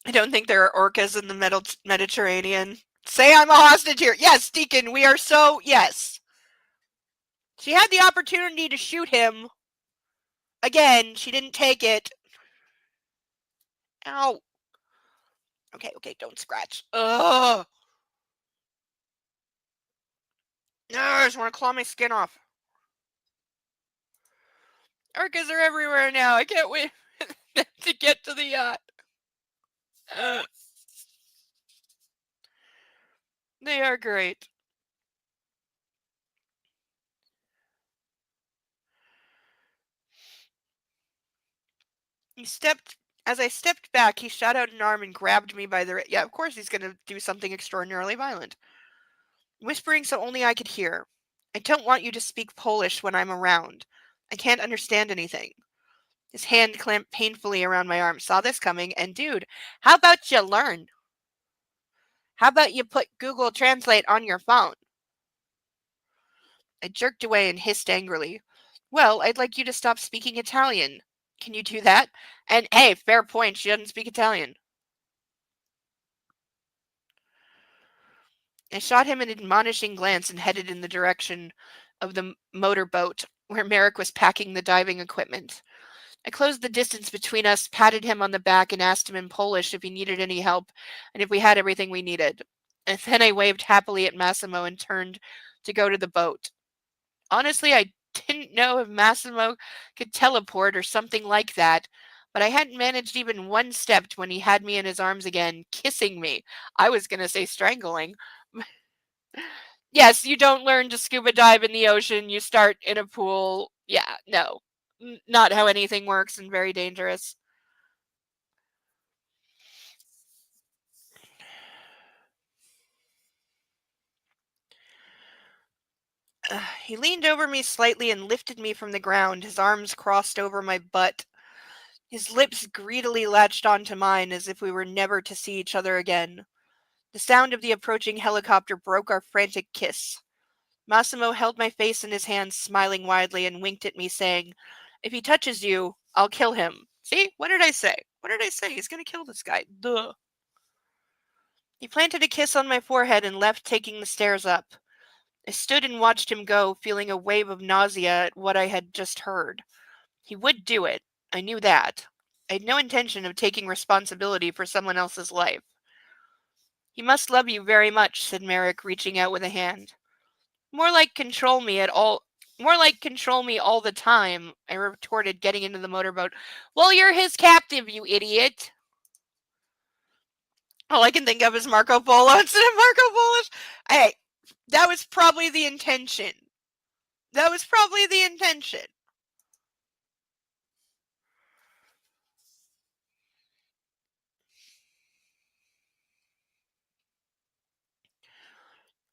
I don't think there are orcas in the Mediterranean. Say I'm a hostage here. Yes, Deacon, we are so. Yes. She had the opportunity to shoot him. Again, she didn't take it. Ow. Okay, don't scratch. Ugh. No, I just want to claw my skin off. Orcas are everywhere now. I can't wait to get to the yacht. They are great. He stepped As I stepped back, he shot out an arm and grabbed me by the yeah, of course he's going to do something extraordinarily violent. Whispering so only I could hear. I don't want you to speak Polish when I'm around. I can't understand anything. His hand clamped painfully around my arm. Saw this coming, and dude, how about you learn? How about you put Google Translate on your phone? I jerked away and hissed angrily. Well, I'd like you to stop speaking Italian. Can you do that? And hey, fair point, she doesn't speak Italian. I shot him an admonishing glance and headed in the direction of the motorboat where Merrick was packing the diving equipment. I closed the distance between us, patted him on the back, and asked him in Polish if he needed any help and if we had everything we needed. And then I waved happily at Massimo and turned to go to the boat. Honestly, I didn't know if Massimo could teleport or something like that, but I hadn't managed even one step when he had me in his arms again, kissing me. I was going to say strangling. Yes, you don't learn to scuba dive in the ocean. You start in a pool. Yeah, no. Not how anything works and very dangerous. He leaned over me slightly and lifted me from the ground, his arms crossed over my butt. His lips greedily latched onto mine as if we were never to see each other again. The sound of the approaching helicopter broke our frantic kiss. Massimo held my face in his hands, smiling widely, and winked at me, saying, if he touches you, I'll kill him. See? What did I say? What did I say? He's gonna kill this guy. Duh. He planted a kiss on my forehead and left, taking the stairs up. I stood and watched him go, feeling a wave of nausea at what I had just heard. He would do it. I knew that. I had no intention of taking responsibility for someone else's life. He must love you very much, said Merrick, reaching out with a hand. More like control me all the time, I retorted, getting into the motorboat. Well, you're his captive, you idiot. All I can think of is Marco Polo instead of Marco Polish. Hey, that was probably the intention. That was probably the intention.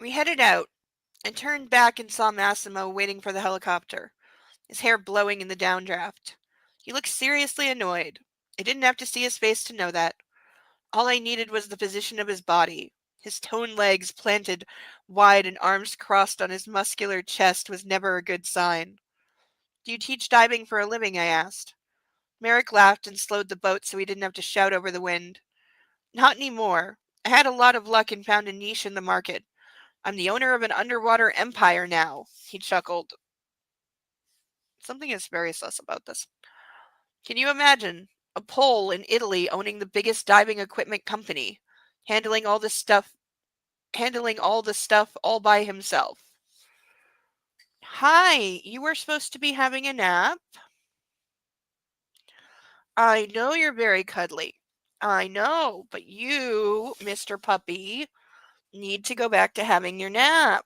We headed out. I turned back and saw Massimo waiting for the helicopter. his hair blowing in the downdraft. He looked seriously annoyed. I didn't have to see his face to know that. All I needed was the position of his body. His toned legs planted wide and arms crossed on his muscular chest was never a good sign. Do you teach diving for a living? I asked. Merrick laughed and slowed the boat so he didn't have to shout over the wind. Not anymore. I had a lot of luck and found a niche in the market. I'm the owner of an underwater empire now, he chuckled. Something is very sus about this. Can you imagine a Pole in Italy owning the biggest diving equipment company, handling all this stuff, handling all the stuff all by himself? Hi, you were supposed to be having a nap? I know you're very cuddly. I know, but you, Mr. Puppy, need to go back to having your nap.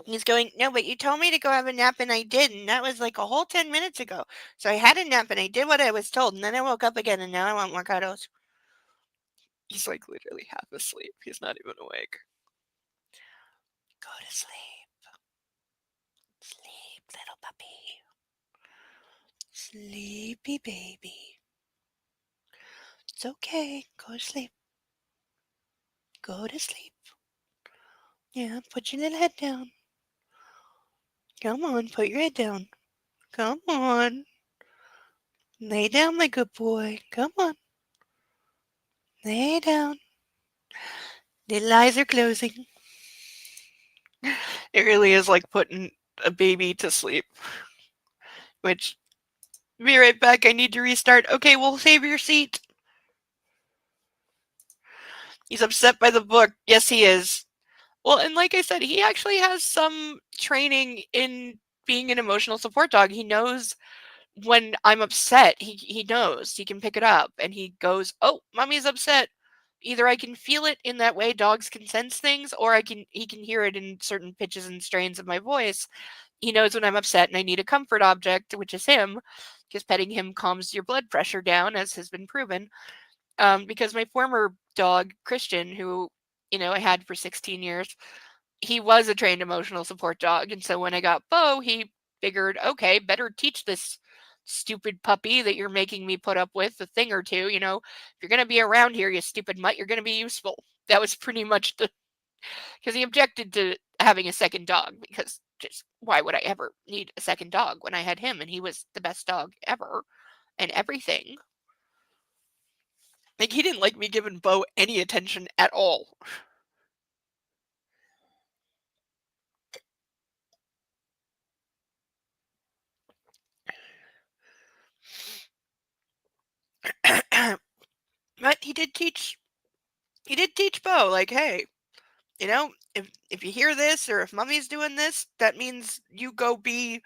He's going, no, but you told me to go have a nap and I didn't. That was like a whole 10 minutes ago. So I had a nap and I did what I was told. And then I woke up again and now I want more cuddles. He's like literally half asleep. He's not even awake. Go to sleep. Sleep, little puppy. Sleepy baby. It's okay. Go to sleep. Go to sleep. Yeah, put your little head down. Come on, put your head down. Come on. Lay down, my good boy. Come on. Lay down. Little eyes are closing. It really is like putting a baby to sleep. Which, be right back. I need to restart. Okay, we'll save your seat. He's upset by the book. Yes, he is. Well, and like I said, he actually has some training in being an emotional support dog. He knows when I'm upset. He knows. He can pick it up and he goes, "Oh, mommy's upset." Either I can feel it in that way dogs can sense things, or he can hear it in certain pitches and strains of my voice. He knows when I'm upset and I need a comfort object, which is him, because petting him calms your blood pressure down, as has been proven. Because my former dog, Christian, who, I had for 16 years, he was a trained emotional support dog. And so when I got Bo, he figured, okay, better teach this stupid puppy that you're making me put up with a thing or two. If you're going to be around here, you stupid mutt, you're going to be useful. That was pretty much because he objected to having a second dog because just why would I ever need a second dog when I had him and he was the best dog ever and everything. Like, he didn't like me giving Bo any attention at all. But he did teach Bo, like, hey, if you hear this or if mommy's doing this, that means you go be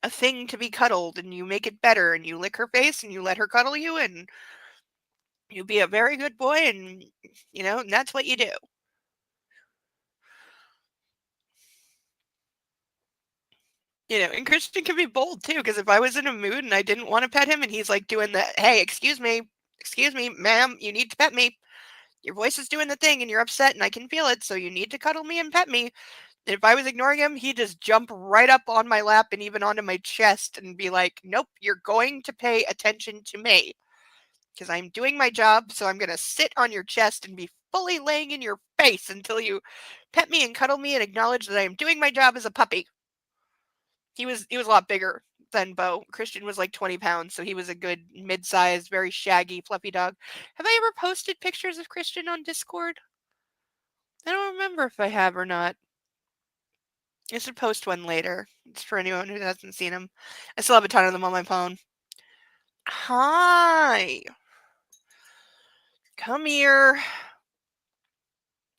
a thing to be cuddled and you make it better and you lick her face and you let her cuddle you and you be a very good boy and and that's what you do. And Christian can be bold too, because if I was in a mood and I didn't want to pet him and he's like doing the, hey, excuse me, ma'am, you need to pet me. Your voice is doing the thing and you're upset and I can feel it, so you need to cuddle me and pet me. And if I was ignoring him, he'd just jump right up on my lap and even onto my chest and be like, nope, you're going to pay attention to me because I'm doing my job. So I'm going to sit on your chest and be fully laying in your face until you pet me and cuddle me and acknowledge that I am doing my job as a puppy. He was a lot bigger than Bo. Christian was like 20 pounds, so he was a good mid-sized, very shaggy, fluffy dog. Have I ever posted pictures of Christian on Discord? I don't remember if I have or not. I should post one later. It's for anyone who hasn't seen him. I still have a ton of them on my phone. Hi. Come here.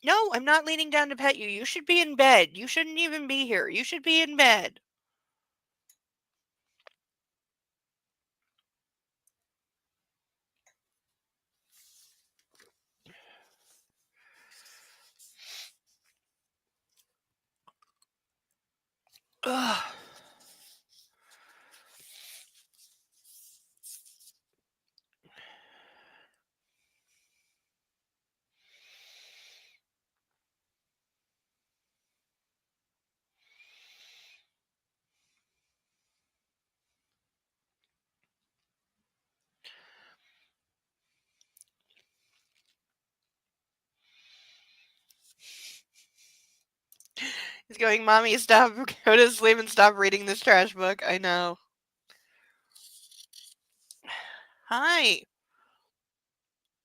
No, I'm not leaning down to pet you. You should be in bed. You shouldn't even be here. You should be in bed. Ugh. He's going, Mommy, stop, go to sleep and stop reading this trash book. I know. Hi.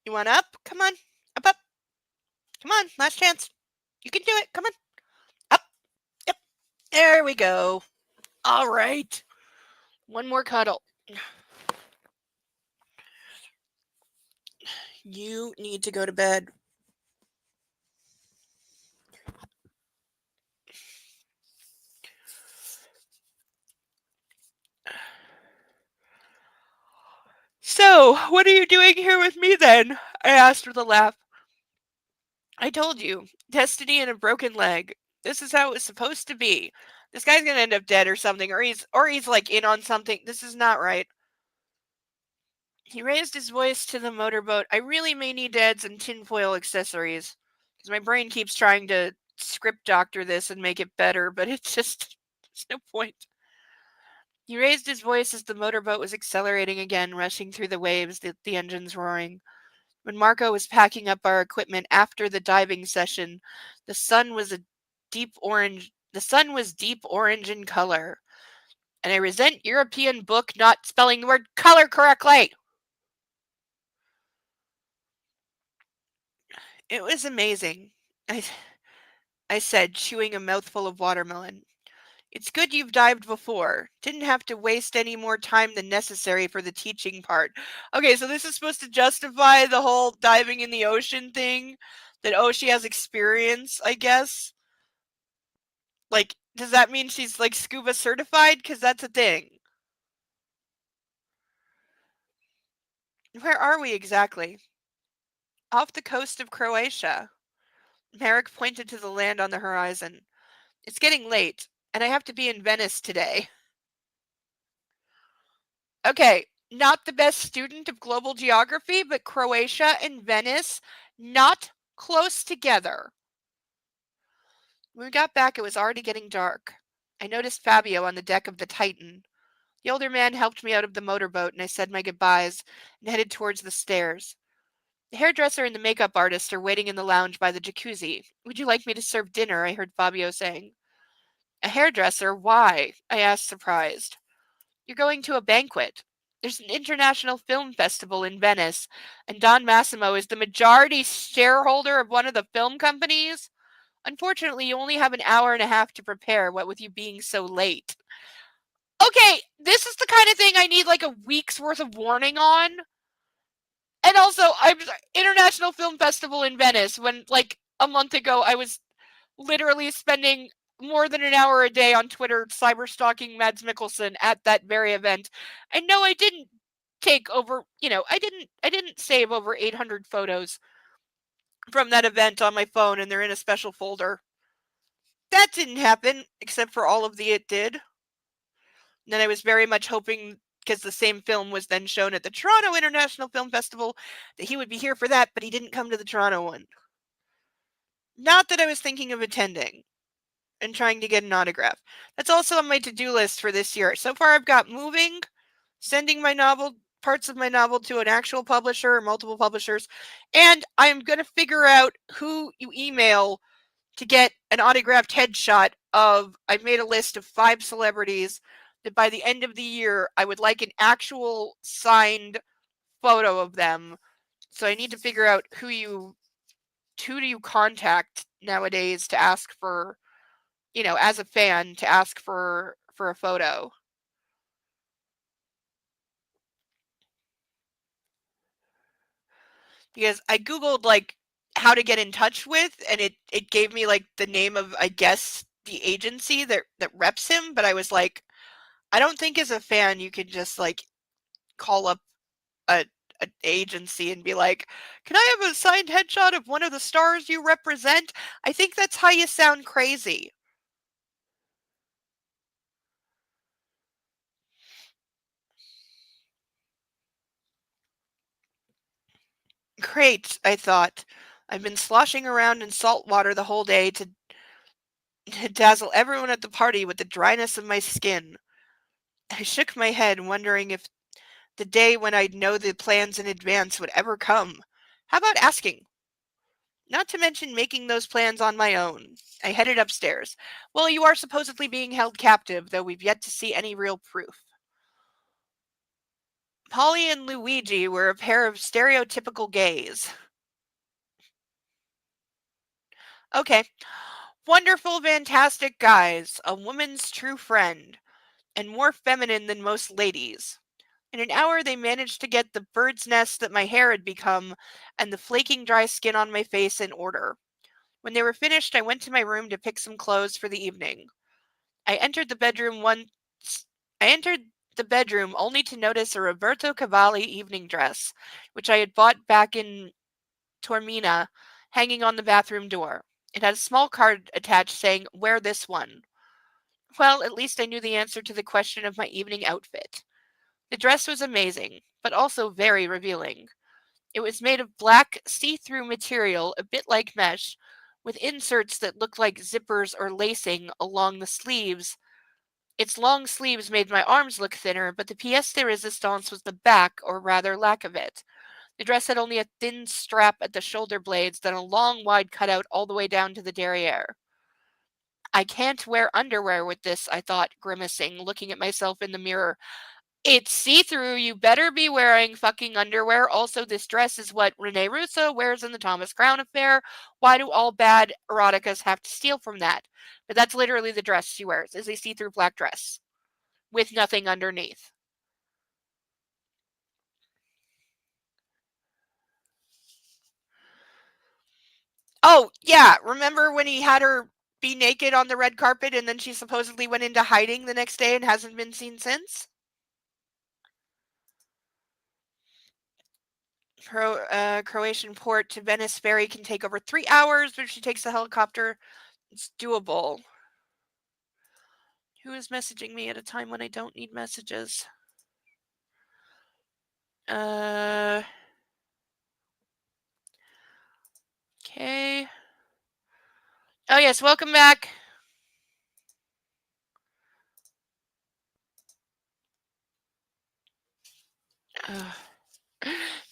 You want up? Come on. Up, up. Come on. Last chance. You can do it. Come on. Up. Yep. There we go. All right. One more cuddle. You need to go to bed. So, what are you doing here with me then? I asked with a laugh. I told you, destiny and a broken leg. This is how it was supposed to be. This guy's gonna end up dead or something, or he's like in on something. This is not right. He raised his voice to the motorboat. I really may need to add some tinfoil accessories. Because my brain keeps trying to script doctor this and make it better, but it's just, there's no point. He raised his voice as the motorboat was accelerating again, rushing through the waves, the engines roaring. When Marco was packing up our equipment after the diving session, the sun was deep orange in color. And I resent European book not spelling the word color correctly. It was amazing, I said, chewing a mouthful of watermelon. It's good you've dived before. Didn't have to waste any more time than necessary for the teaching part. Okay, so this is supposed to justify the whole diving in the ocean thing. That, oh, she has experience, I guess. Like, does that mean she's, like, scuba certified? Because that's a thing. Where are we exactly? Off the coast of Croatia. Merrick pointed to the land on the horizon. It's getting late, and I have to be in Venice today. Okay, not the best student of global geography, but Croatia and Venice, not close together. When we got back, it was already getting dark. I noticed Fabio on the deck of the Titan. The older man helped me out of the motorboat, and I said my goodbyes and headed towards the stairs. The hairdresser and the makeup artist are waiting in the lounge by the jacuzzi. Would you like me to serve dinner? I heard Fabio saying. A hairdresser? Why? I asked, surprised. You're going to a banquet. There's an international film festival in Venice, and Don Massimo is the majority shareholder of one of the film companies. Unfortunately, you only have an hour and a half to prepare, what with you being so late. Okay, this is the kind of thing I need like a week's worth of warning on. And also, I'm International Film Festival in Venice when like a month ago I was literally spending more than an hour a day on Twitter cyber stalking Mads Mikkelsen at that very event. And no, I didn't take over, I didn't save over 800 photos from that event on my phone and they're in a special folder. That didn't happen, except for all of the it did. And then I was very much hoping, because the same film was then shown at the Toronto International Film Festival, that he would be here for that, but he didn't come to the Toronto one. Not that I was thinking of attending and trying to get an autograph. That's also on my to-do list for this year. So far, I've got moving, sending parts of my novel to an actual publisher or multiple publishers, and I'm going to figure out who you email to get an autographed headshot of. I've made a list of 5 celebrities that by the end of the year, I would like an actual signed photo of them. So I need to figure out who do you contact nowadays to ask for, as a fan, to ask for a photo. Because I Googled like how to get in touch with, and it gave me like the name of, I guess, the agency that reps him, but I was like, I don't think as a fan you could just like call up a an agency and be like, "Can I have a signed headshot of one of the stars you represent?" I think that's how you sound crazy. Great, I thought. I've been sloshing around in salt water the whole day to dazzle everyone at the party with the dryness of my skin. I shook my head, wondering if the day when I'd know the plans in advance would ever come. How about asking? Not to mention making those plans on my own. I headed upstairs. Well, you are supposedly being held captive, though we've yet to see any real proof. Polly and Luigi were a pair of stereotypical gays. Okay. Wonderful, fantastic guys, a woman's true friend, and more feminine than most ladies. In an hour, they managed to get the bird's nest that my hair had become and the flaking dry skin on my face in order. When they were finished, I went to my room to pick some clothes for the evening. I entered the bedroom once. I entered the bedroom only to notice a Roberto Cavalli evening dress, which I had bought back in Tormina, hanging on the bathroom door. It had a small card attached saying, "Wear this one." Well, at least I knew the answer to the question of my evening outfit. The dress was amazing, but also very revealing. It was made of black, see-through material, a bit like mesh, with inserts that looked like zippers or lacing along the sleeves. Its long sleeves made my arms look thinner, but the pièce de résistance was the back, or rather lack of it. The dress had only a thin strap at the shoulder blades, then a long, wide cutout all the way down to the derriere. I can't wear underwear with this, I thought, grimacing, looking at myself in the mirror. It's see-through, you better be wearing fucking underwear. Also, this dress is what Rene Russo wears in the Thomas Crown Affair. Why do all bad eroticas have to steal from that? But that's literally the dress she wears, is a see-through black dress with nothing underneath. Oh, yeah, remember when he had her be naked on the red carpet and then she supposedly went into hiding the next day and hasn't been seen since? Croatian port to Venice ferry can take over 3 hours, but if she takes the helicopter, it's doable. Who is messaging me at a time when I don't need messages? Okay. Oh, yes, welcome back.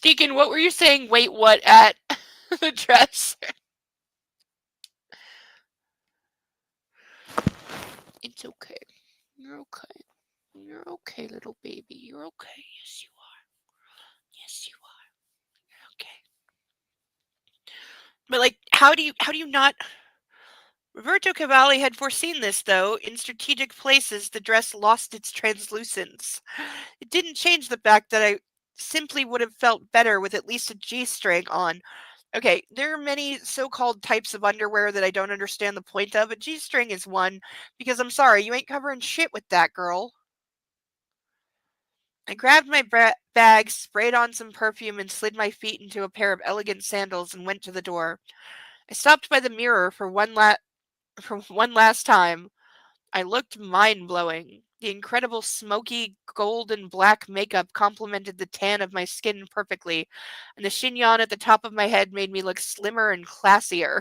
Deacon, what were you saying? Wait, what at the dress? It's okay. You're okay. You're okay, little baby. You're okay. Yes, you are. Yes, you are. You're okay. But like, how do you not? Roberto Cavalli had foreseen this, though. In strategic places, the dress lost its translucence. It didn't change the fact that I simply would have felt better with at least a G-string on. Okay, there are many so-called types of underwear that I don't understand the point of. A G-string is one, because I'm sorry, you ain't covering shit with that, girl. I grabbed my bag, sprayed on some perfume, and slid my feet into a pair of elegant sandals and went to the door. I stopped by the mirror for one last time. I looked mind-blowing. The incredible smoky gold and black makeup complemented the tan of my skin perfectly, and the chignon at the top of my head made me look slimmer and classier.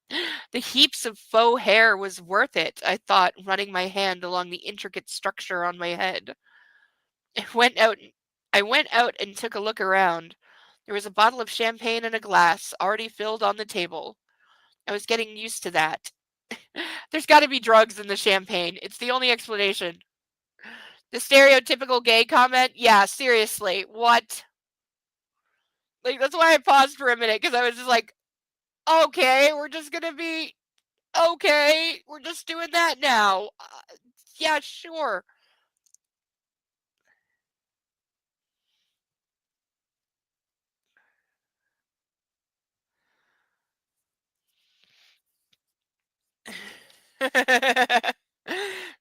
The heaps of faux hair was worth it, I thought, running my hand along the intricate structure on my head. I went out I went out and took a look around. There was a bottle of champagne and a glass, already filled on the table. I was getting used to that. There's got to be drugs in the champagne. It's the only explanation. The stereotypical gay comment? Yeah, seriously. What? Like, that's why I paused for a minute, because I was just like, okay, we're just gonna be, okay, we're just doing that now. Yeah, sure.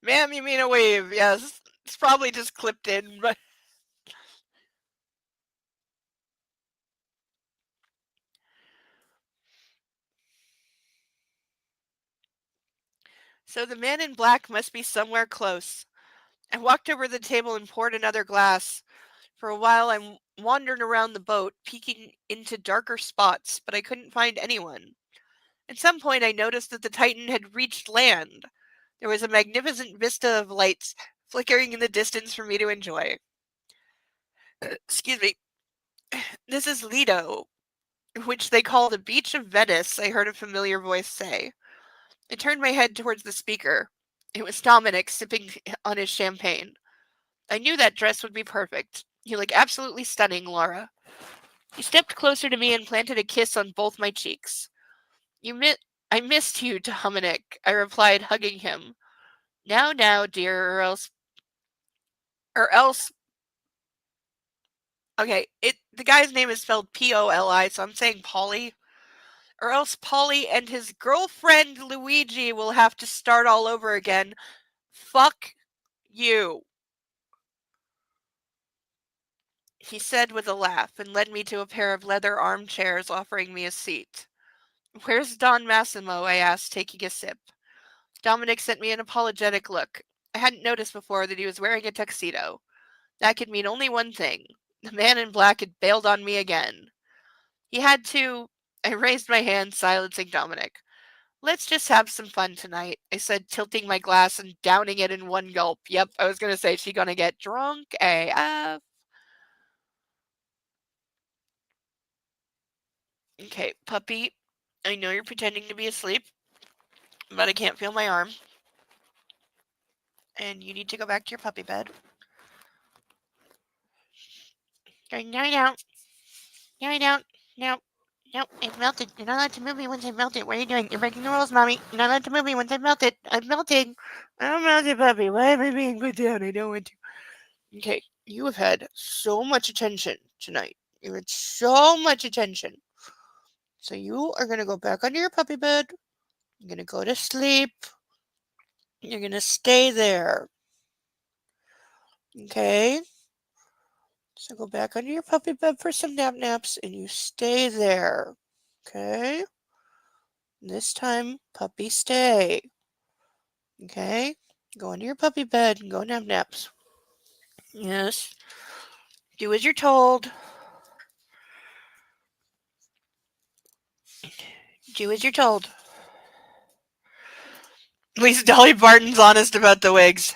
Ma'am, you mean a wave? Yes. It's probably just clipped in, but. So the man in black must be somewhere close. I walked over to the table and poured another glass. For a while, I wandered around the boat, peeking into darker spots, but I couldn't find anyone. At some point, I noticed that the Titan had reached land. There was a magnificent vista of lights flickering in the distance for me to enjoy. Excuse me. This is Lido. Which they call the Beach of Venice, I heard a familiar voice say. I turned my head towards the speaker. It was Dominic sipping on his champagne. I knew that dress would be perfect. You look absolutely stunning, Laura. He stepped closer to me and planted a kiss on both my cheeks. I missed you, Dominic, I replied, hugging him. Now, dear, or else, okay, the guy's name is spelled Poli, so I'm saying Polly, or else Polly and his girlfriend Luigi will have to start all over again. Fuck you, he said with a laugh and led me to a pair of leather armchairs, offering me a seat. Where's Don Massimo? I asked, taking a sip. Dominic sent me an apologetic look. I hadn't noticed before that he was wearing a tuxedo. That could mean only one thing. The man in black had bailed on me again. He had to. I raised my hand, silencing Dominic. Let's just have some fun tonight, I said, tilting my glass and downing it in one gulp. Yep, I was going to say, she gonna get drunk AF. Okay, puppy, I know you're pretending to be asleep, but I can't feel my arm. And you need to go back to your puppy bed. Okay, no, I don't. No, I don't. No. No, it melted. You're not allowed to move me once I melt it. What are you doing? You're breaking the rules, Mommy. You're not allowed to move me once I melt it. I'm melting. I'm melting, puppy. Why am I being put down? I don't want to. Okay, you have had so much attention tonight. You had so much attention. So you are going to go back under your puppy bed. You're going to go to sleep. You're going to stay there. Okay? So go back under your puppy bed for some naps and you stay there. Okay? This time, puppy stay. Okay? Go into your puppy bed and go naps. Yes. Do as you're told. Do as you're told. At least Dolly Parton's honest about the wigs.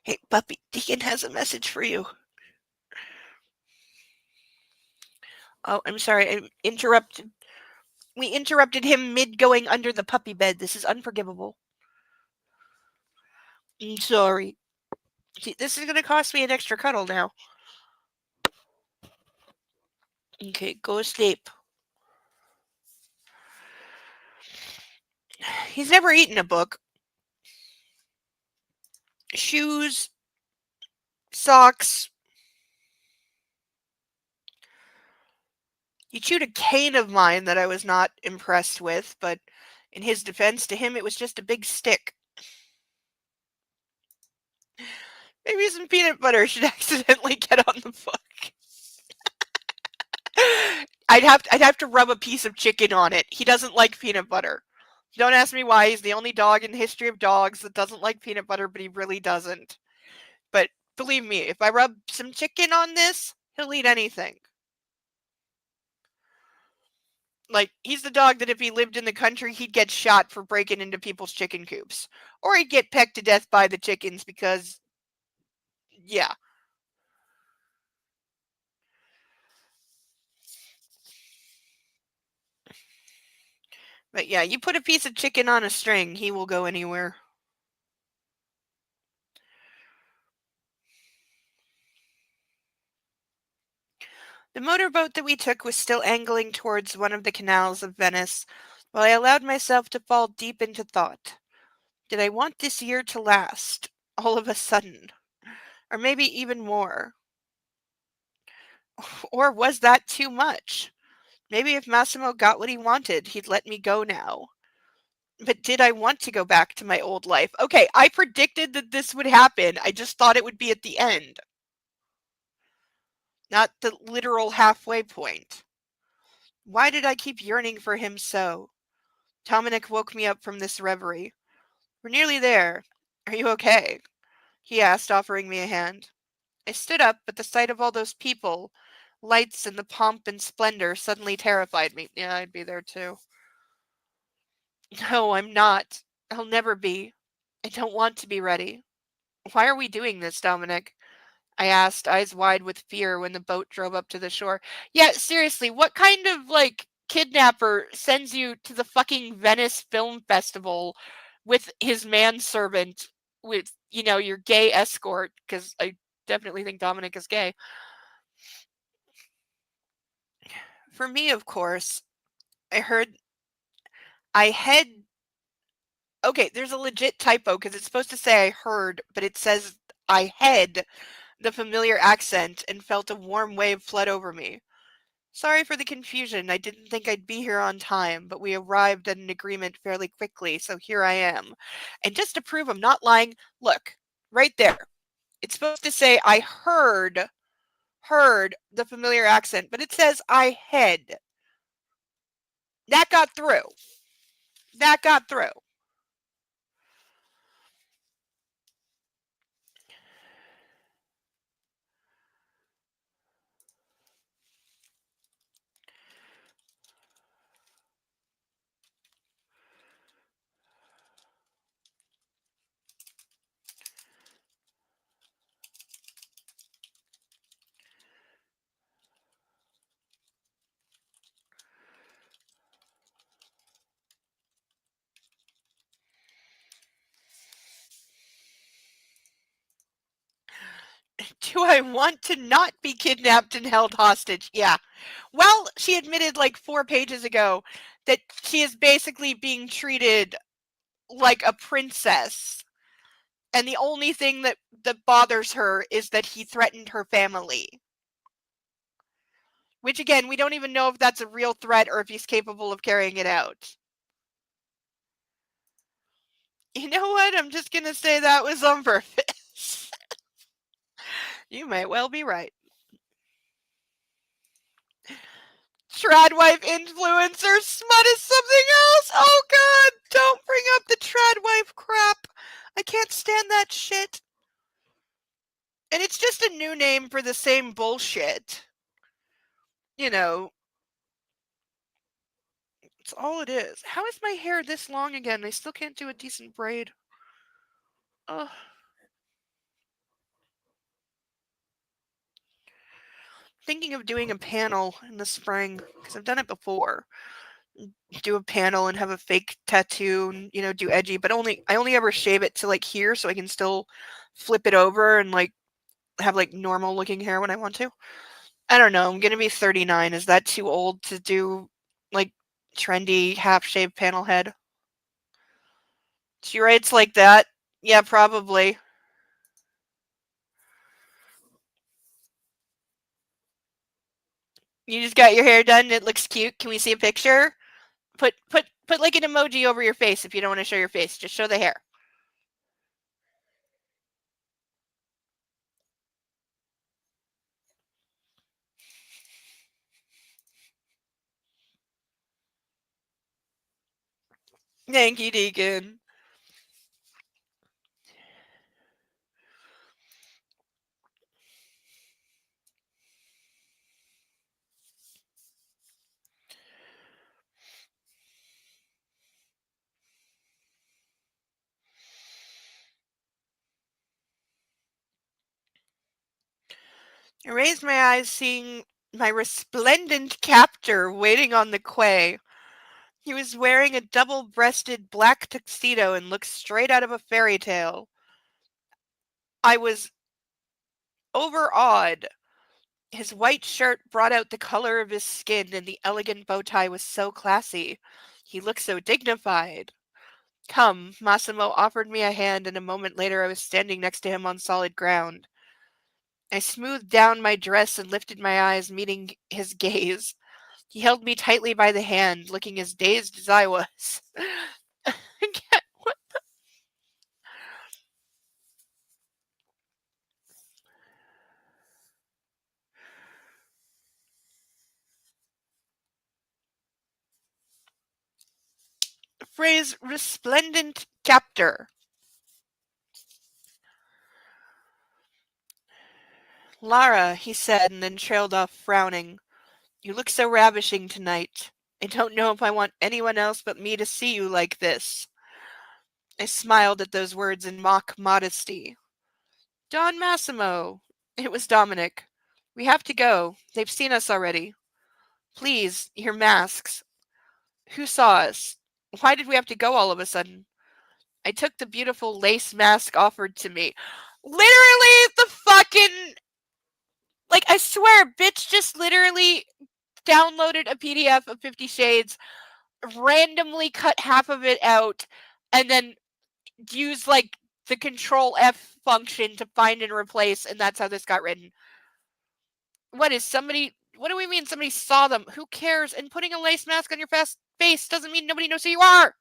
Hey, puppy, Deacon has a message for you. Oh, I'm sorry, I interrupted. We interrupted him mid going under the puppy bed. This is unforgivable. I'm sorry. See, this is going to cost me an extra cuddle now. Okay, go sleep. He's never eaten a book. Shoes, socks. He chewed a cane of mine that I was not impressed with, but in his defense, to him it was just a big stick. Maybe some peanut butter should accidentally get on the book. I'd have to rub a piece of chicken on it. He doesn't like peanut butter. Don't ask me why. He's the only dog in the history of dogs that doesn't like peanut butter, but he really doesn't. But believe me, if I rub some chicken on this, he'll eat anything. Like, he's the dog that if he lived in the country, he'd get shot for breaking into people's chicken coops. Or he'd get pecked to death by the chickens because, yeah. But yeah, you put a piece of chicken on a string, he will go anywhere. The motorboat that we took was still angling towards one of the canals of Venice, while I allowed myself to fall deep into thought. Did I want this year to last, all of a sudden? Or maybe even more? Or was that too much? Maybe if Massimo got what he wanted, he'd let me go now. But did I want to go back to my old life? Okay, I predicted that this would happen. I just thought it would be at the end, not the literal halfway point. Why did I keep yearning for him so? Dominic woke me up from this reverie. We're nearly there. Are you okay? He asked, offering me a hand. I stood up, but the sight of all those people, lights, and the pomp and splendor suddenly terrified me. Yeah, I'd be there too. No, I'm not. I'll never be. I don't want to be ready. Why are we doing this, Dominic? I asked, eyes wide with fear when the boat drove up to the shore. Yeah, seriously, what kind of, like, kidnapper sends you to the fucking Venice Film Festival with his manservant, with, you know, your gay escort? Because I definitely think Dominic is gay. For me, of course, I had. Okay, there's a legit typo because it's supposed to say I heard, but it says I had the familiar accent and felt a warm wave flood over me. Sorry for the confusion. I didn't think I'd be here on time, but we arrived at an agreement fairly quickly, so here I am. And just to prove I'm not lying, look, right there. It's supposed to say I heard the familiar accent, but it says I had. That got through. That got through. Do I want to not be kidnapped and held hostage? Yeah. Well, she admitted like 4 pages ago that she is basically being treated like a princess. And the only thing that bothers her is that he threatened her family. Which, again, we don't even know if that's a real threat or if he's capable of carrying it out. You know what? I'm just going to say that was on purpose. You might well be right. Tradwife influencer smut is something else. Oh god, don't bring up the tradwife crap. I can't stand that shit. And it's just a new name for the same bullshit. You know, it's all it is. How is my hair this long again? I still can't do a decent braid. Ugh. Thinking of doing a panel in the spring because I've done it before. Do a panel and have a fake tattoo and, you know, do edgy, but I only ever shave it to like here so I can still flip it over and like have like normal looking hair when I want to. I don't know. I'm gonna be 39. Is that too old to do like trendy half shaved panel head? She writes like that. Yeah, probably. You just got your hair done and it looks cute. Can we see a picture? Put like an emoji over your face if you don't want to show your face. Just show the hair. Thank you, Deacon. I raised my eyes, seeing my resplendent captor waiting on the quay. He was wearing a double-breasted black tuxedo and looked straight out of a fairy tale. I was overawed. His white shirt brought out the color of his skin, and the elegant bow tie was so classy. He looked so dignified. Come, Massimo offered me a hand, and a moment later I was standing next to him on solid ground. I smoothed down my dress and lifted my eyes, meeting his gaze. He held me tightly by the hand, looking as dazed as I was. Again, what the phrase resplendent captor? Lara, he said, and then trailed off, frowning. You look so ravishing tonight. I don't know if I want anyone else but me to see you like this. I smiled at those words in mock modesty. Don Massimo, It was Dominic. We have to go. They've seen us already. Please, your masks. Who saw us? Why did we have to go all of a sudden? I took the beautiful lace mask offered to me. Literally, the fucking. Like, I swear, bitch just literally downloaded a PDF of 50 Shades, randomly cut half of it out, and then used, like, the Control F function to find and replace, and that's how this got written. What is somebody. What do we mean somebody saw them? Who cares? And putting a lace mask on your face doesn't mean nobody knows who you are!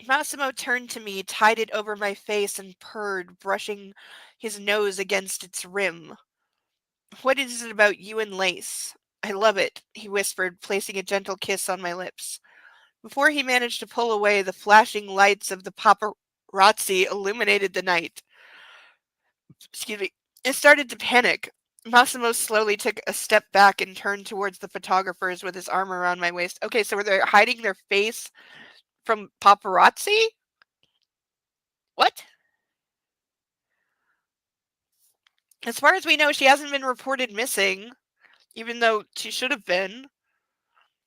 Massimo turned to me, tied it over my face, and purred, brushing his nose against its rim. What is it about you and lace? I love it, he whispered, placing a gentle kiss on my lips. Before he managed to pull away, the flashing lights of the paparazzi illuminated the night. Excuse me. I started to panic. Massimo slowly took a step back and turned towards the photographers with his arm around my waist. Okay, so were they hiding their face from paparazzi? What? As far as we know, she hasn't been reported missing, even though she should have been.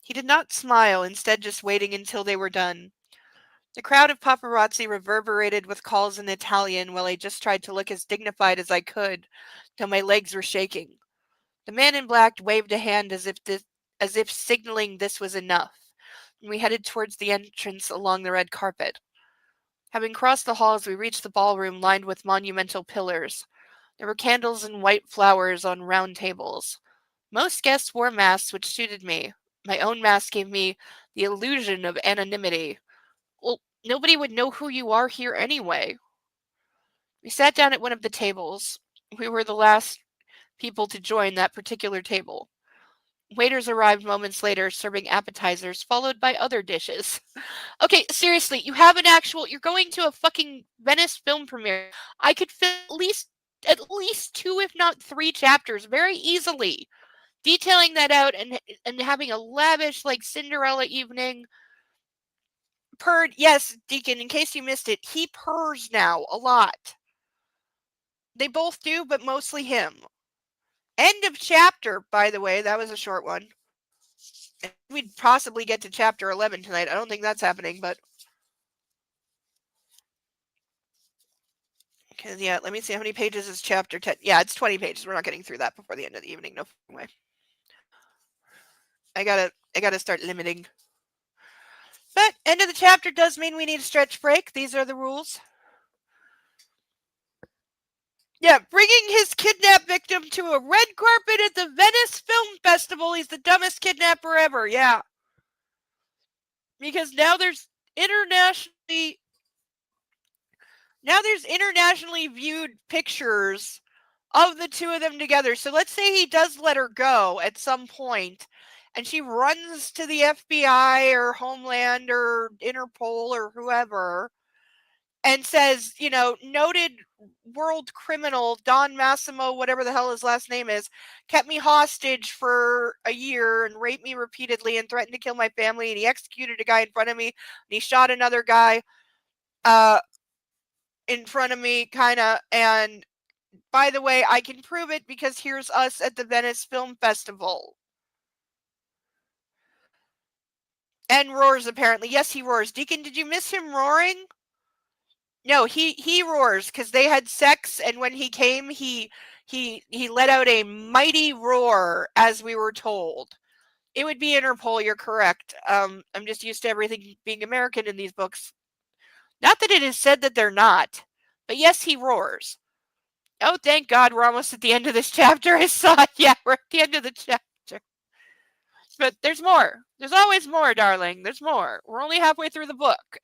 He did not smile, instead just waiting until they were done. The crowd of paparazzi reverberated with calls in Italian while I just tried to look as dignified as I could, though my legs were shaking. The man in black waved a hand as if signaling this was enough, and we headed towards the entrance along the red carpet. Having crossed the halls, we reached the ballroom lined with monumental pillars. There were candles and white flowers on round tables. Most guests wore masks, which suited me. My own mask gave me the illusion of anonymity. Well, nobody would know who you are here anyway. We sat down at one of the tables. We were the last people to join that particular table. Waiters arrived moments later, serving appetizers, followed by other dishes. Okay, seriously, you're going to a fucking Venice film premiere. I could fill at least 2, if not 3 chapters very easily, detailing that out and having a lavish, like, Cinderella evening. Purred, yes, Deacon, in case you missed it, he purrs now a lot. They both do, but mostly him. End of chapter, by the way. That was a short one. We'd possibly get to chapter 11 tonight. I don't think that's happening, but. Because, yeah, let me see how many pages is chapter 10. Yeah, it's 20 pages. We're not getting through that before the end of the evening. No way. I gotta start limiting. But end of the chapter does mean we need a stretch break. These are the rules. Yeah, bringing his kidnap victim to a red carpet at the Venice Film Festival. He's the dumbest kidnapper ever. Yeah. Because now there's internationally viewed pictures of the two of them together. So let's say he does let her go at some point, and she runs to the FBI or Homeland or Interpol or whoever and says, noted world criminal Don Massimo, whatever the hell his last name is, kept me hostage for a year and raped me repeatedly and threatened to kill my family, and he executed a guy in front of me, and he shot another guy in front of me, kind of, and by the way, I can prove it because here's us at the Venice Film Festival. And roars, apparently. Yes, he roars. Deacon, did you miss him roaring? No, he roars because they had sex, and when he came, he let out a mighty roar, as we were told. It would be Interpol, you're correct. I'm just used to everything being American in these books. Not that it is said that they're not, but yes, he roars. Oh, thank God, we're almost at the end of this chapter. I saw it. Yeah, we're at the end of the chapter. But there's more. There's always more, darling. There's more. We're only halfway through the book.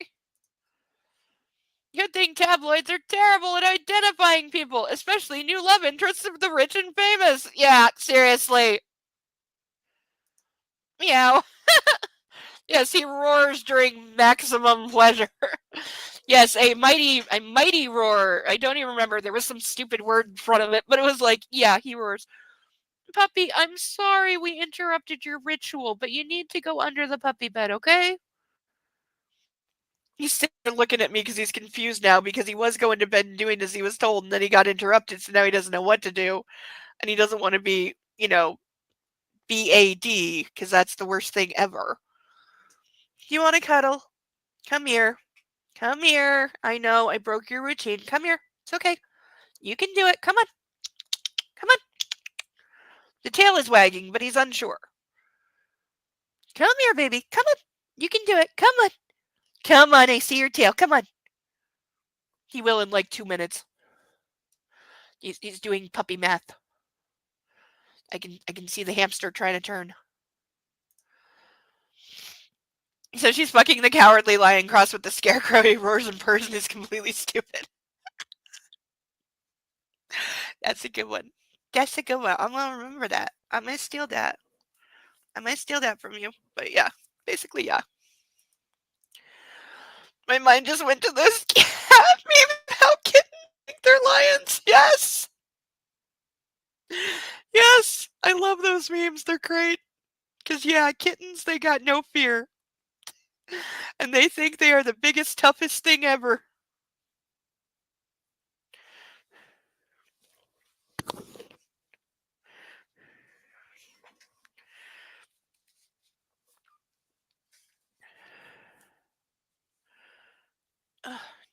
Good thing tabloids are terrible at identifying people, especially new love interests of the rich and famous. Yeah, seriously. Meow. Yes, he roars during maximum pleasure. Yes, a mighty roar. I don't even remember. There was some stupid word in front of it, but it was like, yeah, he roars. Puppy, I'm sorry we interrupted your ritual, but you need to go under the puppy bed, okay? He's sitting there looking at me because he's confused now because he was going to bed and doing as he was told, and then he got interrupted, so now he doesn't know what to do, and he doesn't want to be, BAD, because that's the worst thing ever. You want to cuddle? Come here. Come here. I know I broke your routine. Come here. It's okay. You can do it. Come on. Come on. The tail is wagging, but he's unsure. Come here, baby. Come on. You can do it. Come on. Come on. I see your tail. Come on. He will in like 2 minutes. He's doing puppy math. I can see the hamster trying to turn. So she's fucking the cowardly lion crossed with the scarecrow. He roars and purrs and is completely stupid. That's a good one. That's a good one. I'm gonna remember that. I might steal that. I might steal that from you. But yeah, basically, yeah. My mind just went to this cat meme how kittens think they're lions. Yes! Yes! I love those memes. They're great. Because, yeah, kittens, they got no fear. And they think they are the biggest, toughest thing ever.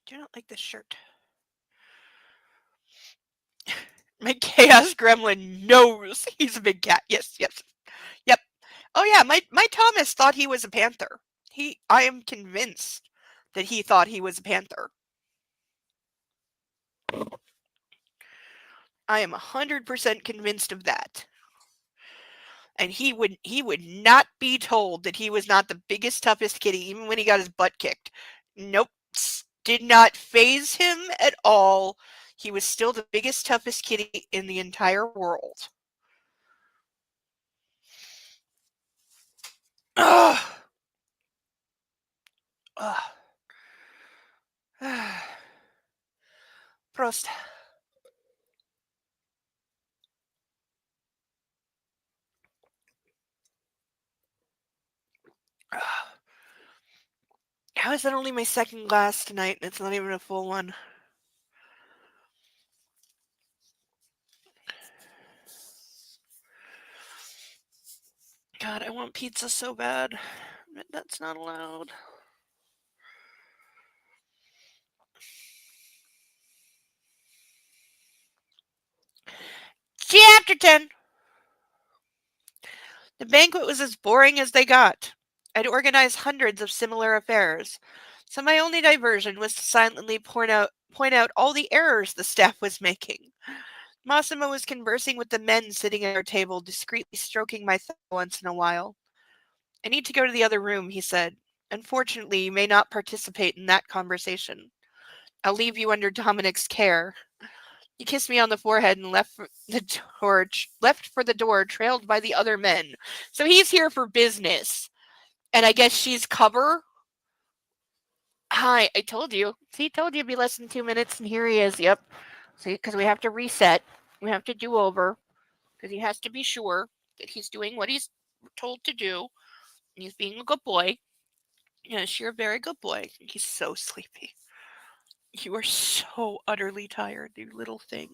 Do not like this shirt. My chaos gremlin knows he's a big cat. Yes, yes. Yep. Oh yeah, my Thomas thought he was a panther. I am convinced that he thought he was a panther. I am 100% convinced of that. And he would not be told that he was not the biggest, toughest kitty, even when he got his butt kicked. Nope. Did not faze him at all. He was still the biggest, toughest kitty in the entire world. Ugh. Ugh. Prost. How is that only my second glass tonight and it's not even a full one? God, I want pizza so bad. But that's not allowed. Chapter 10. The banquet was as boring as they got. I'd organized hundreds of similar affairs, so my only diversion was to silently point out all the errors the staff was making. Massimo was conversing with the men sitting at our table, discreetly stroking my thigh once in a while. I need to go to the other room, he said. Unfortunately, you may not participate in that conversation. I'll leave you under Dominic's care. He kissed me on the forehead and left for the door, trailed by the other men. So he's here for business. And I guess she's cover. Hi, I told you. See, told you it'd be less than 2 minutes, and here he is. Yep. See, because we have to reset. We have to do over. Because he has to be sure that he's doing what he's told to do. And he's being a good boy. Yes, you're a very good boy. He's so sleepy. You are so utterly tired, you little thing.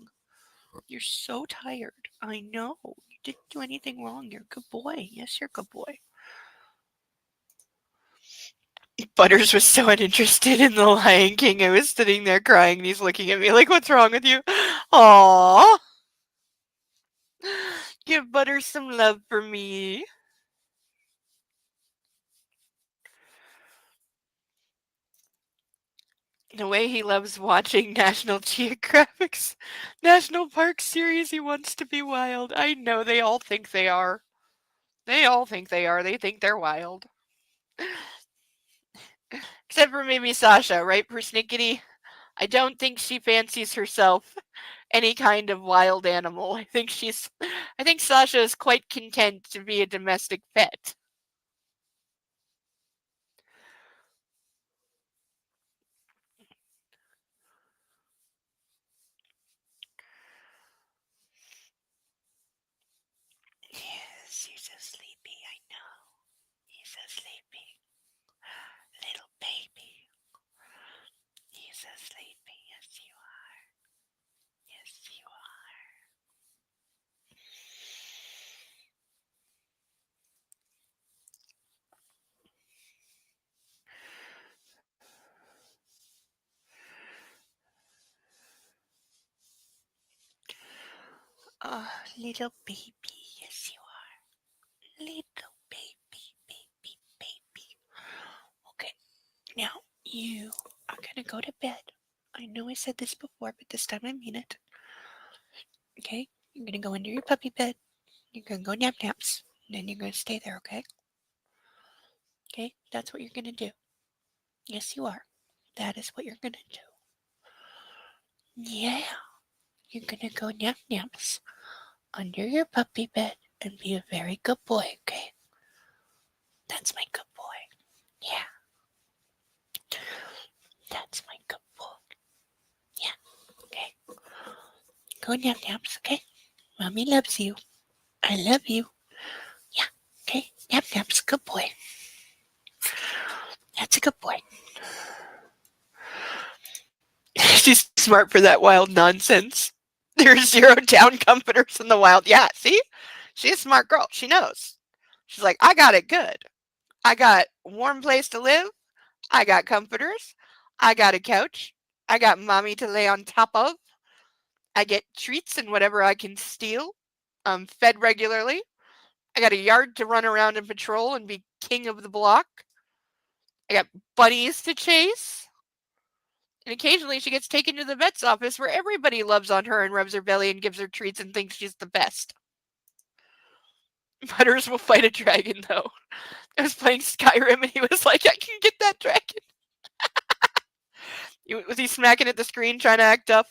You're so tired. I know. You didn't do anything wrong. You're a good boy. Yes, you're a good boy. Butters was so uninterested in the Lion King. I was sitting there crying, and he's looking at me like, "What's wrong with you?" Aww. Give Butters some love for me. The way he loves watching National Geographic's National Park series, he wants to be wild. I know they all think they are. They all think they are. They think they're wild. Except for maybe Sasha, right, persnickety? I don't think she fancies herself any kind of wild animal. I think Sasha is quite content to be a domestic pet. Yes, you're so sleepy, I know. You're so sleepy. Little baby. so sleepy. Yes, you are. Yes, you are. Oh, little baby. Yes, you are. Little baby, baby, baby. Okay, now you are gonna go to bed. I know I said this before, but this time I mean it. Okay? You're gonna go under your puppy bed. You're gonna go nap naps. And then you're gonna stay there, okay? Okay? That's what you're gonna do. Yes, you are. That is what you're gonna do. Yeah. You're gonna go nap naps under your puppy bed and be a very good boy, okay? That's my good boy. Yeah. That's my good boy. Yeah. Okay. Go nap naps, okay? Mommy loves you. I love you. Yeah. Okay. Nap naps. Good boy. That's a good boy. She's too smart for that wild nonsense. There's 0 down comforters in the wild. Yeah, see? She's a smart girl. She knows. She's like, I got it good. I got a warm place to live. I got comforters. I got a couch. I got mommy to lay on top of. I get treats and whatever I can steal. I'm fed regularly. I got a yard to run around and patrol and be king of the block. I got bunnies to chase. And occasionally she gets taken to the vet's office where everybody loves on her and rubs her belly and gives her treats and thinks she's the best. Butters will fight a dragon though. I was playing Skyrim and he was like, I can get that dragon. Was he smacking at the screen trying to act up?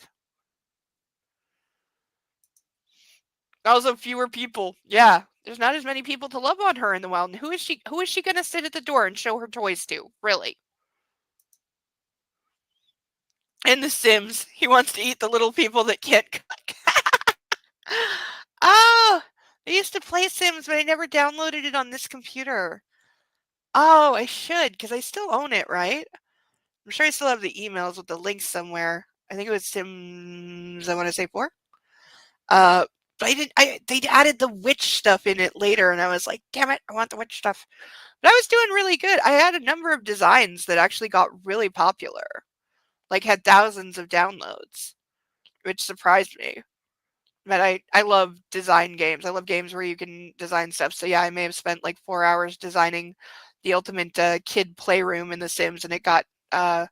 Also, fewer people. Yeah, there's not as many people to love on her in the wild. And who is she? Who is she gonna sit at the door and show her toys to? Really? And The Sims. He wants to eat the little people that can't cook. Oh, I used to play Sims, but I never downloaded it on this computer. Oh, I should, because I still own it, right? I'm sure I still have the emails with the links somewhere. I think it was Sims, I want to say 4. Uh, but I didn't. They added the witch stuff in it later, and I was like, damn it, I want the witch stuff. But I was doing really good. I had a number of designs that actually got really popular, like had thousands of downloads, which surprised me. But I love design games. I love games where you can design stuff. So yeah, I may have spent like 4 hours designing the ultimate kid playroom in The Sims, and it got I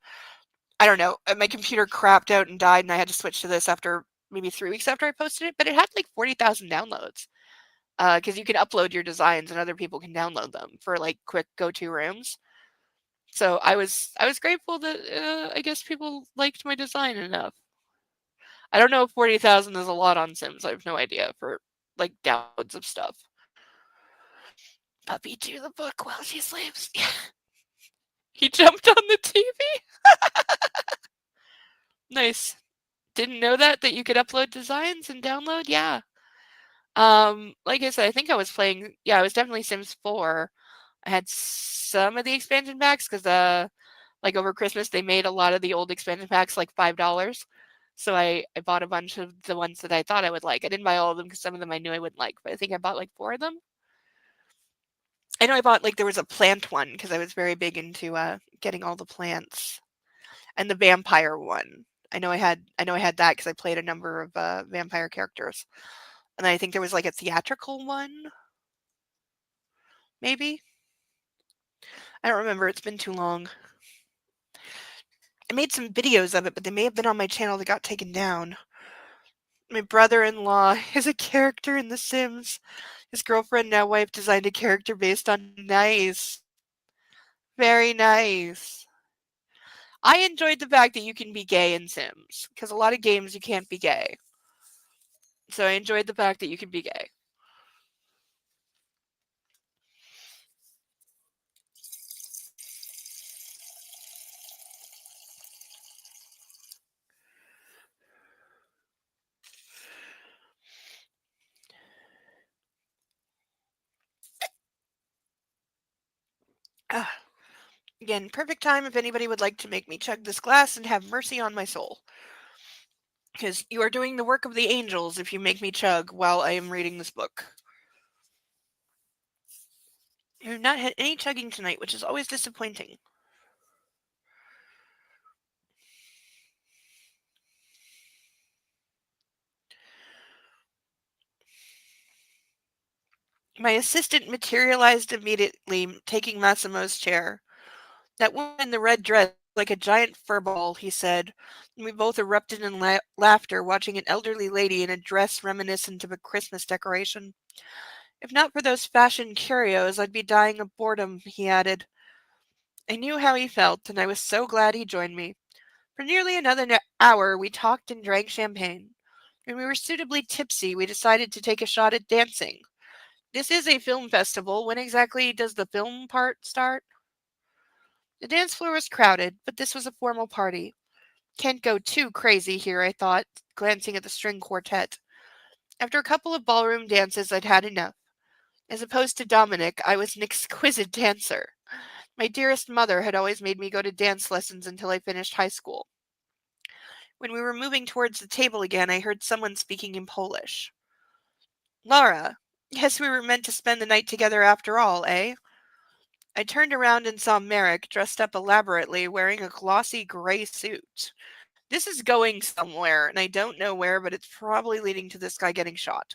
don't know, my computer crapped out and died, and I had to switch to this after maybe 3 weeks after I posted it. But it had like 40,000 downloads because you can upload your designs and other people can download them for like quick go-to rooms. So I was grateful that I guess people liked my design enough. I don't know if 40,000 is a lot on Sims. I have no idea for like downloads of stuff. Puppy to the book while she sleeps. He jumped on the TV. Nice. Didn't know that you could upload designs and download. Yeah. Like I said, I think I was playing. Yeah, I was definitely Sims 4. I had some of the expansion packs because like over Christmas they made a lot of the old expansion packs like $5. So I bought a bunch of the ones that I thought I would like. I didn't buy all of them because some of them I knew I wouldn't like, but I think I bought like 4 of them. I know I bought like there was a plant one because I was very big into getting all the plants, and the vampire one. I know I had that because I played a number of vampire characters, and then I think there was like a theatrical one, maybe. I don't remember. It's been too long. I made some videos of it, but they may have been on my channel that got taken down. My brother-in-law is a character in The Sims. His girlfriend, now wife, designed a character based on nice. Very nice. I enjoyed the fact that you can be gay in Sims, because a lot of games you can't be gay. So I enjoyed the fact that you can be gay. Ah, Again, perfect time if anybody would like to make me chug this glass and have mercy on my soul. Because you are doing the work of the angels if you make me chug while I am reading this book. You have not had any chugging tonight, which is always disappointing. My assistant materialized immediately, taking Massimo's chair. That woman in the red dress, like a giant fur ball, he said, and we both erupted in laughter, watching an elderly lady in a dress reminiscent of a Christmas decoration. If not for those fashion curios, I'd be dying of boredom, he added. I knew how he felt, and I was so glad he joined me. For nearly another hour, we talked and drank champagne. When we were suitably tipsy, we decided to take a shot at dancing. This is a film festival. When exactly does the film part start? The dance floor was crowded, but this was a formal party. Can't go too crazy here, I thought, glancing at the string quartet. After a couple of ballroom dances, I'd had enough. As opposed to Dominic, I was an exquisite dancer. My dearest mother had always made me go to dance lessons until I finished high school. When we were moving towards the table again, I heard someone speaking in Polish. Laura, guess we were meant to spend the night together after all, eh? I turned around and saw Merrick, dressed up elaborately, wearing a glossy gray suit. This is going somewhere, and I don't know where, but it's probably leading to this guy getting shot.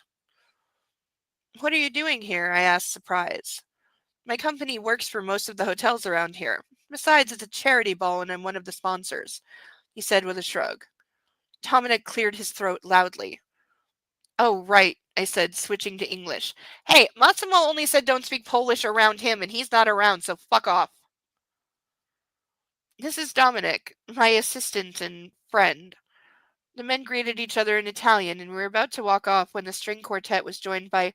What are you doing here? I asked, surprised. My company works for most of the hotels around here. Besides, it's a charity ball and I'm one of the sponsors, he said with a shrug. Dominic cleared his throat loudly. Oh, right, I said, switching to English. Hey, Massimo only said don't speak Polish around him, and he's not around, so fuck off. This is Dominic, my assistant and friend. The men greeted each other in Italian, and we were about to walk off when the string quartet was joined by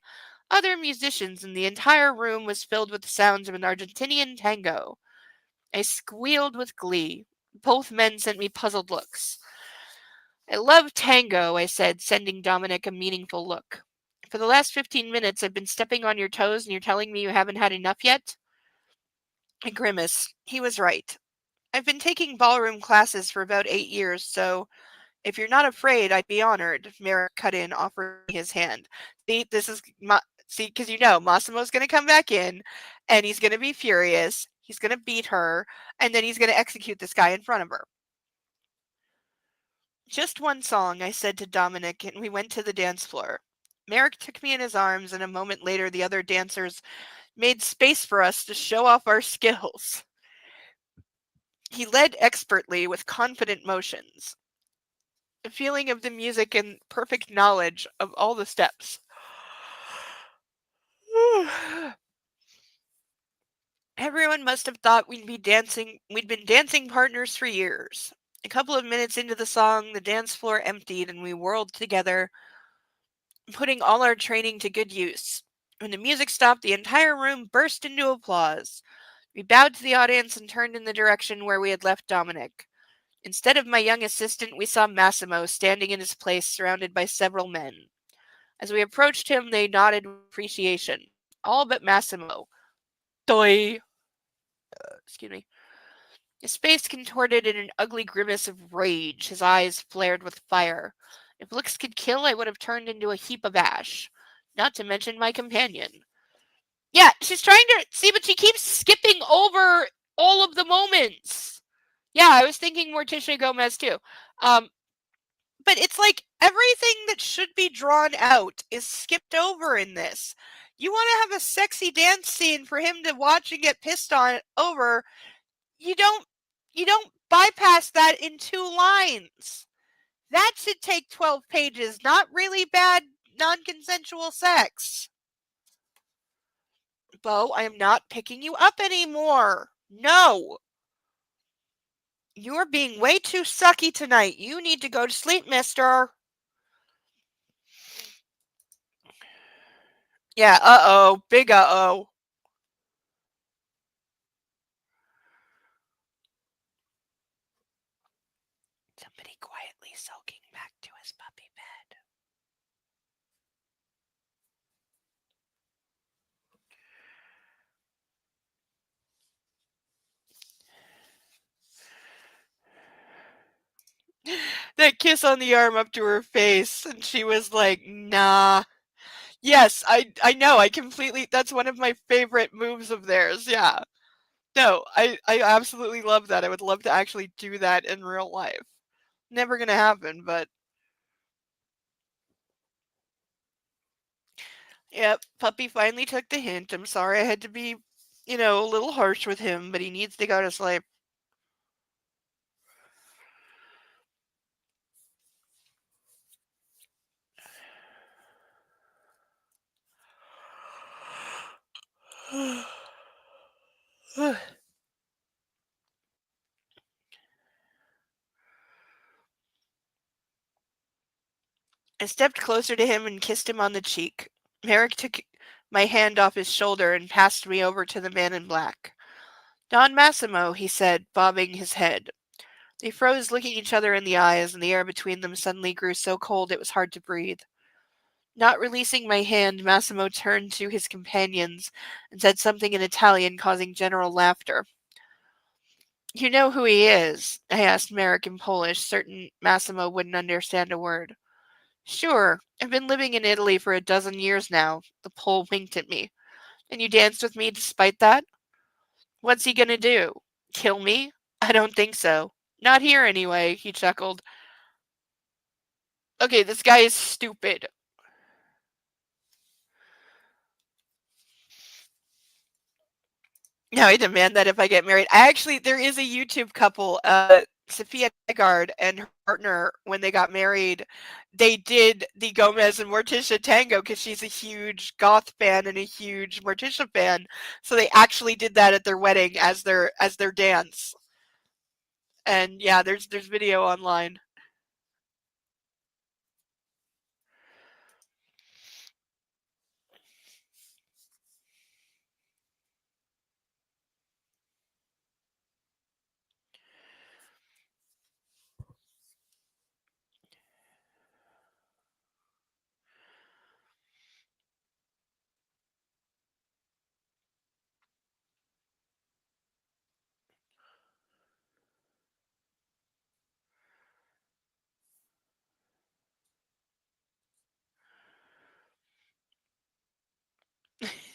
other musicians, and the entire room was filled with the sounds of an Argentinian tango. I squealed with glee. Both men sent me puzzled looks. I love tango, I said, sending Dominic a meaningful look. For the last 15 minutes, I've been stepping on your toes, and you're telling me you haven't had enough yet? I grimaced. He was right. I've been taking ballroom classes for about 8 years, so if you're not afraid, I'd be honored. Merrick cut in, offering me his hand. See, this is see, because Massimo's going to come back in, and he's going to be furious. He's going to beat her, and then he's going to execute this guy in front of her. Just one song, I said to Dominic, and we went to the dance floor. Merrick took me in his arms, and a moment later, the other dancers made space for us to show off our skills. He led expertly with confident motions, a feeling of the music and perfect knowledge of all the steps. Everyone must have thought we'd been dancing partners for years. A couple of minutes into the song, the dance floor emptied and we whirled together, putting all our training to good use. When the music stopped, the entire room burst into applause. We bowed to the audience and turned in the direction where we had left Dominic. Instead of my young assistant, we saw Massimo standing in his place, surrounded by several men. As we approached him, they nodded with appreciation. All but Massimo. Doi. Excuse me. His face contorted in an ugly grimace of rage. His eyes flared with fire. If looks could kill, I would have turned into a heap of ash. Not to mention my companion. Yeah, she's trying to see, but she keeps skipping over all of the moments. Yeah, I was thinking Morticia Gomez too. But it's like everything that should be drawn out is skipped over in this. You want to have a sexy dance scene for him to watch and get pissed on over. You don't bypass that in 2 lines. That should take 12 pages, not really bad non-consensual sex. Bo, I am not picking you up anymore. No. You're being way too sucky tonight. You need to go to sleep, mister. Yeah, uh-oh. Big uh-oh. Somebody quietly sulking back to his puppy bed. That kiss on the arm up to her face, and she was like, nah. Yes, I know, I completely that's one of my favorite moves of theirs, yeah. No, I absolutely love that, I would love to actually do that in real life. Never gonna happen, but yep, puppy finally took the hint. I'm sorry I had to be, a little harsh with him, but he needs to go to sleep. I stepped closer to him and kissed him on the cheek. Merrick took my hand off his shoulder and passed me over to the man in black. Don Massimo, he said, bobbing his head. They froze, looking each other in the eyes, and the air between them suddenly grew so cold it was hard to breathe. Not releasing my hand, Massimo turned to his companions and said something in Italian, causing general laughter. You know who he is? I asked Merrick in Polish, certain Massimo wouldn't understand a word. Sure, I've been living in Italy for a dozen years now. The Pole winked at me. And you danced with me despite that? What's he gonna do? Kill me? I don't think so. Not here anyway, he chuckled. Okay, this guy is stupid. Now I demand that if I get married. There is a YouTube couple, Sophia Tegard and her partner, when they got married, they did the Gomez and Morticia tango because she's a huge goth fan and a huge Morticia fan. So they actually did that at their wedding as their dance. And yeah, there's video online.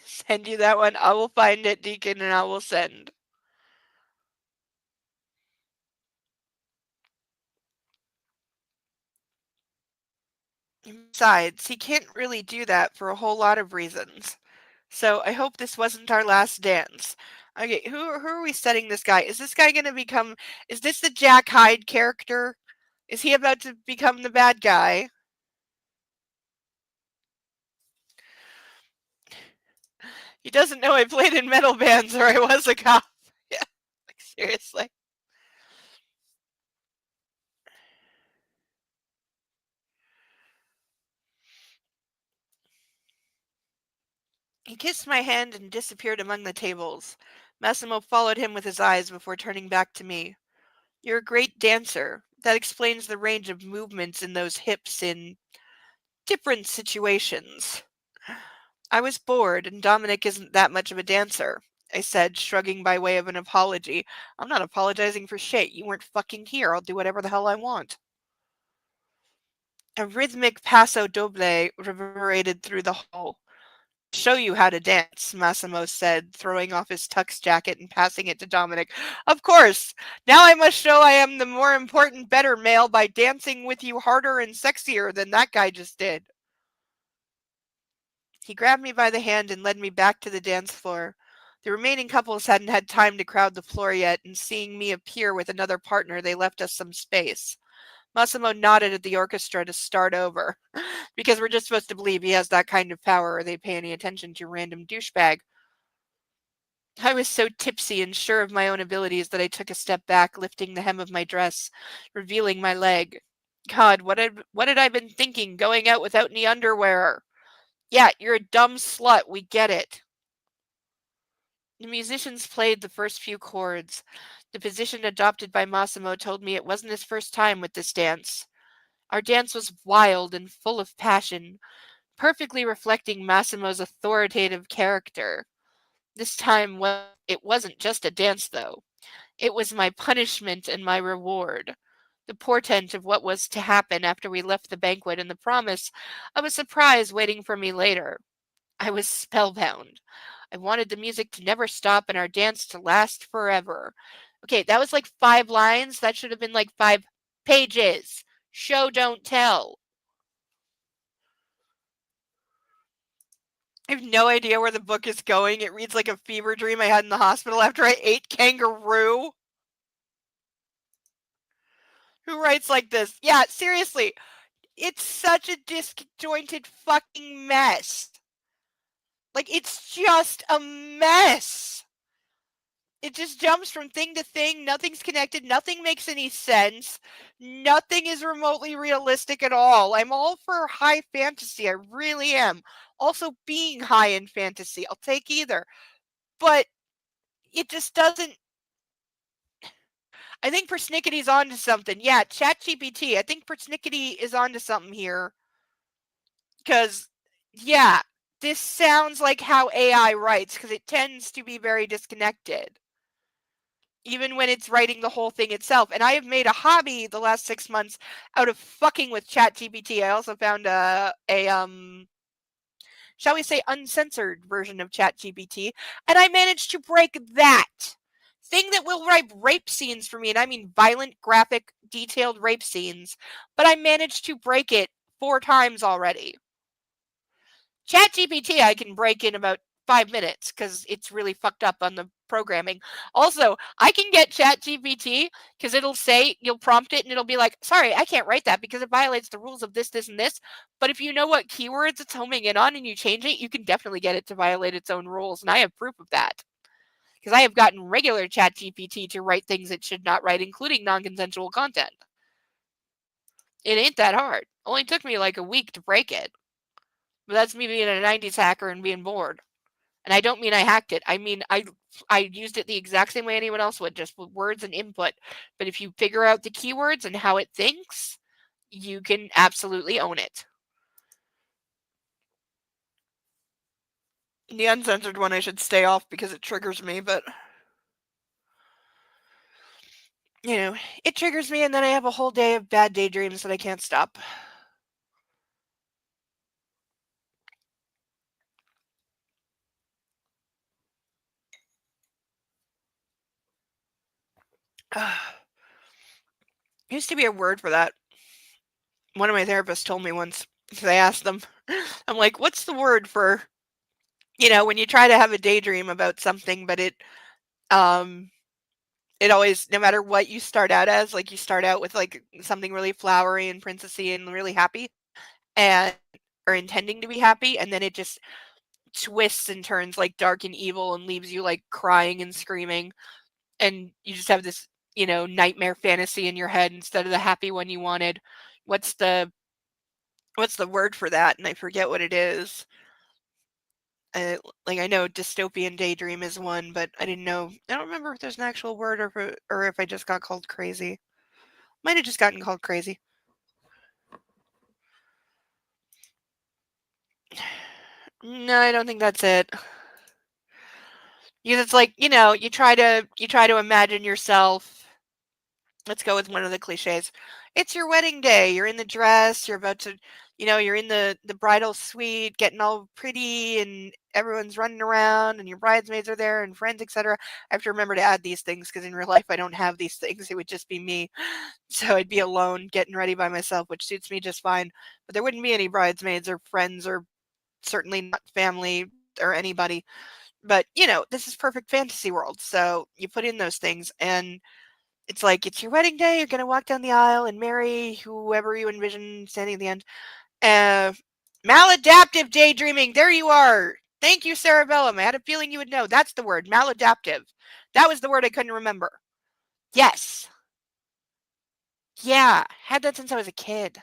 Send you that one. I will find it, Deacon, and I will send. Besides, he can't really do that for a whole lot of reasons. So I hope this wasn't our last dance. Okay, who are we setting this guy? Is this guy gonna become? Is this the Jack Hyde character? Is he about to become the bad guy? He doesn't know I played in metal bands or I was a cop. Yeah, like seriously. He kissed my hand and disappeared among the tables. Massimo followed him with his eyes before turning back to me. You're a great dancer. That explains the range of movements in those hips in different situations. I was bored, and Dominic isn't that much of a dancer, I said, shrugging by way of an apology. I'm not apologizing for shit. You weren't fucking here. I'll do whatever the hell I want. A rhythmic passo doble reverberated through the hall. Show you how to dance, Massimo said, throwing off his tux jacket and passing it to Dominic. Of course! Now I must show I am the more important, better male by dancing with you harder and sexier than that guy just did. He grabbed me by the hand and led me back to the dance floor. The remaining couples hadn't had time to crowd the floor yet, and seeing me appear with another partner, they left us some space. Massimo nodded at the orchestra to start over, because we're just supposed to believe he has that kind of power or they pay any attention to random douchebag. I was so tipsy and sure of my own abilities that I took a step back, lifting the hem of my dress, revealing my leg. God, what had I been thinking, going out without any underwear? Yeah, you're a dumb slut, we get it. The musicians played the first few chords. The position adopted by Massimo told me it wasn't his first time with this dance. Our dance was wild and full of passion, perfectly reflecting Massimo's authoritative character. This time, it wasn't just a dance, though. It was my punishment and my reward. the portent of what was to happen after we left the banquet and the promise of a surprise waiting for me later. I was spellbound. I wanted the music to never stop and our dance to last forever. Okay, that was like 5 lines. That should have been like 5 pages. Show, don't tell. I have no idea where the book is going. It reads like a fever dream I had in the hospital after I ate kangaroo. Who writes like this? Yeah, seriously. It's such a disjointed fucking mess. Like, it's just a mess. It just jumps from thing to thing. Nothing's connected. Nothing makes any sense. Nothing is remotely realistic at all. I'm all for high fantasy. I really am. Also, being high in fantasy. I'll take either. But it just doesn't. I think Persnickety's onto something. Yeah, ChatGPT. I think Persnickety is onto something here. Because, yeah, this sounds like how AI writes, because it tends to be very disconnected. Even when it's writing the whole thing itself. And I have made a hobby the last 6 months out of fucking with ChatGPT. I also found shall we say, uncensored version of ChatGPT, and I managed to break that thing that will write rape scenes for me, and I mean violent, graphic, detailed rape scenes, but I managed to break it 4 times already. ChatGPT I can break in about 5 minutes because it's really fucked up on the programming. Also, I can get ChatGPT because it'll say, you'll prompt it and it'll be like, sorry, I can't write that because it violates the rules of this, this, and this. But if you know what keywords it's homing in on and you change it, you can definitely get it to violate its own rules. And I have proof of that. Because I have gotten regular ChatGPT to write things it should not write, including non-consensual content. It ain't that hard. Only took me like a week to break it. But that's me being a 90s hacker and being bored. And I don't mean I hacked it. I mean I used it the exact same way anyone else would, just with words and input. But if you figure out the keywords and how it thinks, you can absolutely own it. The uncensored one I should stay off because it triggers me, but you know, it triggers me and then I have a whole day of bad daydreams that I can't stop. Used to be a word for that. One of my therapists told me once, because I asked them, I'm like, what's the word for, when you try to have a daydream about something, but it always, no matter what you start out as, like you start out with like something really flowery and princessy and really happy and or intending to be happy, and then it just twists and turns like dark and evil and leaves you like crying and screaming, and you just have this, nightmare fantasy in your head instead of the happy one you wanted. What's the word for that? And I forget what it is. Like I know dystopian daydream is one, but I don't remember if there's an actual word or if I just got called crazy. Might have just gotten called crazy. No, I don't think that's it. Because it's like, you try to imagine yourself. Let's go with one of the cliches. It's your wedding day. You're in the dress. You're about to, you're in the bridal suite, getting all pretty, and everyone's running around, and your bridesmaids are there, and friends, etc. I have to remember to add these things because in real life I don't have these things. It would just be me. So I'd be alone, getting ready by myself, which suits me just fine. But there wouldn't be any bridesmaids or friends or certainly not family or anybody. But, this is perfect fantasy world. So you put in those things and it's like, it's your wedding day. You're going to walk down the aisle and marry whoever you envision standing at the end. Maladaptive daydreaming. There you are. Thank you, Cerebellum. I had a feeling you would know. That's the word, maladaptive. That was the word I couldn't remember. Yes. Yeah. Had that since I was a kid.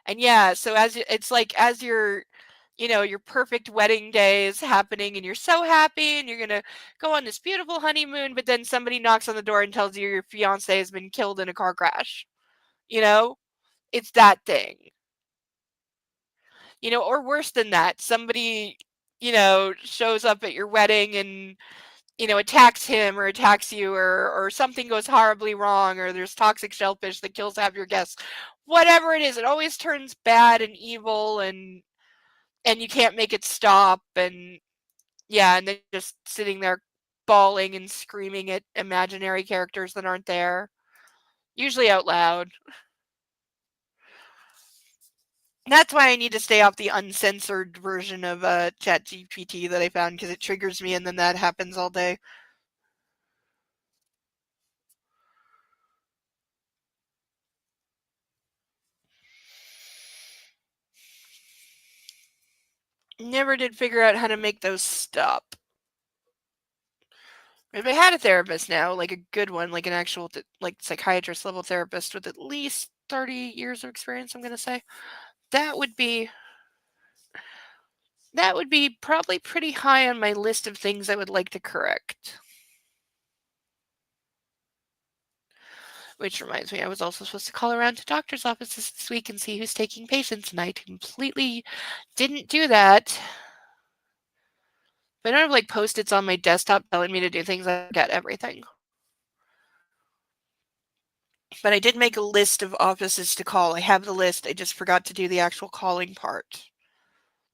And yeah, so it's like as your perfect wedding day is happening and you're so happy and you're going to go on this beautiful honeymoon, but then somebody knocks on the door and tells you your fiance has been killed in a car crash. It's that thing. Or worse than that, somebody, shows up at your wedding and attacks him or attacks you, or something goes horribly wrong, or there's toxic shellfish that kills half your guests. Whatever it is, it always turns bad and evil, and you can't make it stop, and yeah, and then just sitting there bawling and screaming at imaginary characters that aren't there, usually out loud. That's why I need to stay off the uncensored version of ChatGPT that I found, because it triggers me, and then that happens all day. Never did figure out how to make those stop. If I had a therapist now, like a good one, like an actual like psychiatrist level therapist with at least 30 years of experience, I'm going to say, that would be probably pretty high on my list of things I would like to correct. Which reminds me, I was also supposed to call around to doctor's offices this week and see who's taking patients, and I completely didn't do that. But I don't have like Post-its on my desktop telling me to do things. I get everything. But I did make a list of offices to call. I have the list. I just forgot to do the actual calling part.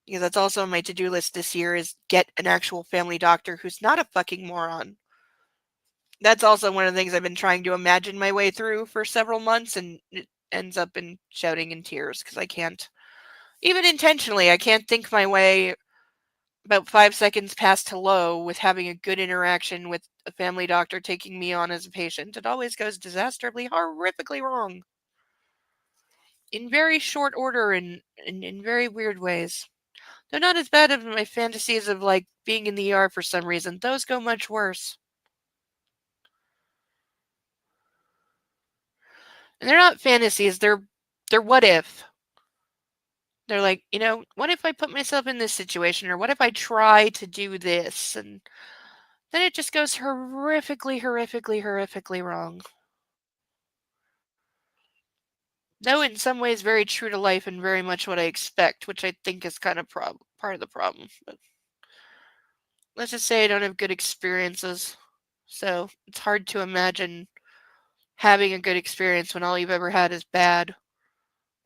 Because that's also on my to-do list this year, is get an actual family doctor who's not a fucking moron. That's also one of the things I've been trying to imagine my way through for several months, and it ends up in shouting in tears because I can't, even intentionally, I can't think my way about 5 seconds past hello with having a good interaction with a family doctor taking me on as a patient. It always goes disastrously, horrifically wrong. In very short order and in very weird ways. They're not as bad as my fantasies of like being in the ER for some reason. Those go much worse. And they're not fantasies, they're what if. They're like, what if I put myself in this situation, or what if I try to do this, and then it just goes horrifically, horrifically, horrifically wrong. Though in some ways very true to life and very much what I expect, which I think is kind of part of the problem. But let's just say I don't have good experiences, so it's hard to imagine having a good experience when all you've ever had is bad,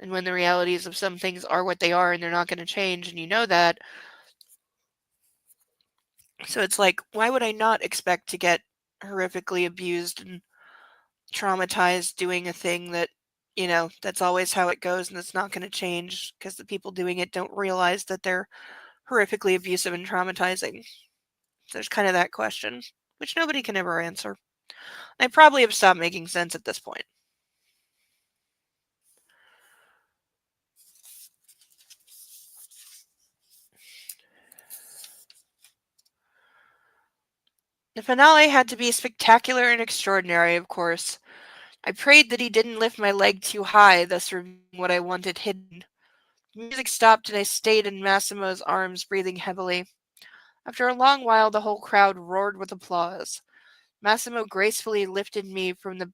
and when the realities of some things are what they are and they're not going to change, and you know that. So it's like, why would I not expect to get horrifically abused and traumatized doing a thing that, that's always how it goes and it's not going to change because the people doing it don't realize that they're horrifically abusive and traumatizing. So there's kind of that question, which nobody can ever answer. I probably have stopped making sense at this point. The finale had to be spectacular and extraordinary, of course. I prayed that he didn't lift my leg too high, thus revealing what I wanted hidden. The music stopped and I stayed in Massimo's arms, breathing heavily. After a long while, the whole crowd roared with applause. Massimo gracefully lifted me from the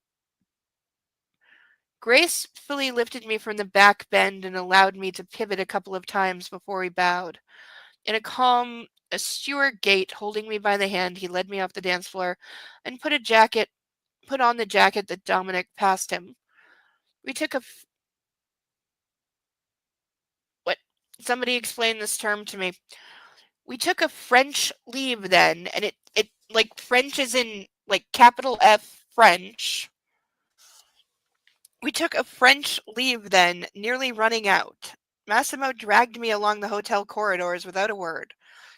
back bend and allowed me to pivot a couple of times before he bowed. In a calm, austere gait, holding me by the hand, he led me off the dance floor and put on the jacket that Dominic passed him. We took a what? Somebody explained this term to me. We took a French leave then, and it like French is in like capital F French. We took a French leave then, nearly running out. Massimo dragged me along the hotel corridors without a word,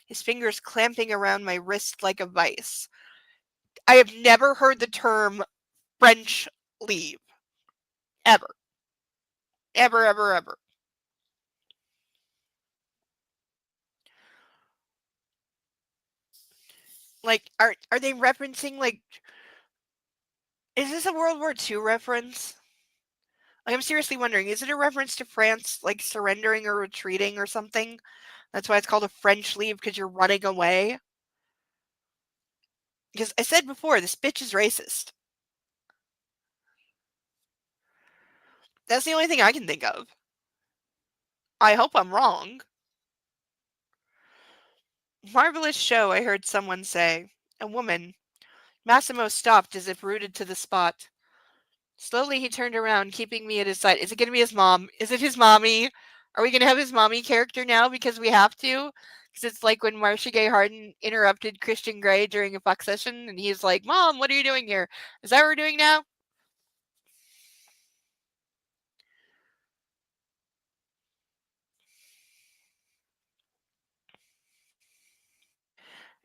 his fingers clamping around my wrist like a vice. I have never heard the term French leave. Ever. Ever, ever, ever. Like, are they referencing, like, is this a World War II reference? Like, I'm seriously wondering, is it a reference to France, like, surrendering or retreating or something? That's why it's called a French leave, because you're running away? Because I said before, this bitch is racist. That's the only thing I can think of. I hope I'm wrong. Marvelous show, I heard someone say. A woman. Massimo stopped as if rooted to the spot. Slowly he turned around, keeping me at his side. Is it going to be his mom? Is it his mommy? Are we going to have his mommy character now because we have to? Because it's like when Marcia Gay Harden interrupted Christian Grey during a fuck session, and he's like, Mom, what are you doing here? Is that what we're doing now?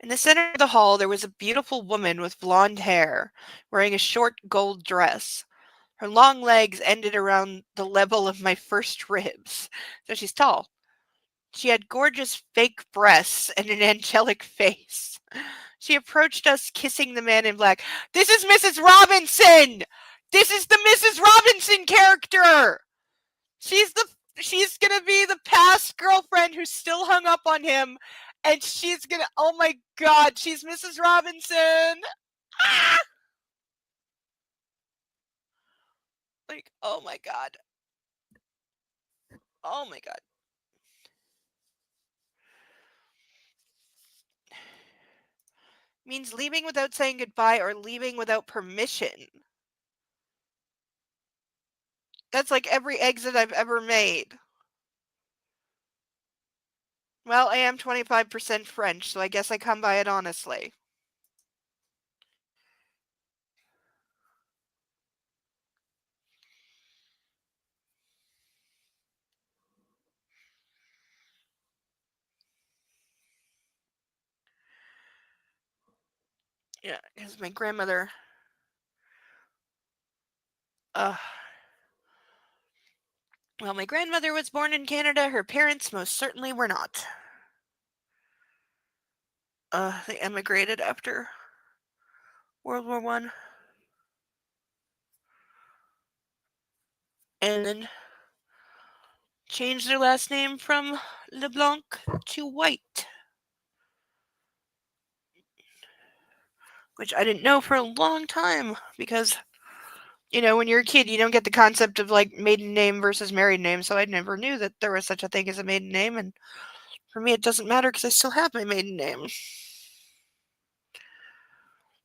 In the center of the hall, there was a beautiful woman with blonde hair, wearing a short gold dress. Her long legs ended around the level of my first ribs, so she's tall. She had gorgeous fake breasts and an angelic face. She approached us, kissing the man in black. This is Mrs. Robinson! This is the Mrs. Robinson character! She's the she's gonna be the past girlfriend who's still hung up on him, and she's gonna, oh my god, she's Mrs. Robinson! Ah! Like, oh my god. Oh my god. Means leaving without saying goodbye or leaving without permission. That's like every exit I've ever made. Well, I am 25% French, so I guess I come by it honestly. Yeah, because my grandmother. Uh, well, my grandmother was born in Canada. Her parents most certainly were not. They emigrated after World War One, and then changed their last name from LeBlanc to White, which I didn't know for a long time because, you know, when you're a kid, you don't get the concept of like maiden name versus married name, so I never knew that there was such a thing as a maiden name, and for me, it doesn't matter because I still have my maiden name.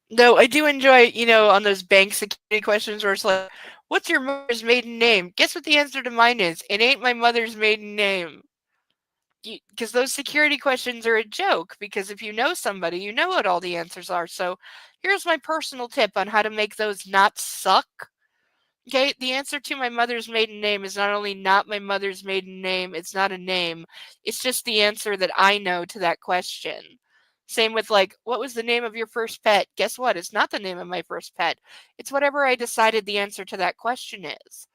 Though I do enjoy, you know, on those bank security questions where it's like, what's your mother's maiden name? Guess what the answer to mine is? It ain't my mother's maiden name. Because those security questions are a joke, because if you know somebody, you know what all the answers are. So here's my personal tip on how to make those not suck. Okay, the answer to my mother's maiden name is not only not my mother's maiden name, it's not a name. It's just the answer that I know to that question. Same with like, what was the name of your first pet? Guess what? It's not the name of my first pet. It's whatever I decided the answer to that question is.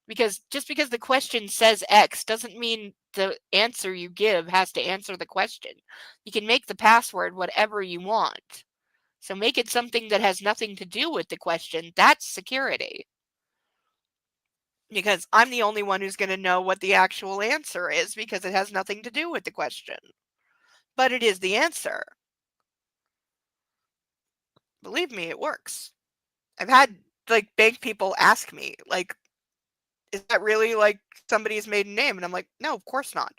Because just because the question says X doesn't mean the answer you give has to answer the question. You can make the password whatever you want. So make it something that has nothing to do with the question. That's security. Because I'm the only one who's going to know what the actual answer is because it has nothing to do with the question. But it is the answer. Believe me, it works. I've had like bank people ask me, like, is that really like somebody's maiden name? And I'm like, no, of course not.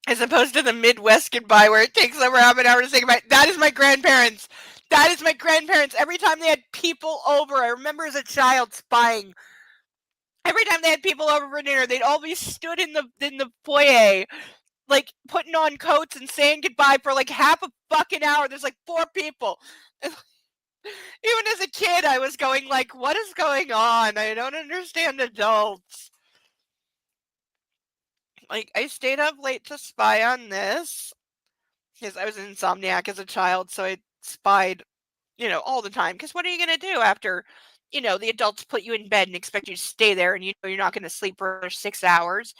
As opposed to the Midwest goodbye where it takes over half an hour to say goodbye. That is my grandparents. That is my grandparents. Every time they had people over, I remember as a child spying. Every time they had people over for dinner, they'd all be stood in the foyer, like putting on coats and saying goodbye for like half a fucking hour. There's like 4 people. Even as a kid, I was going like, what is going on? I don't understand adults. Like, I stayed up late to spy on this because I was an insomniac as a child, so I spied, you know, all the time. Because what are you going to do after, you know, the adults put you in bed and expect you to stay there and you know you're not going to sleep for 6 hours?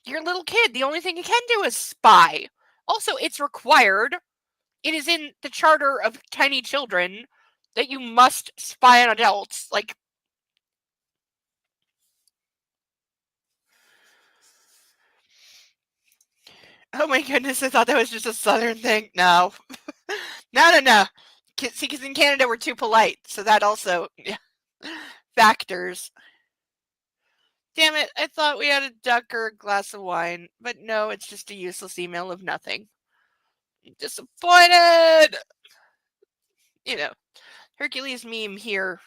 You're a little kid. The only thing you can do is spy. Also, it's required. It is in the charter of tiny children that you must spy on adults. Like, Oh my goodness, I thought that was just a southern thing. No. No. See, because in Canada we're too polite, so that also factors. Damn it, I thought we had a duck or a glass of wine, but no, it's just a useless email of nothing. Disappointed! You know, Hercules meme here.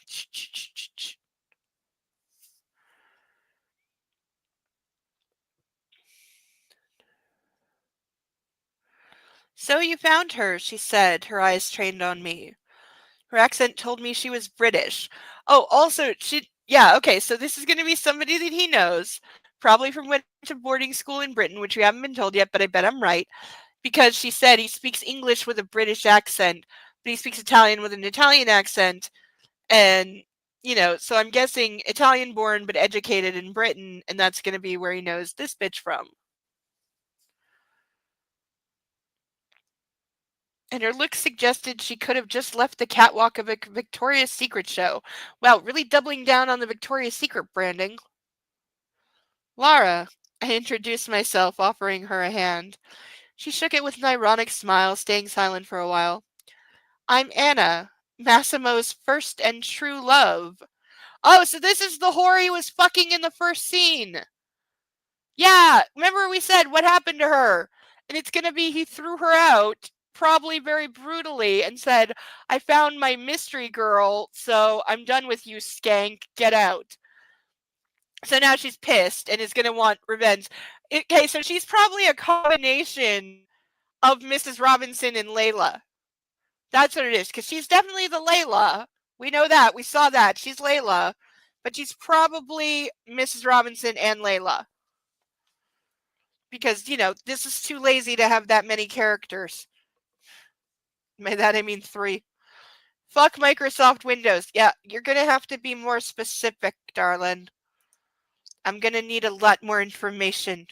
So you found her, she said, her eyes trained on me. Her accent told me she was British. Oh, also, okay, so this is going to be somebody that he knows, probably from went to boarding school in Britain, which we haven't been told yet, but I bet I'm right, because she said he speaks English with a British accent, but he speaks Italian with an Italian accent, and, so I'm guessing Italian-born but educated in Britain, and that's going to be where he knows this bitch from. And her look suggested she could have just left the catwalk of a Victoria's Secret show. Wow, really doubling down on the Victoria's Secret branding. Lara, I introduced myself, offering her a hand. She shook it with an ironic smile, staying silent for a while. I'm Anna, Massimo's first and true love. Oh, so this is the whore he was fucking in the first scene. Yeah, remember we said what happened to her? And it's going to be he threw her out, probably very brutally, and said, I found my mystery girl, so I'm done with you, skank, get out. So now she's pissed and is going to want revenge. Okay, so she's probably a combination of Mrs. Robinson and Layla. That's what it is, because she's definitely the Layla. We know that. We saw that. She's Layla. But she's probably Mrs. Robinson and Layla. Because, this is too lazy to have that many characters. By that I mean 3. Fuck Microsoft Windows. Yeah, you're going to have to be more specific, darling. I'm going to need a lot more information.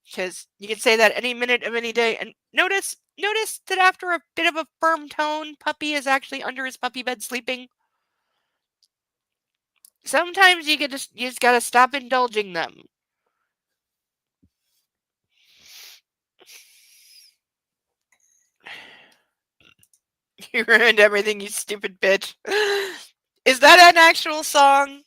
Because you can say that any minute of any day. And notice that after a bit of a firm tone, Puppy is actually under his puppy bed sleeping. Sometimes you just gotta stop indulging them. You ruined everything, you stupid bitch. Is that an actual song?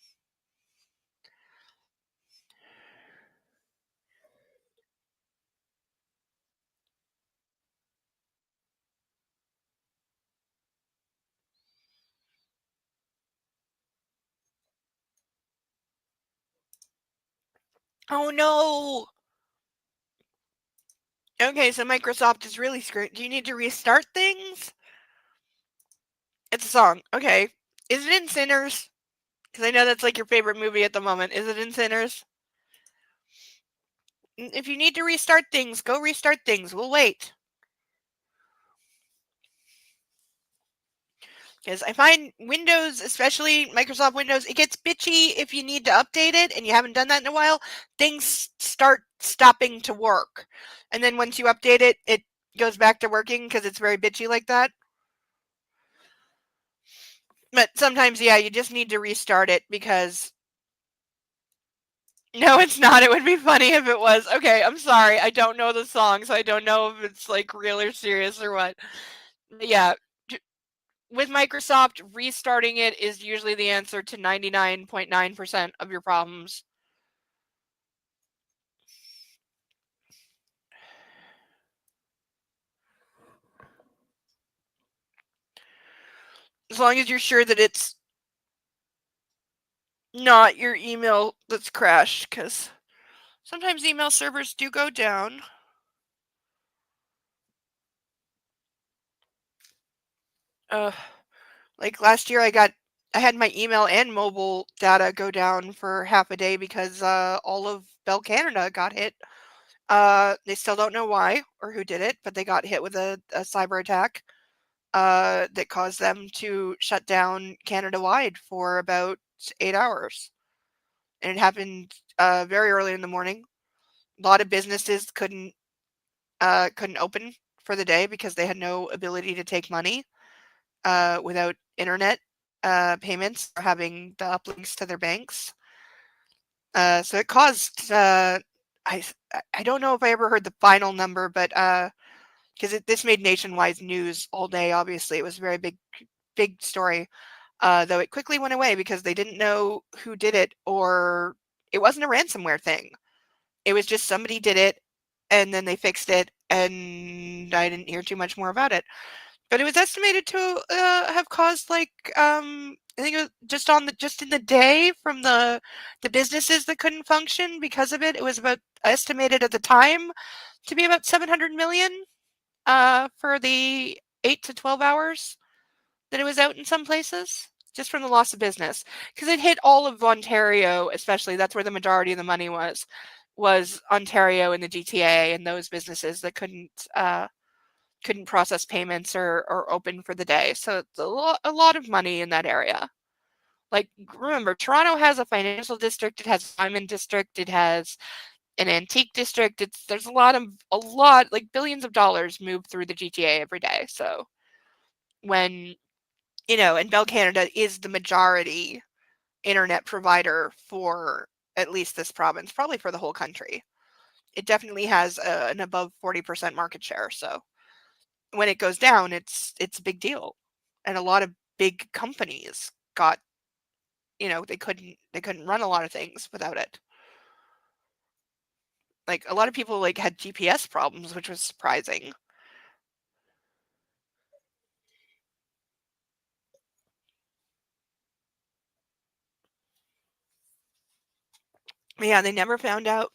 Oh no! Okay, so Microsoft is really screwed. Do you need to restart things? It's a song. Okay. Is it in Sinners? Because I know that's like your favorite movie at the moment. Is it in Sinners? If you need to restart things, go restart things. We'll wait. Because I find Windows, especially Microsoft Windows, it gets bitchy if you need to update it and you haven't done that in a while. Things start stopping to work. And then once you update it, it goes back to working because it's very bitchy like that. But sometimes, yeah, you just need to restart it because... No, it's not. It would be funny if it was. Okay, I'm sorry. I don't know the song, so I don't know if it's like real or serious or what. But yeah, with Microsoft, restarting it is usually the answer to 99.9% of your problems. As long as you're sure that it's not your email that's crashed, because sometimes email servers do go down. Like last year I had my email and mobile data go down for half a day because all of Bell Canada got hit. They still don't know why or who did it, but they got hit with a cyber attack that caused them to shut down Canada-wide for about 8 hours. And it happened very early in the morning. A lot of businesses couldn't open for the day because they had no ability to take money without internet payments or having the uplinks to their banks. So it caused I don't know if I ever heard the final number, but because this made nationwide news all day. Obviously, it was a very big story. Though it quickly went away because they didn't know who did it, or it wasn't a ransomware thing. It was just somebody did it, and then they fixed it, and I didn't hear too much more about it. But it was estimated to have caused I think it was just in the day from the businesses that couldn't function because of it. It was about estimated at the time to be about 700 million for the 8 to 12 hours that it was out in some places, just from the loss of business, because it hit all of Ontario, especially. That's where the majority of the money was Ontario and the GTA and those businesses that couldn't process payments or open for the day. So it's a lot of money in that area. Like, remember, Toronto has a financial district, it has a diamond district, it has an antique district. There's a lot, like billions of dollars move through the GTA every day. So when, and Bell Canada is the majority internet provider for at least this province, probably for the whole country. It definitely has an above 40% market share. So when it goes down, it's a big deal, and a lot of big companies got, they couldn't run a lot of things without it. Like, a lot of people had GPS problems, which was surprising. But yeah, they never found out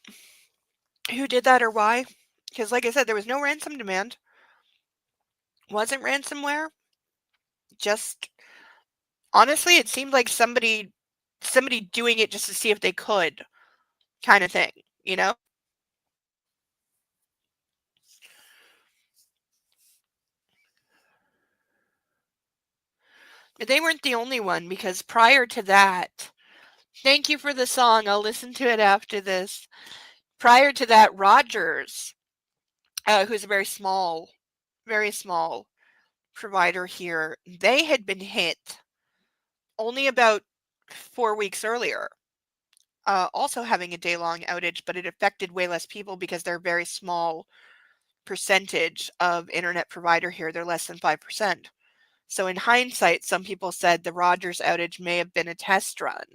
who did that or why, because like I said, there was no ransom demand. Wasn't ransomware. Just honestly, it seemed like somebody doing it just to see if they could, kind of thing, you know? But they weren't the only one, because prior to that, thank you for the song, I'll listen to it after this. Prior to that, Rogers, who's a very small provider here, they had been hit only about 4 weeks earlier. Also having a day-long outage, but it affected way less people because they're a very small percentage of internet provider here. They're less than 5%. So in hindsight, some people said the Rogers outage may have been a test run,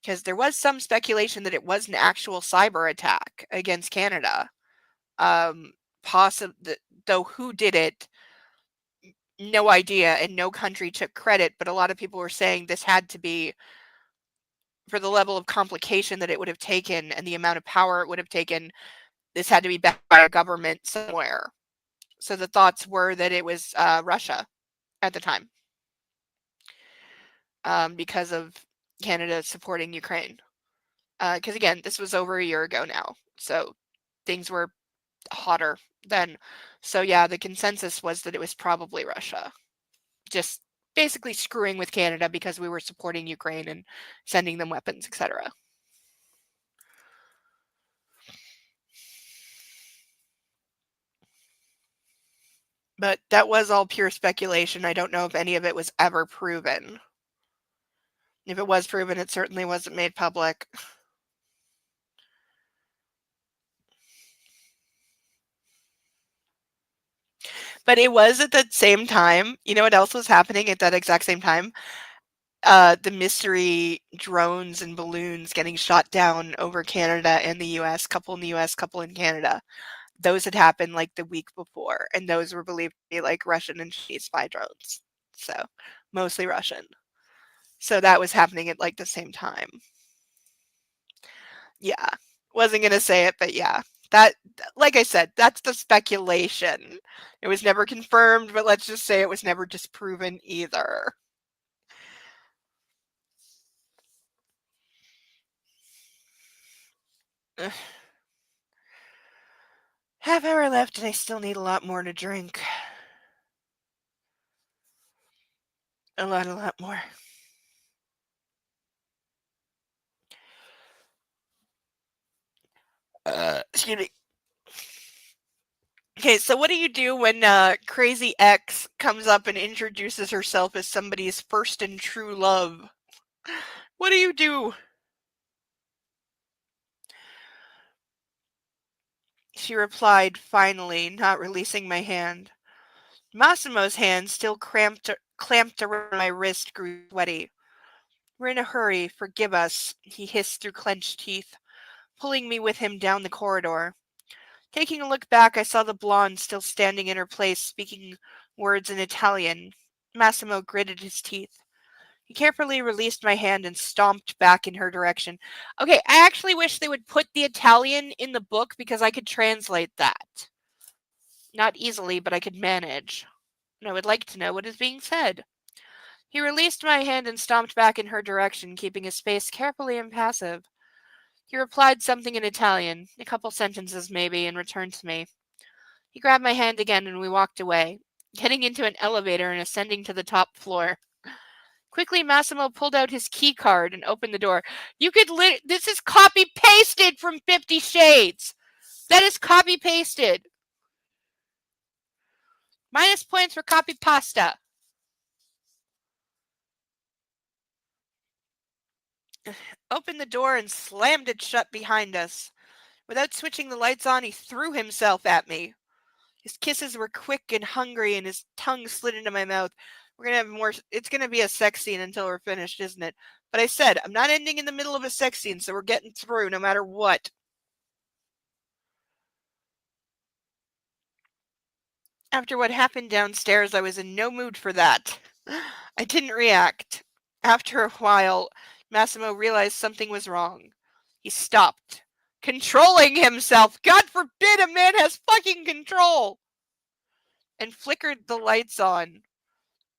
because there was some speculation that it was an actual cyber attack against Canada. Though who did it, no idea, and no country took credit, but a lot of people were saying this had to be, for the level of complication that it would have taken and the amount of power it would have taken, this had to be backed by a government somewhere. So the thoughts were that it was Russia at the time, because of Canada supporting Ukraine. Because again, this was over a year ago now, so things were hotter then. So yeah, the consensus was that it was probably Russia, just basically screwing with Canada because we were supporting Ukraine and sending them weapons, etc. But that was all pure speculation. I don't know if any of it was ever proven. If it was proven, it certainly wasn't made public. But it was at the same time, you know what else was happening at that exact same time? The mystery drones and balloons getting shot down over Canada and the US, couple in the US, couple in Canada. Those had happened like the week before, and those were believed to be like Russian and Chinese spy drones. So, mostly Russian. So that was happening at like the same time. Yeah. Wasn't going to say it, but yeah. That, like I said, that's the speculation. It was never confirmed, but let's just say it was never disproven either. Ugh. Half-hour left, and I still need a lot more to drink. A lot more. Excuse me. Okay, so what do you do when Crazy X comes up and introduces herself as somebody's first and true love? What do you do? she replied, finally, not releasing my hand. Massimo's hand, still clamped around my wrist, grew sweaty. We're in a hurry, forgive us, he hissed through clenched teeth, pulling me with him down the corridor. Taking a look back, I saw the blonde still standing in her place, speaking words in Italian. Massimo gritted his teeth. He carefully released my hand and stomped back in her direction. Okay, I actually wish they would put the Italian in the book because I could translate that. Not easily, but I could manage. And I would like to know what is being said. He released my hand and stomped back in her direction, keeping his face carefully impassive. He replied something in Italian, a couple sentences maybe, and returned to me. He grabbed my hand again and we walked away, getting into an elevator and ascending to the top floor. Quickly, Massimo pulled out his key card and opened the door. You could this is copy-pasted from 50 Shades. That is copy-pasted. Minus points for copy pasta. Opened the door and slammed it shut behind us. Without switching the lights on, he threw himself at me. His kisses were quick and hungry, and his tongue slid into my mouth. We're gonna have more. It's gonna be a sex scene until we're finished, isn't it? But I said, I'm not ending in the middle of a sex scene, so we're getting through no matter what. After what happened downstairs, I was in no mood for that. I didn't react. After a while, Massimo realized something was wrong. He stopped, controlling himself. God forbid a man has fucking control! And flickered the lights on.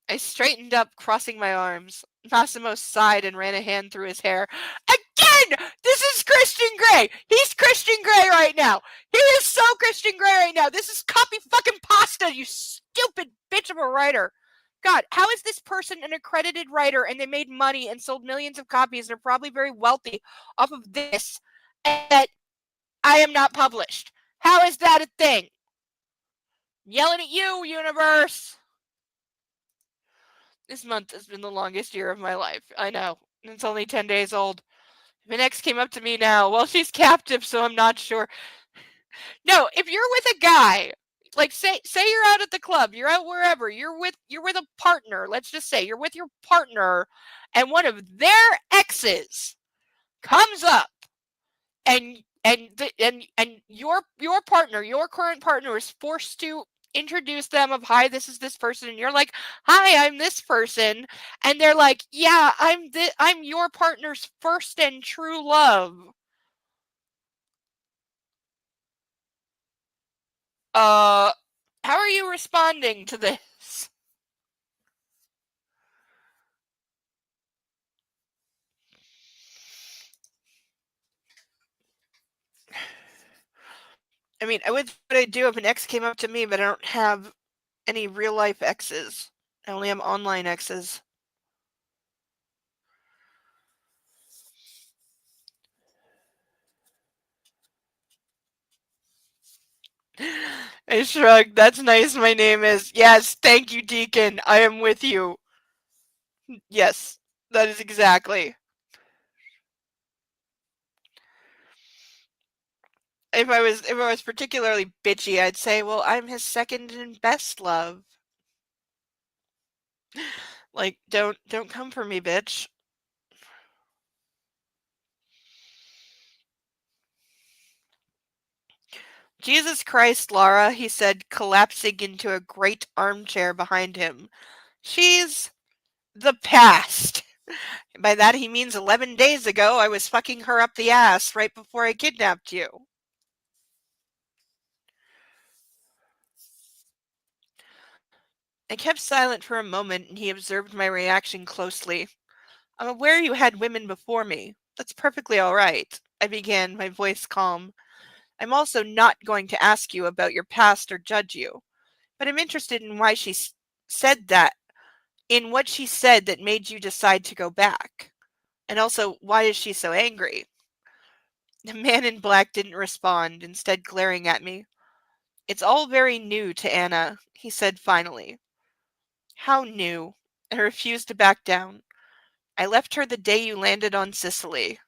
I straightened up, crossing my arms. Massimo sighed and ran a hand through his hair. Again! This is Christian Grey! He's Christian Grey right now! He is so Christian Grey right now! This is copy fucking pasta, you stupid bitch of a writer! God, how is this person an accredited writer and they made money and sold millions of copies? They're probably very wealthy off of this, and that I am not published. How is that a thing? I'm yelling at you, universe! This month has been the longest year of my life. I know. It's only 10 days old. If an ex came up to me now, well, she's captive, so I'm not sure. No, if you're with a guy, like say you're out at the club, you're out wherever, you're with a partner. Let's just say you're with your partner, and one of their exes comes up, and your partner, your current partner, is forced to introduce them of, hi, this is this person, and you're like, hi, I'm this person, and they're like, yeah, I'm your partner's first and true love. How are you responding to this? I mean, I would what I'd do if an ex came up to me, but I don't have any real life exes. I only have online exes. I shrugged. That's nice. My name is. Yes, thank you, Deacon. I am with you. Yes, that is exactly. If I was particularly bitchy, I'd say, well, I'm his second and best love. Like, don't come for me, bitch. Jesus Christ, Laura, he said, collapsing into a great armchair behind him. She's the past. By that he means 11 days ago I was fucking her up the ass right before I kidnapped you. I kept silent for a moment and he observed my reaction closely. I'm aware you had women before me. That's perfectly all right. I began, my voice calm. I'm also not going to ask you about your past or judge you. But I'm interested in why she said that, in what she said that made you decide to go back. And also, why is she so angry? The man in black didn't respond, instead glaring at me. It's all very new to Anna, he said finally. How new? I refused to back down. I left her the day you landed on Sicily.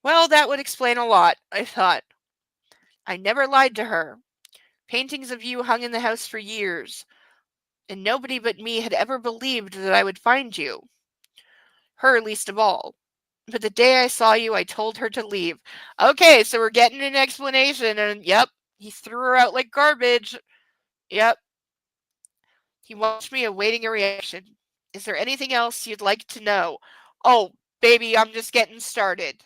Well, that would explain a lot, I thought. I never lied to her. Paintings of you hung in the house for years, and nobody but me had ever believed that I would find you. Her least of all. But the day I saw you, I told her to leave. Okay, so we're getting an explanation, and yep, he threw her out like garbage. Yep. He watched me awaiting a reaction. Is there anything else you'd like to know? Oh, baby, I'm just getting started.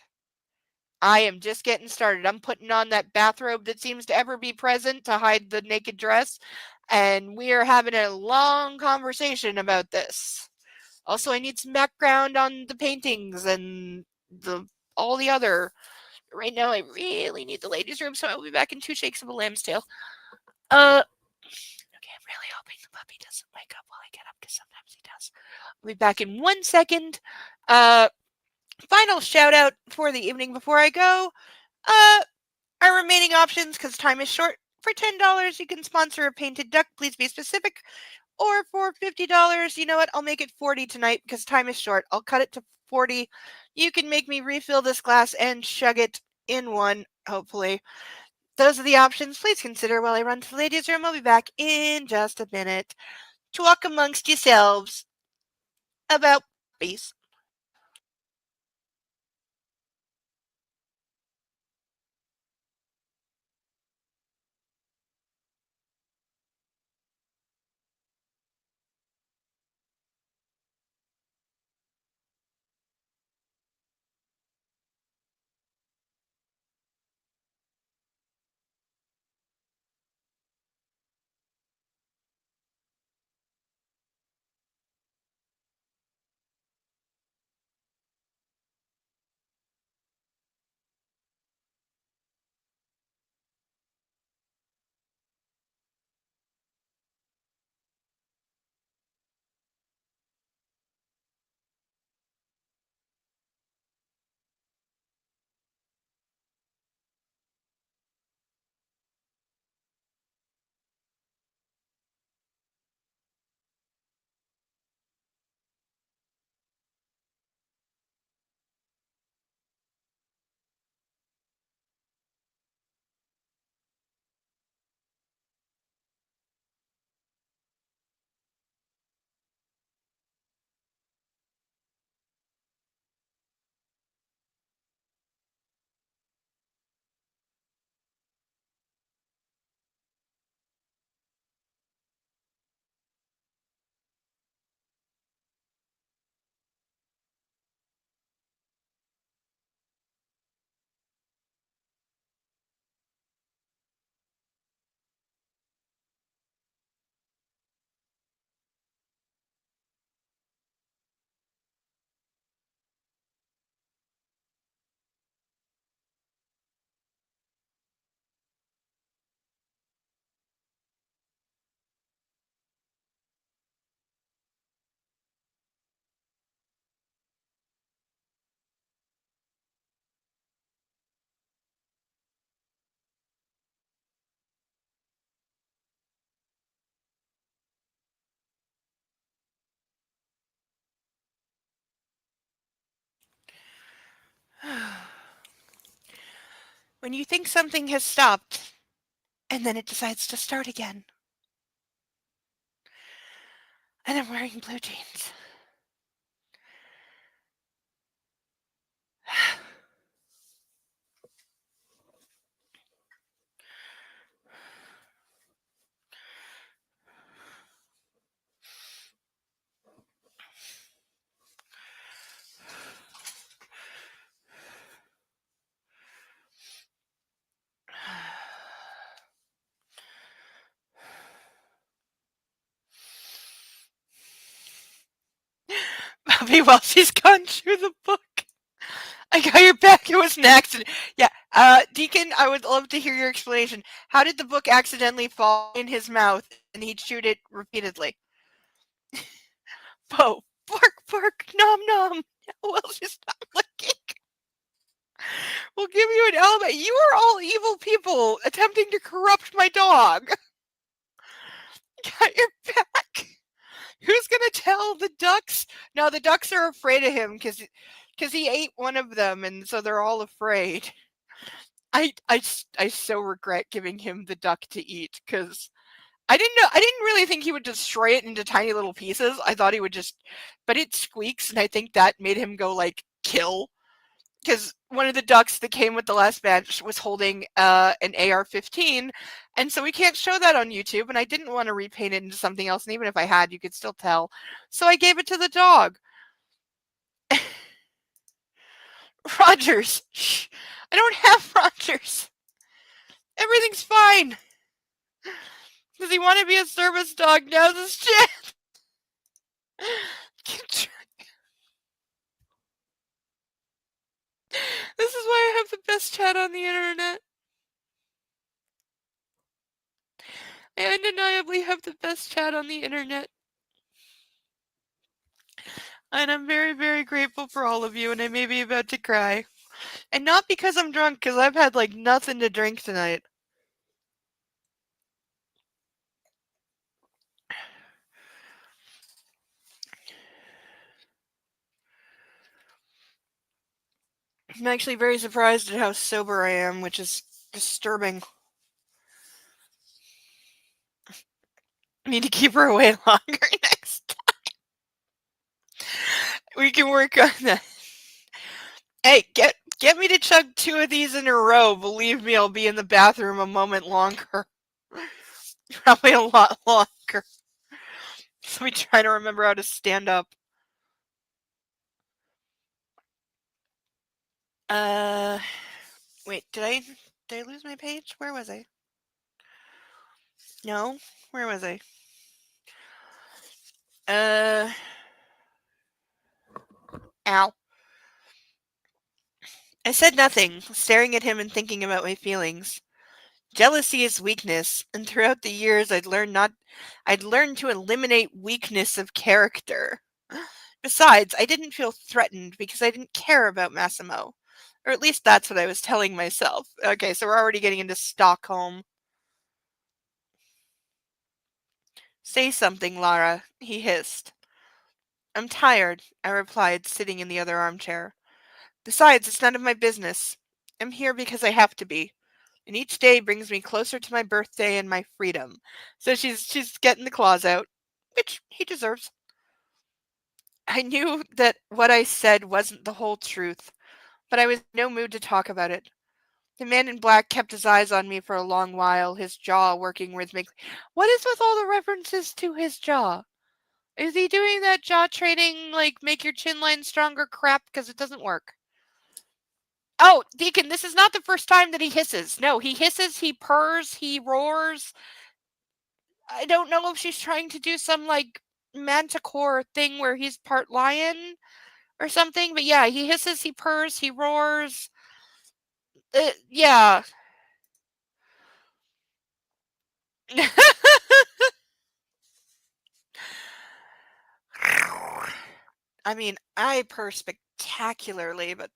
I am just getting started. I'm putting on that bathrobe that seems to ever be present to hide the naked dress, and we are having a long conversation about this. Also, I need some background on the paintings and the all the other. Right now, I really need the ladies' room, so I will be back in 2 shakes of a lamb's tail. Okay, I'm really hoping the puppy doesn't wake up while I get up, because sometimes he does. I'll be back in 1 second. Final shout out for the evening before I go. Our remaining options, because time is short. For $10, you can sponsor a painted duck. Please be specific. Or for $50, you know what? I'll make it 40 tonight because time is short. I'll cut it to 40. You can make me refill this glass and chug it in one, hopefully. Those are the options. Please consider while I run to the ladies' room. I'll be back in just a minute. Talk amongst yourselves about puppies. When you think something has stopped, and then it decides to start again. And I'm wearing blue jeans. Bobby, while she's gone through the book, I got your back. It was an accident. Yeah. Deacon, I would love to hear your explanation. How did the book accidentally fall in his mouth and he'd shoot it repeatedly? Bo, bark, bark, nom, nom. Well, just stop looking. We'll give you an alibi. You are all evil people attempting to corrupt my dog. Got your back. Who's gonna tell the ducks? No, the ducks are afraid of him because he ate one of them, and so they're all afraid. I so regret giving him the duck to eat because I didn't really think he would destroy it into tiny little pieces. I thought he would just, but it squeaks, and I think that made him go like kill. Because one of the ducks that came with the last batch was holding an AR-15, and so we can't show that on YouTube. And I didn't want to repaint it into something else. And even if I had, you could still tell. So I gave it to the dog. Rogers, shh, I don't have Rogers. Everything's fine. Does he want to be a service dog? Now's his chance. This is why I have the best chat on the internet. I undeniably have the best chat on the internet. And I'm very, very grateful for all of you, and I may be about to cry. And not because I'm drunk, because I've had like nothing to drink tonight. I'm actually very surprised at how sober I am, which is disturbing. I need to keep her away longer next time. We can work on that. Hey, get me to chug 2 of these in a row. Believe me, I'll be in the bathroom a moment longer. Probably a lot longer. So we try to remember how to stand up. Wait, did I lose my page? Where was I? No, where was I? Ow. I said nothing, staring at him and thinking about my feelings. Jealousy is weakness, and throughout the years I'd learned to eliminate weakness of character. Besides, I didn't feel threatened because I didn't care about Massimo. Or at least that's what I was telling myself. Okay, so we're already getting into Stockholm. Say something, Lara, he hissed. I'm tired, I replied, sitting in the other armchair. Besides, it's none of my business. I'm here because I have to be. And each day brings me closer to my birthday and my freedom. So she's getting the claws out, which he deserves. I knew that what I said wasn't the whole truth, but I was in no mood to talk about it. The man in black kept his eyes on me for a long while, his jaw working rhythmically. What is with all the references to his jaw? Is he doing that jaw training, like make your chin line stronger crap? Because it doesn't work. Oh, Deacon, this is not the first time that he hisses. No, he hisses, he purrs, he roars. I don't know if she's trying to do some like manticore thing where he's part lion or something, but yeah, he hisses, he purrs, he roars. Yeah. I mean, I purr spectacularly, but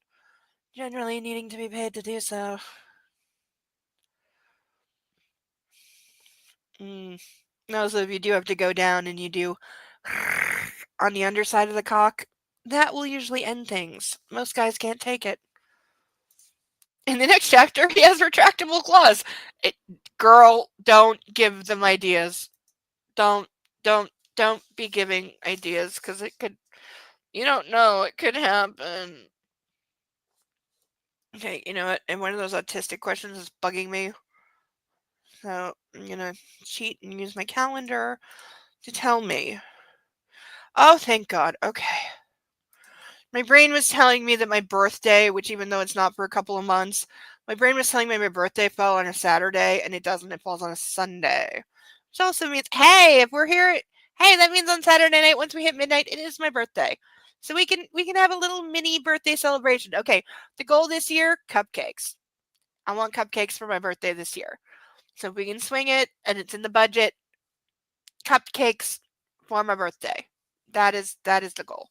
generally needing to be paid to do so. No, so if you do have to go down and you do on the underside of the cock, that will usually end things. Most guys can't take it. In the next chapter, he has retractable claws. Girl, don't give them ideas. Don't, don't be giving ideas because it could. You don't know. It could happen. Okay, you know what? And one of those autistic questions is bugging me. So I'm gonna cheat and use my calendar to tell me. Oh, thank God. Okay. My brain was telling me that my birthday, which even though it's not for a couple of months, my brain was telling me my birthday fell on a Saturday, and it doesn't. It falls on a Sunday. Which also means, hey, if we're here, hey, that means on Saturday night, once we hit midnight, it is my birthday. So we can have a little mini birthday celebration. Okay, the goal this year, cupcakes. I want cupcakes for my birthday this year. So if we can swing it and it's in the budget, cupcakes for my birthday. That is the goal.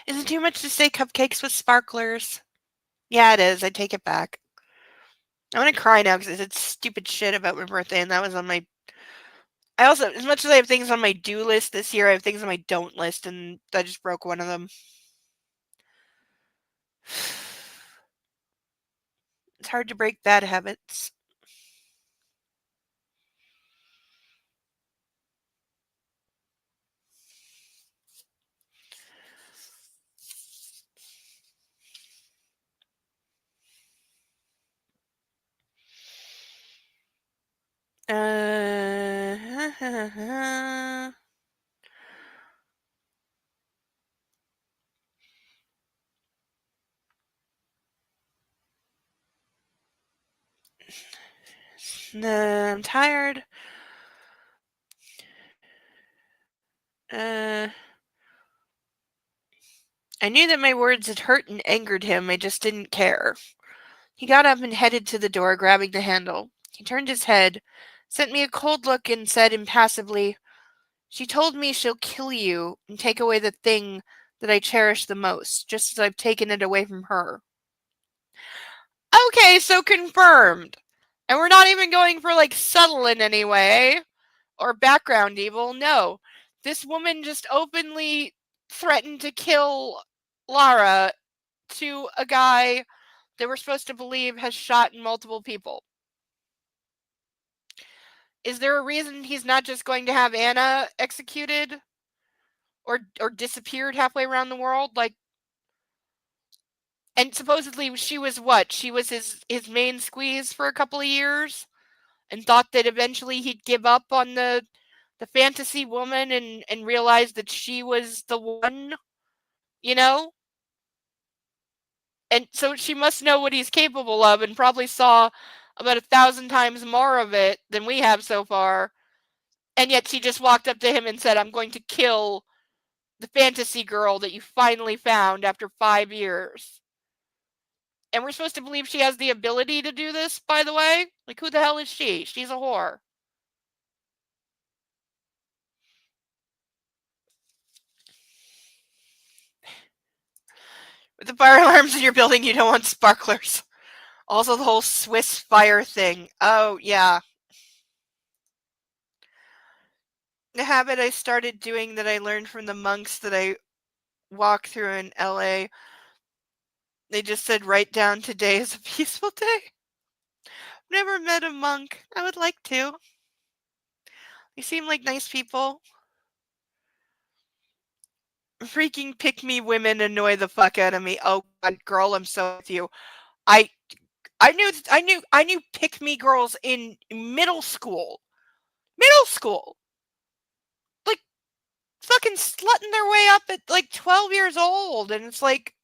Is it too much to say cupcakes with sparklers? Yeah, it is. I take it back. I'm gonna cry now because I said stupid shit about my birthday, and that was on my. I also, as much as I have things on my do list this year, I have things on my don't list, and I just broke one of them. It's hard to break bad habits. I'm tired. I knew that my words had hurt and angered him. I just didn't care. He got up and headed to the door, grabbing the handle. He turned his head, sent me a cold look, and said impassively, "She told me she'll kill you and take away the thing that I cherish the most, just as I've taken it away from her." Okay, so confirmed. And we're not even going for like subtle in any way or background evil. No. This woman just openly threatened to kill Lara to a guy that we're supposed to believe has shot multiple people. Is there a reason he's not just going to have Anna executed or disappeared halfway around the world? Like, and supposedly she was what? She was his main squeeze for a couple of years and thought that eventually he'd give up on the fantasy woman and realize that she was the one, you know? And so she must know what he's capable of and probably saw about 1,000 times more of it than we have so far. And yet she just walked up to him and said, "I'm going to kill the fantasy girl that you finally found after 5 years." And we're supposed to believe she has the ability to do this, by the way? Like, who the hell is she? She's a whore. With the fire alarms in your building, you don't want sparklers. Also, the whole Swiss fire thing. Oh, yeah. The habit I started doing that I learned from the monks that I walk through in LA. They just said, "Write down today is a peaceful day." Never met a monk. I would like to. They seem like nice people. Freaking pick me women annoy the fuck out of me. Oh god, girl, I'm so with you. I I knew pick me girls in middle school. Middle school. Like fucking slutting their way up at like 12 years old, and it's like,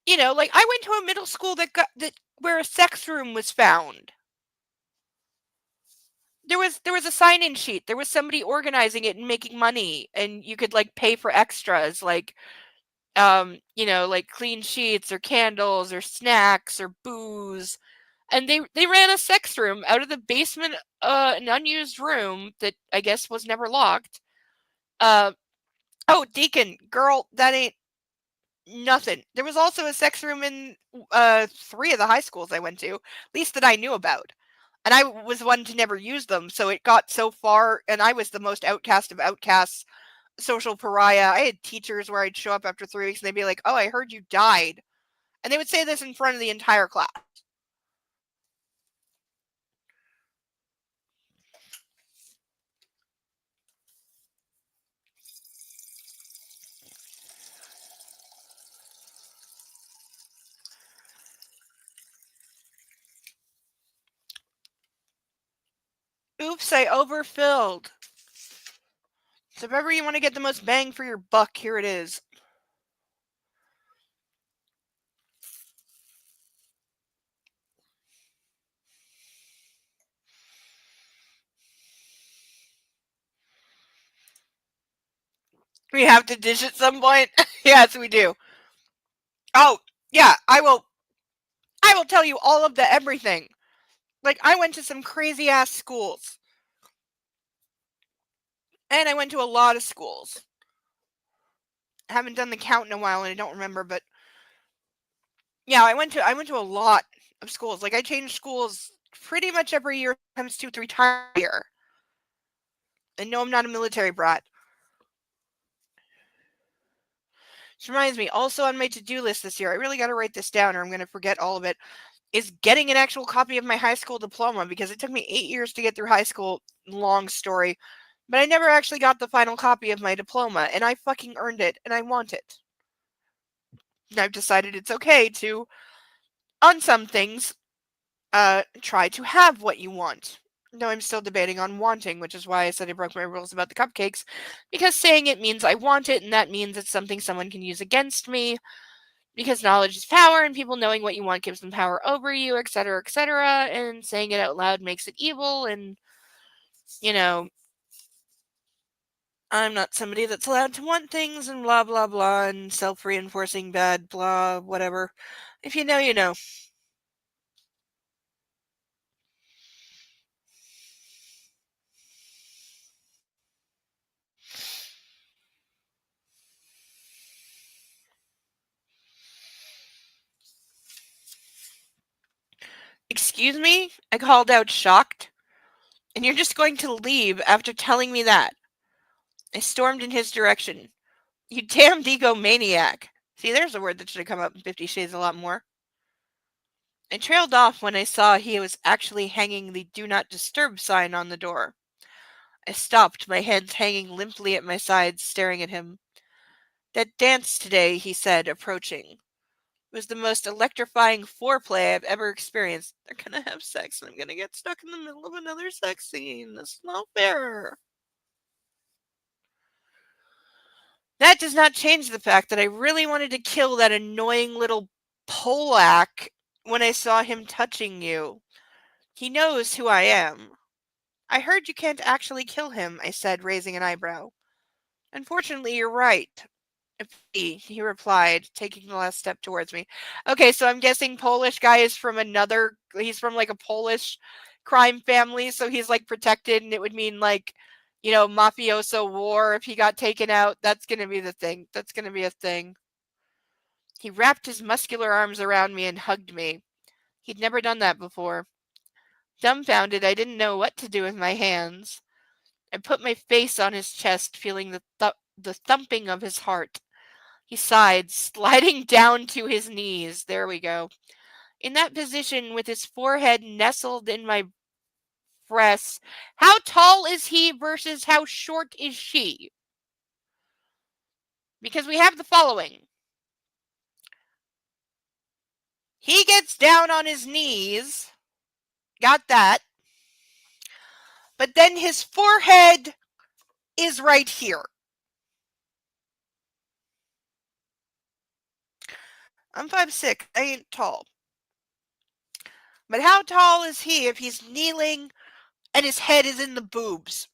you know, like I went to a middle school that where a sex room was found. There was a sign-in sheet. There was somebody organizing it and making money, and you could like pay for extras like you know, like clean sheets or candles or snacks or booze. And they ran a sex room out of the basement, an unused room that I guess was never locked. Uh oh, Deacon, girl, that ain't nothing. There was also a sex room in 3 of the high schools I went to, at least that I knew about. And I was one to never use them, so it got so far, and I was the most outcast of outcasts, social pariah. I had teachers where I'd show up after 3 weeks and they'd be like, "Oh, I heard you died." And they would say this in front of the entire class. Oops, I overfilled. So if ever you want to get the most bang for your buck, here it is. We have to dish at some point. Yes, we do. Oh, yeah, I will tell you all of the everything. Like I went to some crazy ass schools. And I went to a lot of schools. I haven't done the count in a while and I don't remember, but yeah, I went to a lot of schools. Like, I change schools pretty much every year, sometimes 2-3 times a year. And no, I'm not a military brat. This reminds me, also on my to-do list this year, I really got to write this down or I'm going to forget all of it, is getting an actual copy of my high school diploma because it took me 8 years to get through high school. Long story. But I never actually got the final copy of my diploma, and I fucking earned it, and I want it. And I've decided it's okay to, on some things, try to have what you want. No, I'm still debating on wanting, which is why I said I broke my rules about the cupcakes, because saying it means I want it, and that means it's something someone can use against me, because knowledge is power, and people knowing what you want gives them power over you, etc., etc., and saying it out loud makes it evil, and, you know, I'm not somebody that's allowed to want things, and blah, blah, blah, and self-reinforcing bad, blah, whatever. If you know, you know. Excuse me? I called out, shocked. And you're just going to leave after telling me that. I stormed in his direction. You damned egomaniac. See, there's a word that should have come up in 50 Shades a lot more. I trailed off when I saw he was actually hanging the Do Not Disturb sign on the door. I stopped, my hands hanging limply at my sides, staring at him. That dance today, he said, approaching, was the most electrifying foreplay I've ever experienced. They're gonna have sex and I'm gonna get stuck in the middle of another sex scene. That's not fair. That does not change the fact that I really wanted to kill that annoying little Polak when I saw him touching you. He knows who I am. I heard you can't actually kill him, I said, raising an eyebrow. Unfortunately, you're right. He replied, taking the last step towards me. Okay, so I'm guessing Polish guy is from he's from like a Polish crime family, so he's like protected, and it would mean like, mafioso war if he got taken out. That's gonna be the thing. That's gonna be a thing. He wrapped his muscular arms around me and hugged me. He'd never done that before. Dumbfounded, I didn't know what to do with my hands. I put my face on his chest, feeling the thumping of his heart. He sighed, sliding down to his knees. There we go. In that position, with his forehead nestled in my breasts, how tall is he versus how short is she? Because we have the following. He gets down on his knees. Got that. But then his forehead is right here. I'm 5'6". I ain't tall. But how tall is he if he's kneeling and his head is in the boobs?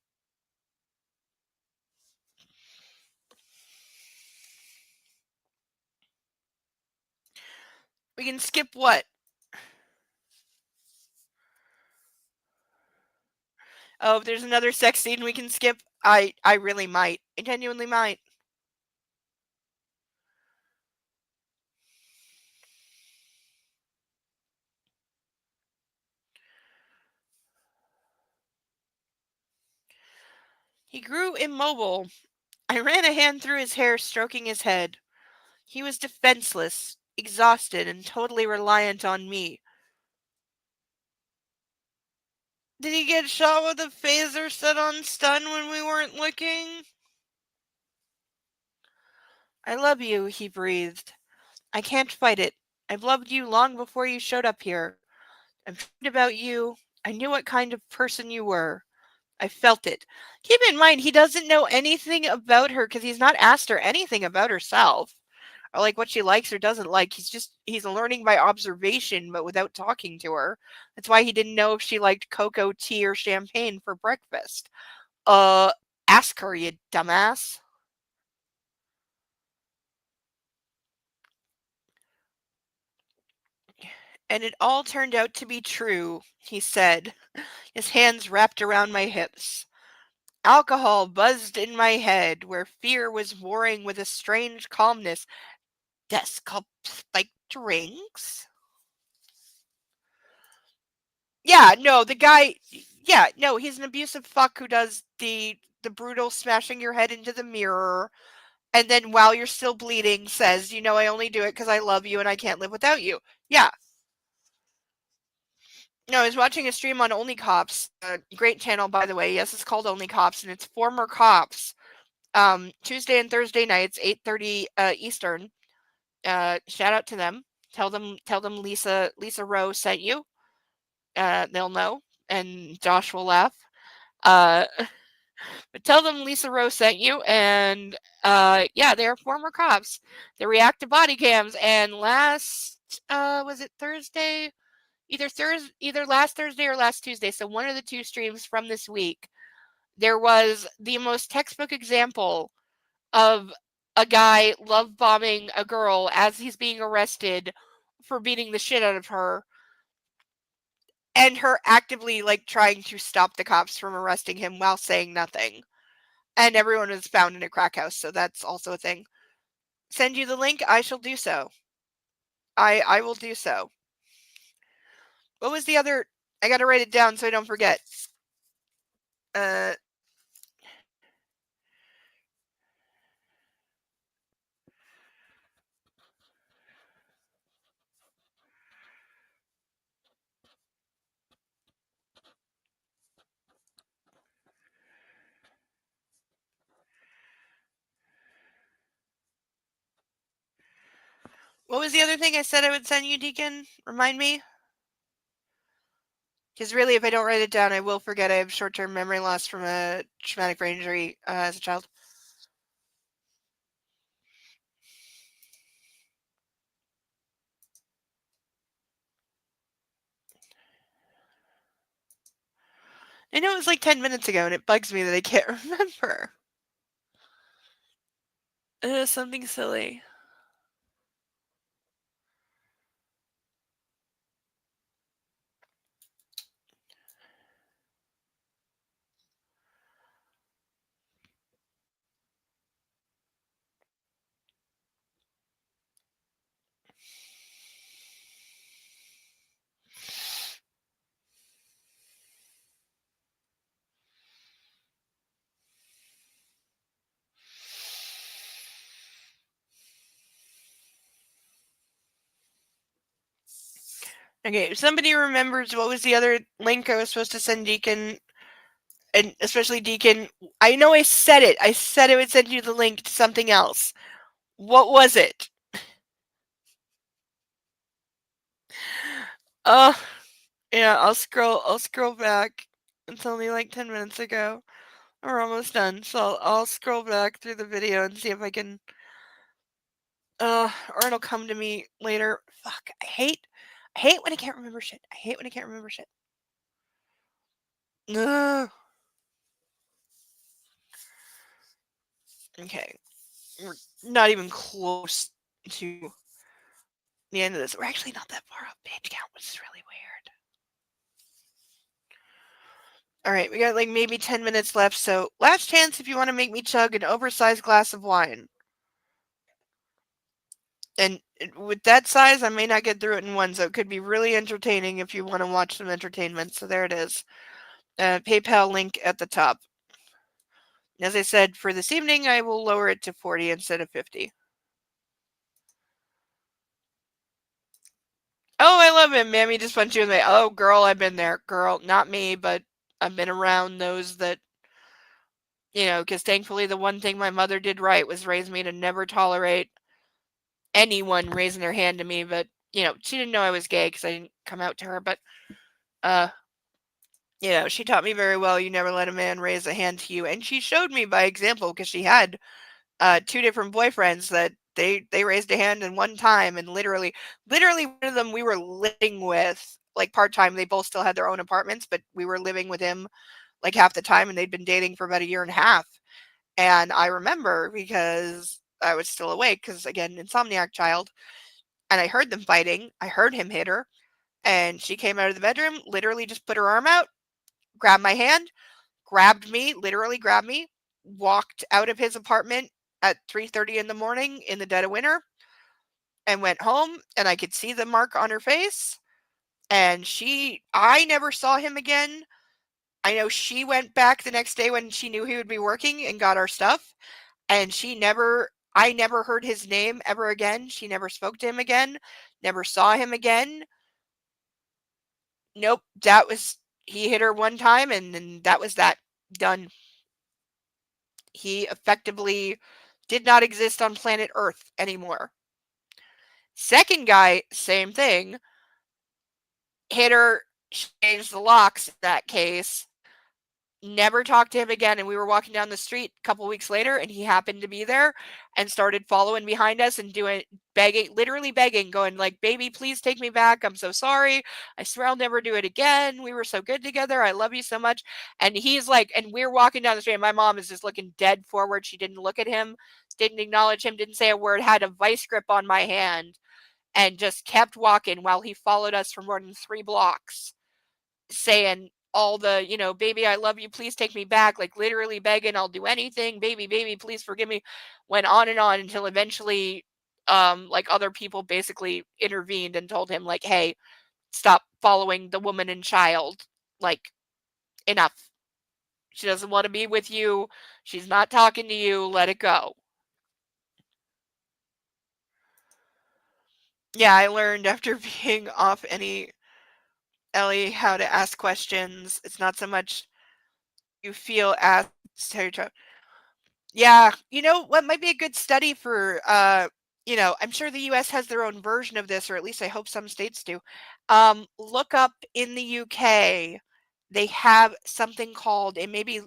We can skip what? Oh, if there's another sex scene we can skip, I really might. I genuinely might. He grew immobile. I ran a hand through his hair, stroking his head. He was defenseless, exhausted, and totally reliant on me. Did he get shot with a phaser set on stun when we weren't looking? I love you, he breathed. I can't fight it. I've loved you long before you showed up here. I've dreamed about you. I knew what kind of person you were. I felt it. Keep in mind, he doesn't know anything about her because he's not asked her anything about herself or like what she likes or doesn't like. He's learning by observation, but without talking to her. That's why he didn't know if she liked cocoa, tea, or champagne for breakfast. Ask her, you dumbass. And it all turned out to be true, he said, his hands wrapped around my hips. Alcohol buzzed in my head, where fear was warring with a strange calmness. Desktop spiked drinks? Yeah, no, the guy. Yeah, no, he's an abusive fuck who does the brutal smashing your head into the mirror, and then while you're still bleeding, says, I only do it because I love you and I can't live without you. Yeah. No, I was watching a stream on Only Cops. Great channel, by the way. Yes, it's called Only Cops, and it's former cops. Tuesday and Thursday nights, 8:30 Eastern. Shout out to them. Tell them Lisa Rowe sent you. They'll know, and Josh will laugh. Uh, but tell them Lisa Rowe sent you, and yeah, they're former cops. They react to body cams, and last was it Thursday? Either last Thursday or last Tuesday. So one of the two streams from this week, there was the most textbook example of a guy love bombing a girl as he's being arrested for beating the shit out of her, and her actively like trying to stop the cops from arresting him while saying nothing. And everyone was found in a crack house, so that's also a thing. Send you the link, I shall do so. I will do so. What was the other? I gotta write it down so I don't forget. Uh, what was the other thing I said I would send you, Deacon? Remind me? Because really, if I don't write it down, I will forget. I have short-term memory loss from a traumatic brain injury as a child. I know it was like 10 minutes ago, and it bugs me that I can't remember. Something silly. Okay, if somebody remembers what was the other link I was supposed to send Deacon, and especially Deacon, I know I said it. I said I would send you the link to something else. What was it? Uh, yeah, I'll scroll back. It's only like 10 minutes ago. We're almost done, so I'll scroll back through the video and see if I can. Or it'll come to me later. Fuck, I hate when I can't remember shit. I hate when I can't remember shit. Ugh. Okay, we're not even close to the end of this. We're actually not that far up page count, which is really weird. All right, we got like maybe 10 minutes left, so last chance if you want to make me chug an oversized glass of wine. And with that size, I may not get through it in one, so it could be really entertaining if you want to watch some entertainment. So there it is. PayPal link at the top. As I said, for this evening, I will lower it to 40 instead of 50. Oh, I love him. Mammy just went to me. Oh, girl, I've been there. Girl, not me, but I've been around those that, because thankfully the one thing my mother did right was raise me to never tolerate anyone raising their hand to me. But, she didn't know I was gay because I didn't come out to her. But, she taught me very well. You never let a man raise a hand to you. And she showed me by example because she had two different boyfriends that they raised a hand in one time, and literally one of them we were living with like part-time. They both still had their own apartments, but we were living with him like half the time, and they'd been dating for about a year and a half. And I remember because I was still awake because, again, insomniac child, and I heard them fighting. I heard him hit her, and she came out of the bedroom, literally just put her arm out, grabbed my hand, grabbed me, literally grabbed me, walked out of his apartment at 3:30 in the morning in the dead of winter, and went home, and I could see the mark on her face, And I never saw him again. I know she went back the next day when she knew he would be working and got our stuff. And I never heard his name ever again. She never spoke to him again, never saw him again. Nope, he hit her one time and then that was that. Done. He effectively did not exist on planet Earth anymore. Second guy, same thing. Hit her, changed the locks in that case. Never talked to him again, and we were walking down the street a couple weeks later and he happened to be there and started following behind us and literally begging, going like, baby, please take me back, I'm so sorry, I swear I'll never do it again, we were so good together, I love you so much. And he's like, and we're walking down the street and my mom is just looking dead forward, she didn't look at him, didn't acknowledge him, didn't say a word, had a vice grip on my hand and just kept walking while he followed us for more than 3 blocks saying all the, baby, I love you, please take me back, like literally begging, I'll do anything, baby, please forgive me. Went on and on until eventually, like other people basically intervened and told him like, hey, stop following the woman and child, like enough. She doesn't want to be with you. She's not talking to you. Let it go. Yeah, I learned after being off Ellie how to ask questions. It's not so much you feel asked. Yeah, you know what might be a good study for, I'm sure the US has their own version of this, or at least I hope some states do. Look up in the UK, they have something called, it may be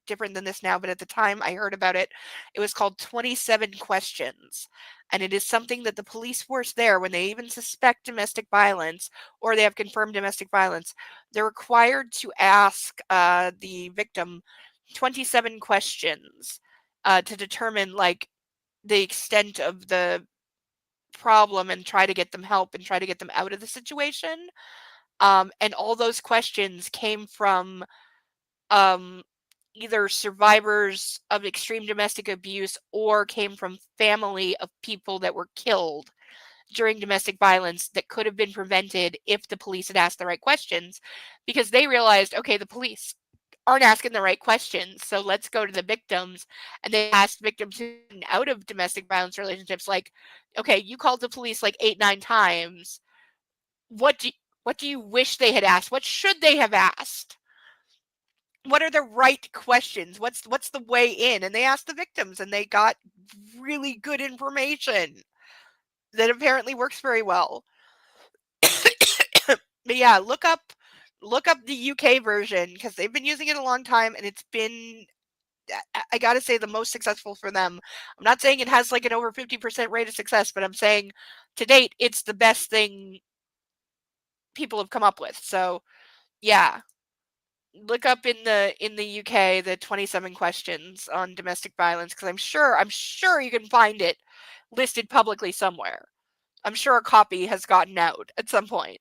different than this now, but at the time I heard about it, it was called 27 questions. And it is something that the police force there, when they even suspect domestic violence or they have confirmed domestic violence, they're required to ask the victim 27 questions to determine like the extent of the problem and try to get them help and try to get them out of the situation. And all those questions came from um, either survivors of extreme domestic abuse or came from family of people that were killed during domestic violence that could have been prevented if the police had asked the right questions, because they realized, okay, the police aren't asking the right questions, so let's go to the victims. And they asked victims who've been out of domestic violence relationships, like, okay, you called the police like 8, 9 times. What do what do you wish they had asked? What should they have asked? What are the right questions? What's the way in? And they asked the victims and they got really good information that apparently works very well. But yeah, look up the UK version because they've been using it a long time and it's been, I gotta say, the most successful for them. I'm not saying it has like an over 50% rate of success, but I'm saying to date it's the best thing people have come up with. So yeah, look up in the UK the 27 questions on domestic violence because I'm sure you can find it listed publicly somewhere. I'm sure a copy has gotten out at some point.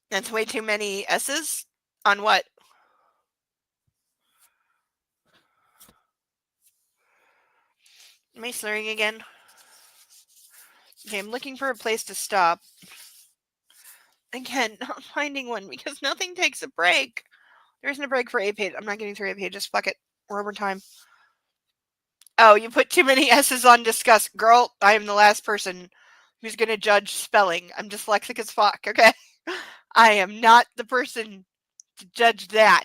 That's way too many S's on what? Am I slurring again? Okay, I'm looking for a place to stop. Again, not finding one because nothing takes a break. There isn't a break for 8 pages. I'm not getting through 8 pages. Fuck it. We're over time. Oh, you put too many S's on discuss. Girl, I am the last person who's going to judge spelling. I'm dyslexic as fuck, okay? I am not the person to judge that.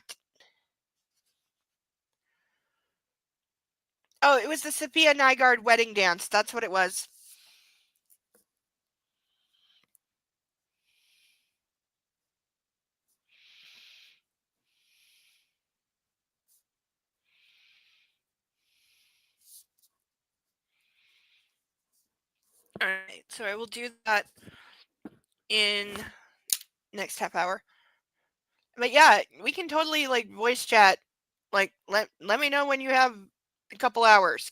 Oh, it was the Sophia Nygaard wedding dance. That's what it was. Alright, so I will do that in next half hour. But yeah, we can totally like voice chat. Like let me know when you have a couple hours.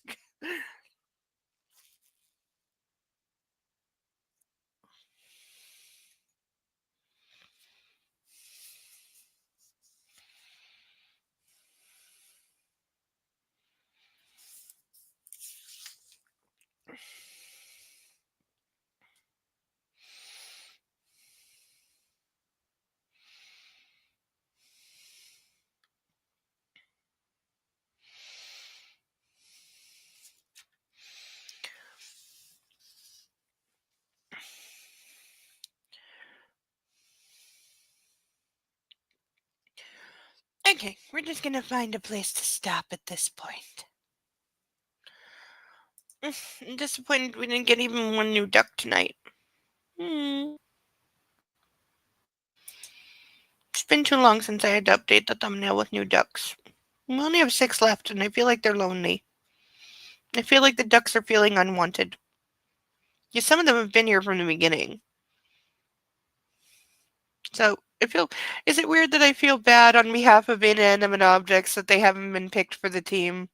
Okay, we're just gonna find a place to stop at this point. I'm disappointed we didn't get even one new duck tonight. It's been too long since I had to update the thumbnail with new ducks. We only have 6 left, and I feel like they're lonely. I feel like the ducks are feeling unwanted. Yeah, some of them have been here from the beginning. So, is it weird that I feel bad on behalf of inanimate objects that they haven't been picked for the team?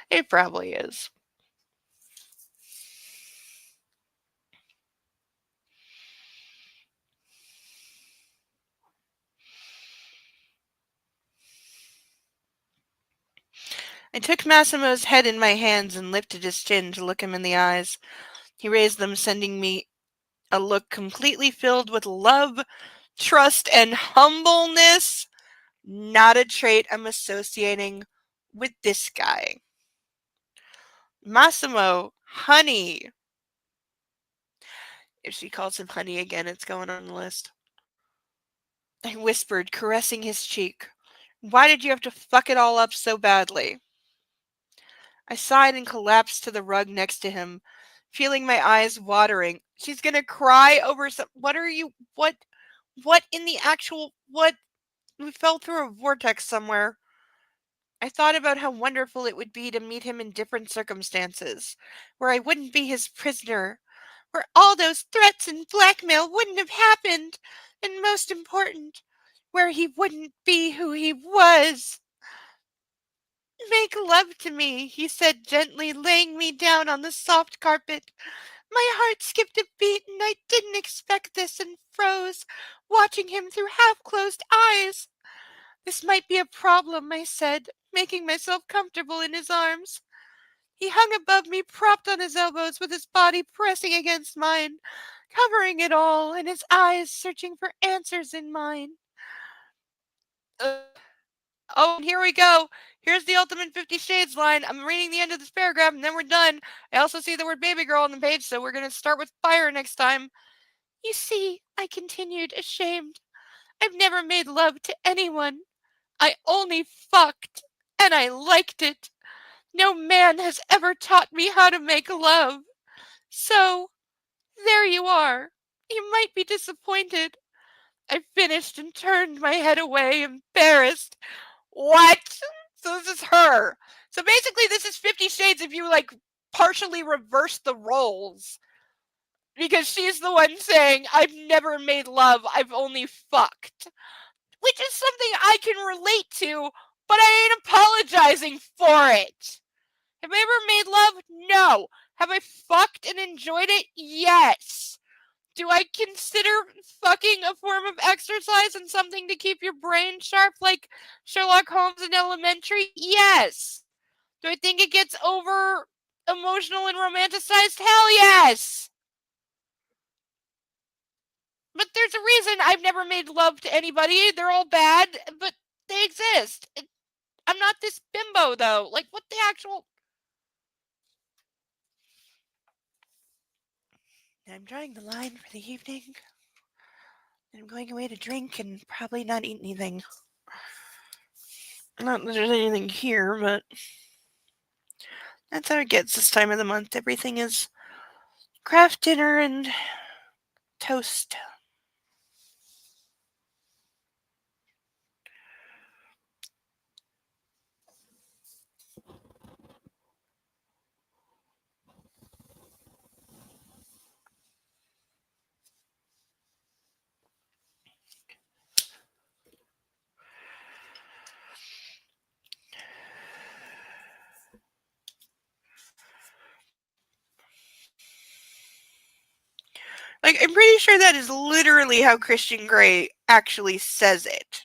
It probably is. I took Massimo's head in my hands and lifted his chin to look him in the eyes. He raised them, sending me a look completely filled with love, trust, and humbleness. Not a trait I'm associating with this guy. Massimo, honey. If she calls him honey again, it's going on the list. I whispered, caressing his cheek. Why did you have to fuck it all up so badly? I sighed and collapsed to the rug next to him, feeling my eyes watering. She's gonna cry over some. What are you? What in the actual. What? We fell through a vortex somewhere. I thought about how wonderful it would be to meet him in different circumstances, where I wouldn't be his prisoner, where all those threats and blackmail wouldn't have happened, and most important, where he wouldn't be who he was. Make love to me, he said gently, laying me down on the soft carpet. My heart skipped a beat, and I didn't expect this and froze, watching him through half-closed eyes. This might be a problem, I said, making myself comfortable in his arms. He hung above me, propped on his elbows, with his body pressing against mine, covering it all, and his eyes searching for answers in mine. Oh, and here we go. Here's the ultimate 50 Shades line. I'm reading the end of this paragraph, and then we're done. I also see the word baby girl on the page, so we're going to start with fire next time. You see, I continued, ashamed. I've never made love to anyone. I only fucked, and I liked it. No man has ever taught me how to make love. So, there you are. You might be disappointed. I finished and turned my head away, embarrassed. What? So this is her. So basically this is 50 Shades if you like partially reverse the roles. Because she's the one saying, I've never made love, I've only fucked. Which is something I can relate to, but I ain't apologizing for it. Have I ever made love? No. Have I fucked and enjoyed it? Yes. Do I consider fucking a form of exercise and something to keep your brain sharp like Sherlock Holmes in Elementary? Yes. Do I think it gets over emotional and romanticized? Hell yes. But there's a reason I've never made love to anybody. They're all bad, but they exist. I'm not this bimbo though. Like, what the actual... I'm drawing the line for the evening. I'm going away to drink and probably not eat anything. Not that there's anything here, but that's how it gets this time of the month. Everything is craft dinner and toast. Like, I'm pretty sure that is literally how Christian Grey actually says it.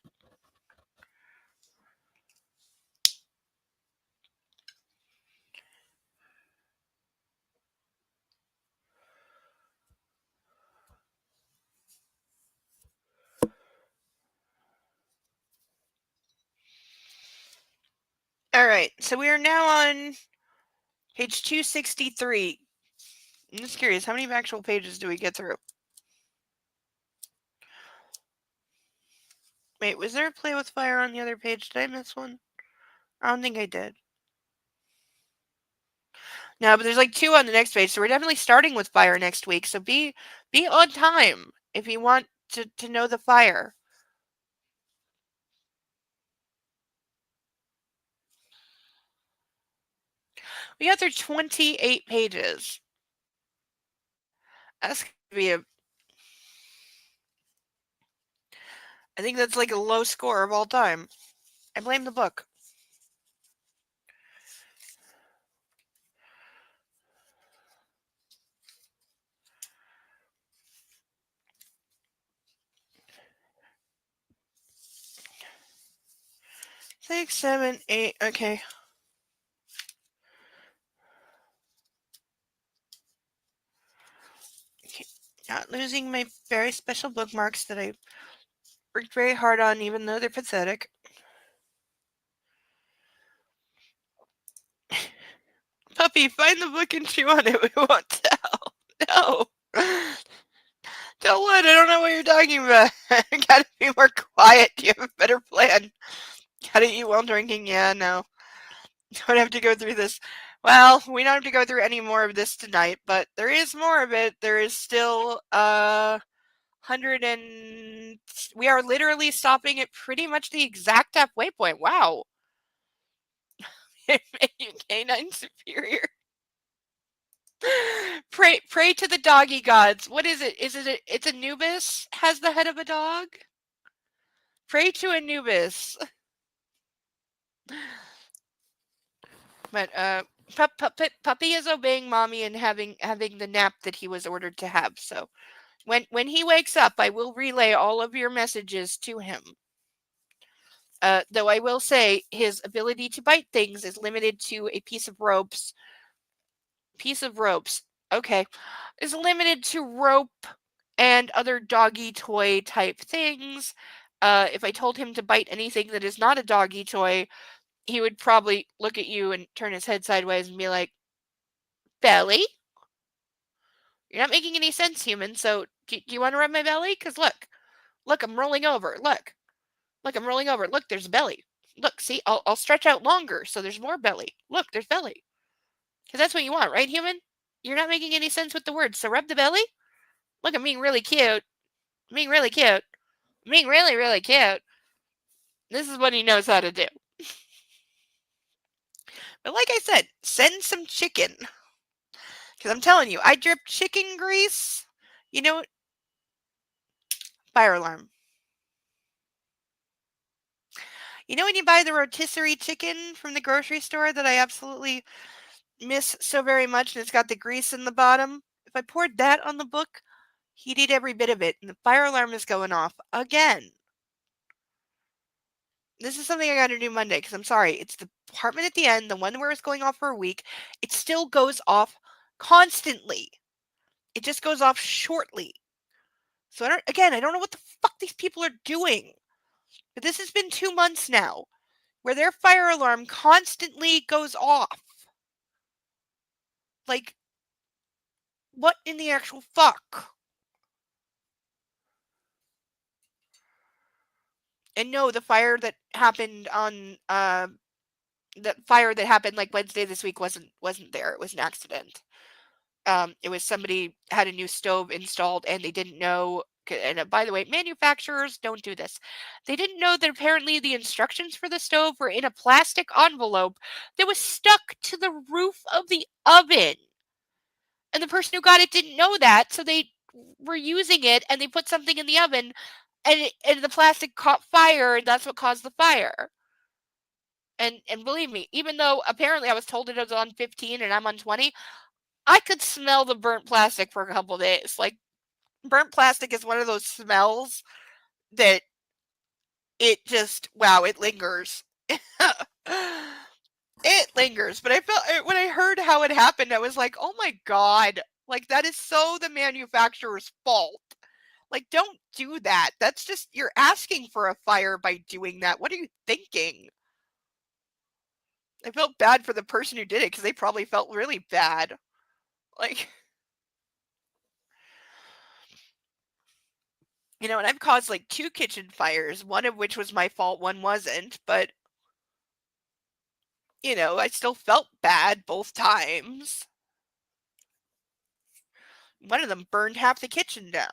Alright, so we are now on page 263. I'm just curious, how many actual pages do we get through? Wait, was there a play with fire on the other page? Did I miss one? I don't think I did. No, but there's like 2 on the next page, so we're definitely starting with fire next week. So be on time if you want to know the fire. We got through 28 pages. That's gonna be a. I think that's like a low score of all time. I blame the book. Six, 7, 8. Okay. Not losing my very special bookmarks that I worked very hard on, even though they're pathetic. Puppy, find the book and chew on it. We won't tell. No. Tell what? I don't know what you're talking about. Gotta be more quiet. Do you have a better plan? Gotta eat while drinking? Yeah, no. Don't have to go through this. Well, we don't have to go through any more of this tonight, but there is more of it. There is still 100 and we are literally stopping at pretty much the exact halfway point. Wow. It made you canine superior. Pray to the doggy gods. What is it? Is it it's Anubis has the head of a dog? Pray to Anubis. But puppy is obeying mommy and having the nap that he was ordered to have. So when he wakes up, I will relay all of your messages to him. Though I will say his ability to bite things is limited to a piece of ropes. Okay. Is limited to rope and other doggy toy type things. If I told him to bite anything that is not a doggy toy, he would probably look at you and turn his head sideways and be like, belly? You're not making any sense, human. So do you want to rub my belly? Because look, I'm rolling over. Look, I'm rolling over. Look, there's a belly. Look, see, I'll stretch out longer so there's more belly. Look, there's belly. Because that's what you want, right, human? You're not making any sense with the words. So rub the belly. Look, I'm being really cute. I'm being really cute. I'm being really, really cute. This is what he knows how to do. But like I said, send some chicken. Because I'm telling you, I drip chicken grease. You know what? Fire alarm. You know when you buy the rotisserie chicken from the grocery store that I absolutely miss so very much and it's got the grease in the bottom? If I poured that on the book, he'd eat every bit of it and the fire alarm is going off again. This is something I got to do Monday because I'm sorry. It's the department at the end, the one where it's going off for a week. It still goes off constantly. It just goes off shortly. So I don't know what the fuck these people are doing. But this has been 2 months now where their fire alarm constantly goes off. Like, what in the actual fuck? And no, the fire that happened on the fire that happened like Wednesday this week wasn't there. It was an accident. It was somebody had a new stove installed and they didn't know. And by the way, manufacturers don't do this. They didn't know that apparently the instructions for the stove were in a plastic envelope that was stuck to the roof of the oven. And the person who got it didn't know that, so they were using it and they put something in the oven and the plastic caught fire and that's what caused the fire. And believe me, even though apparently I was told it was on 15 and I'm on 20, I could smell the burnt plastic for a couple of days. Like, burnt plastic is one of those smells that it just, wow, it lingers. It lingers. But I felt, when I heard how it happened, I was like, oh my God. Like, that is so the manufacturer's fault. Like, don't do that. That's just, you're asking for a fire by doing that. What are you thinking? I felt bad for the person who did it because they probably felt really bad. Like, You know, and I've caused like 2 kitchen fires, one of which was my fault, one wasn't, but you know, I still felt bad both times. One of them burned half the kitchen down.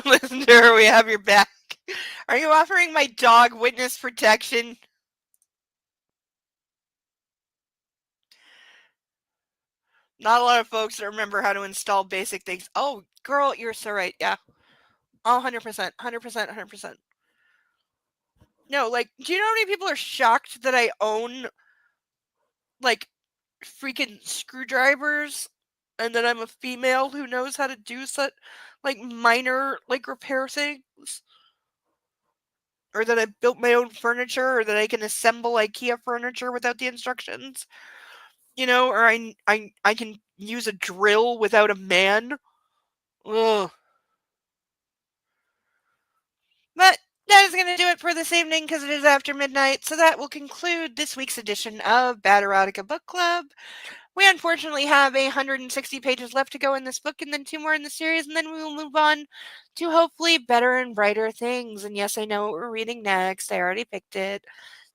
Listen to her, we have your back. Are you offering my dog witness protection? Not a lot of folks remember how to install basic things. Oh, girl, you're so right. Yeah. Oh, 100%. 100%. 100%. No, like, do you know how many people are shocked that I own, like, freaking screwdrivers and that I'm a female who knows how to do such, like, minor, like, repair things? Or that I built my own furniture, or that I can assemble IKEA furniture without the instructions? You know, or I can use a drill without a man? Ugh. But that is going to do it for this evening because it is after midnight. So that will conclude this week's edition of Bad Erotica Book Club. We unfortunately have 160 pages left to go in this book and then 2 more in the series, and then we will move on to hopefully better and brighter things. And yes, I know what we're reading next. I already picked it.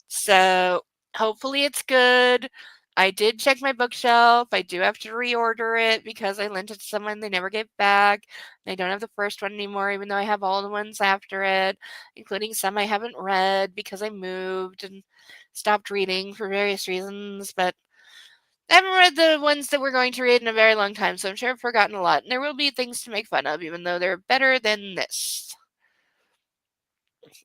So hopefully it's good. I did check my bookshelf. I do have to reorder it because I lent it to someone they never gave back. I don't have the first one anymore, even though I have all the ones after it, including some I haven't read because I moved and stopped reading for various reasons. But I haven't read the ones that we're going to read in a very long time, so I'm sure I've forgotten a lot. And there will be things to make fun of, even though they're better than this.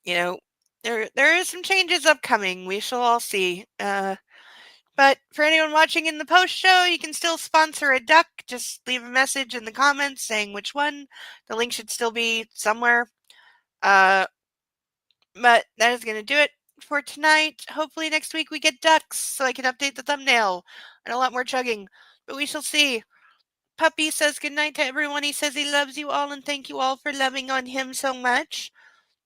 You know, there is some changes upcoming. We shall all see. But for anyone watching in the post show, you can still sponsor a duck. Just leave a message in the comments saying which one. The link should still be somewhere. But that is going to do it for tonight. Hopefully next week we get ducks so I can update the thumbnail and a lot more chugging. But we shall see. Puppy says goodnight to everyone. He says he loves you all and thank you all for loving on him so much.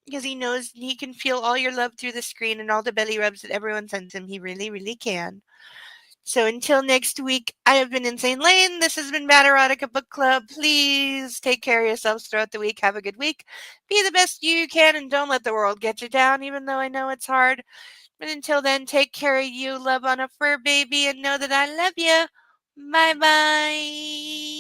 Because he knows he can feel all your love through the screen and all the belly rubs that everyone sends him. He really, really can. So until next week, I have been Insane Lane. This has been Bad Erotica Book Club. Please take care of yourselves throughout the week. Have a good week. Be the best you can and don't let the world get you down, even though I know it's hard. But until then, take care of you, love on a fur baby, and know that I love you. Bye bye.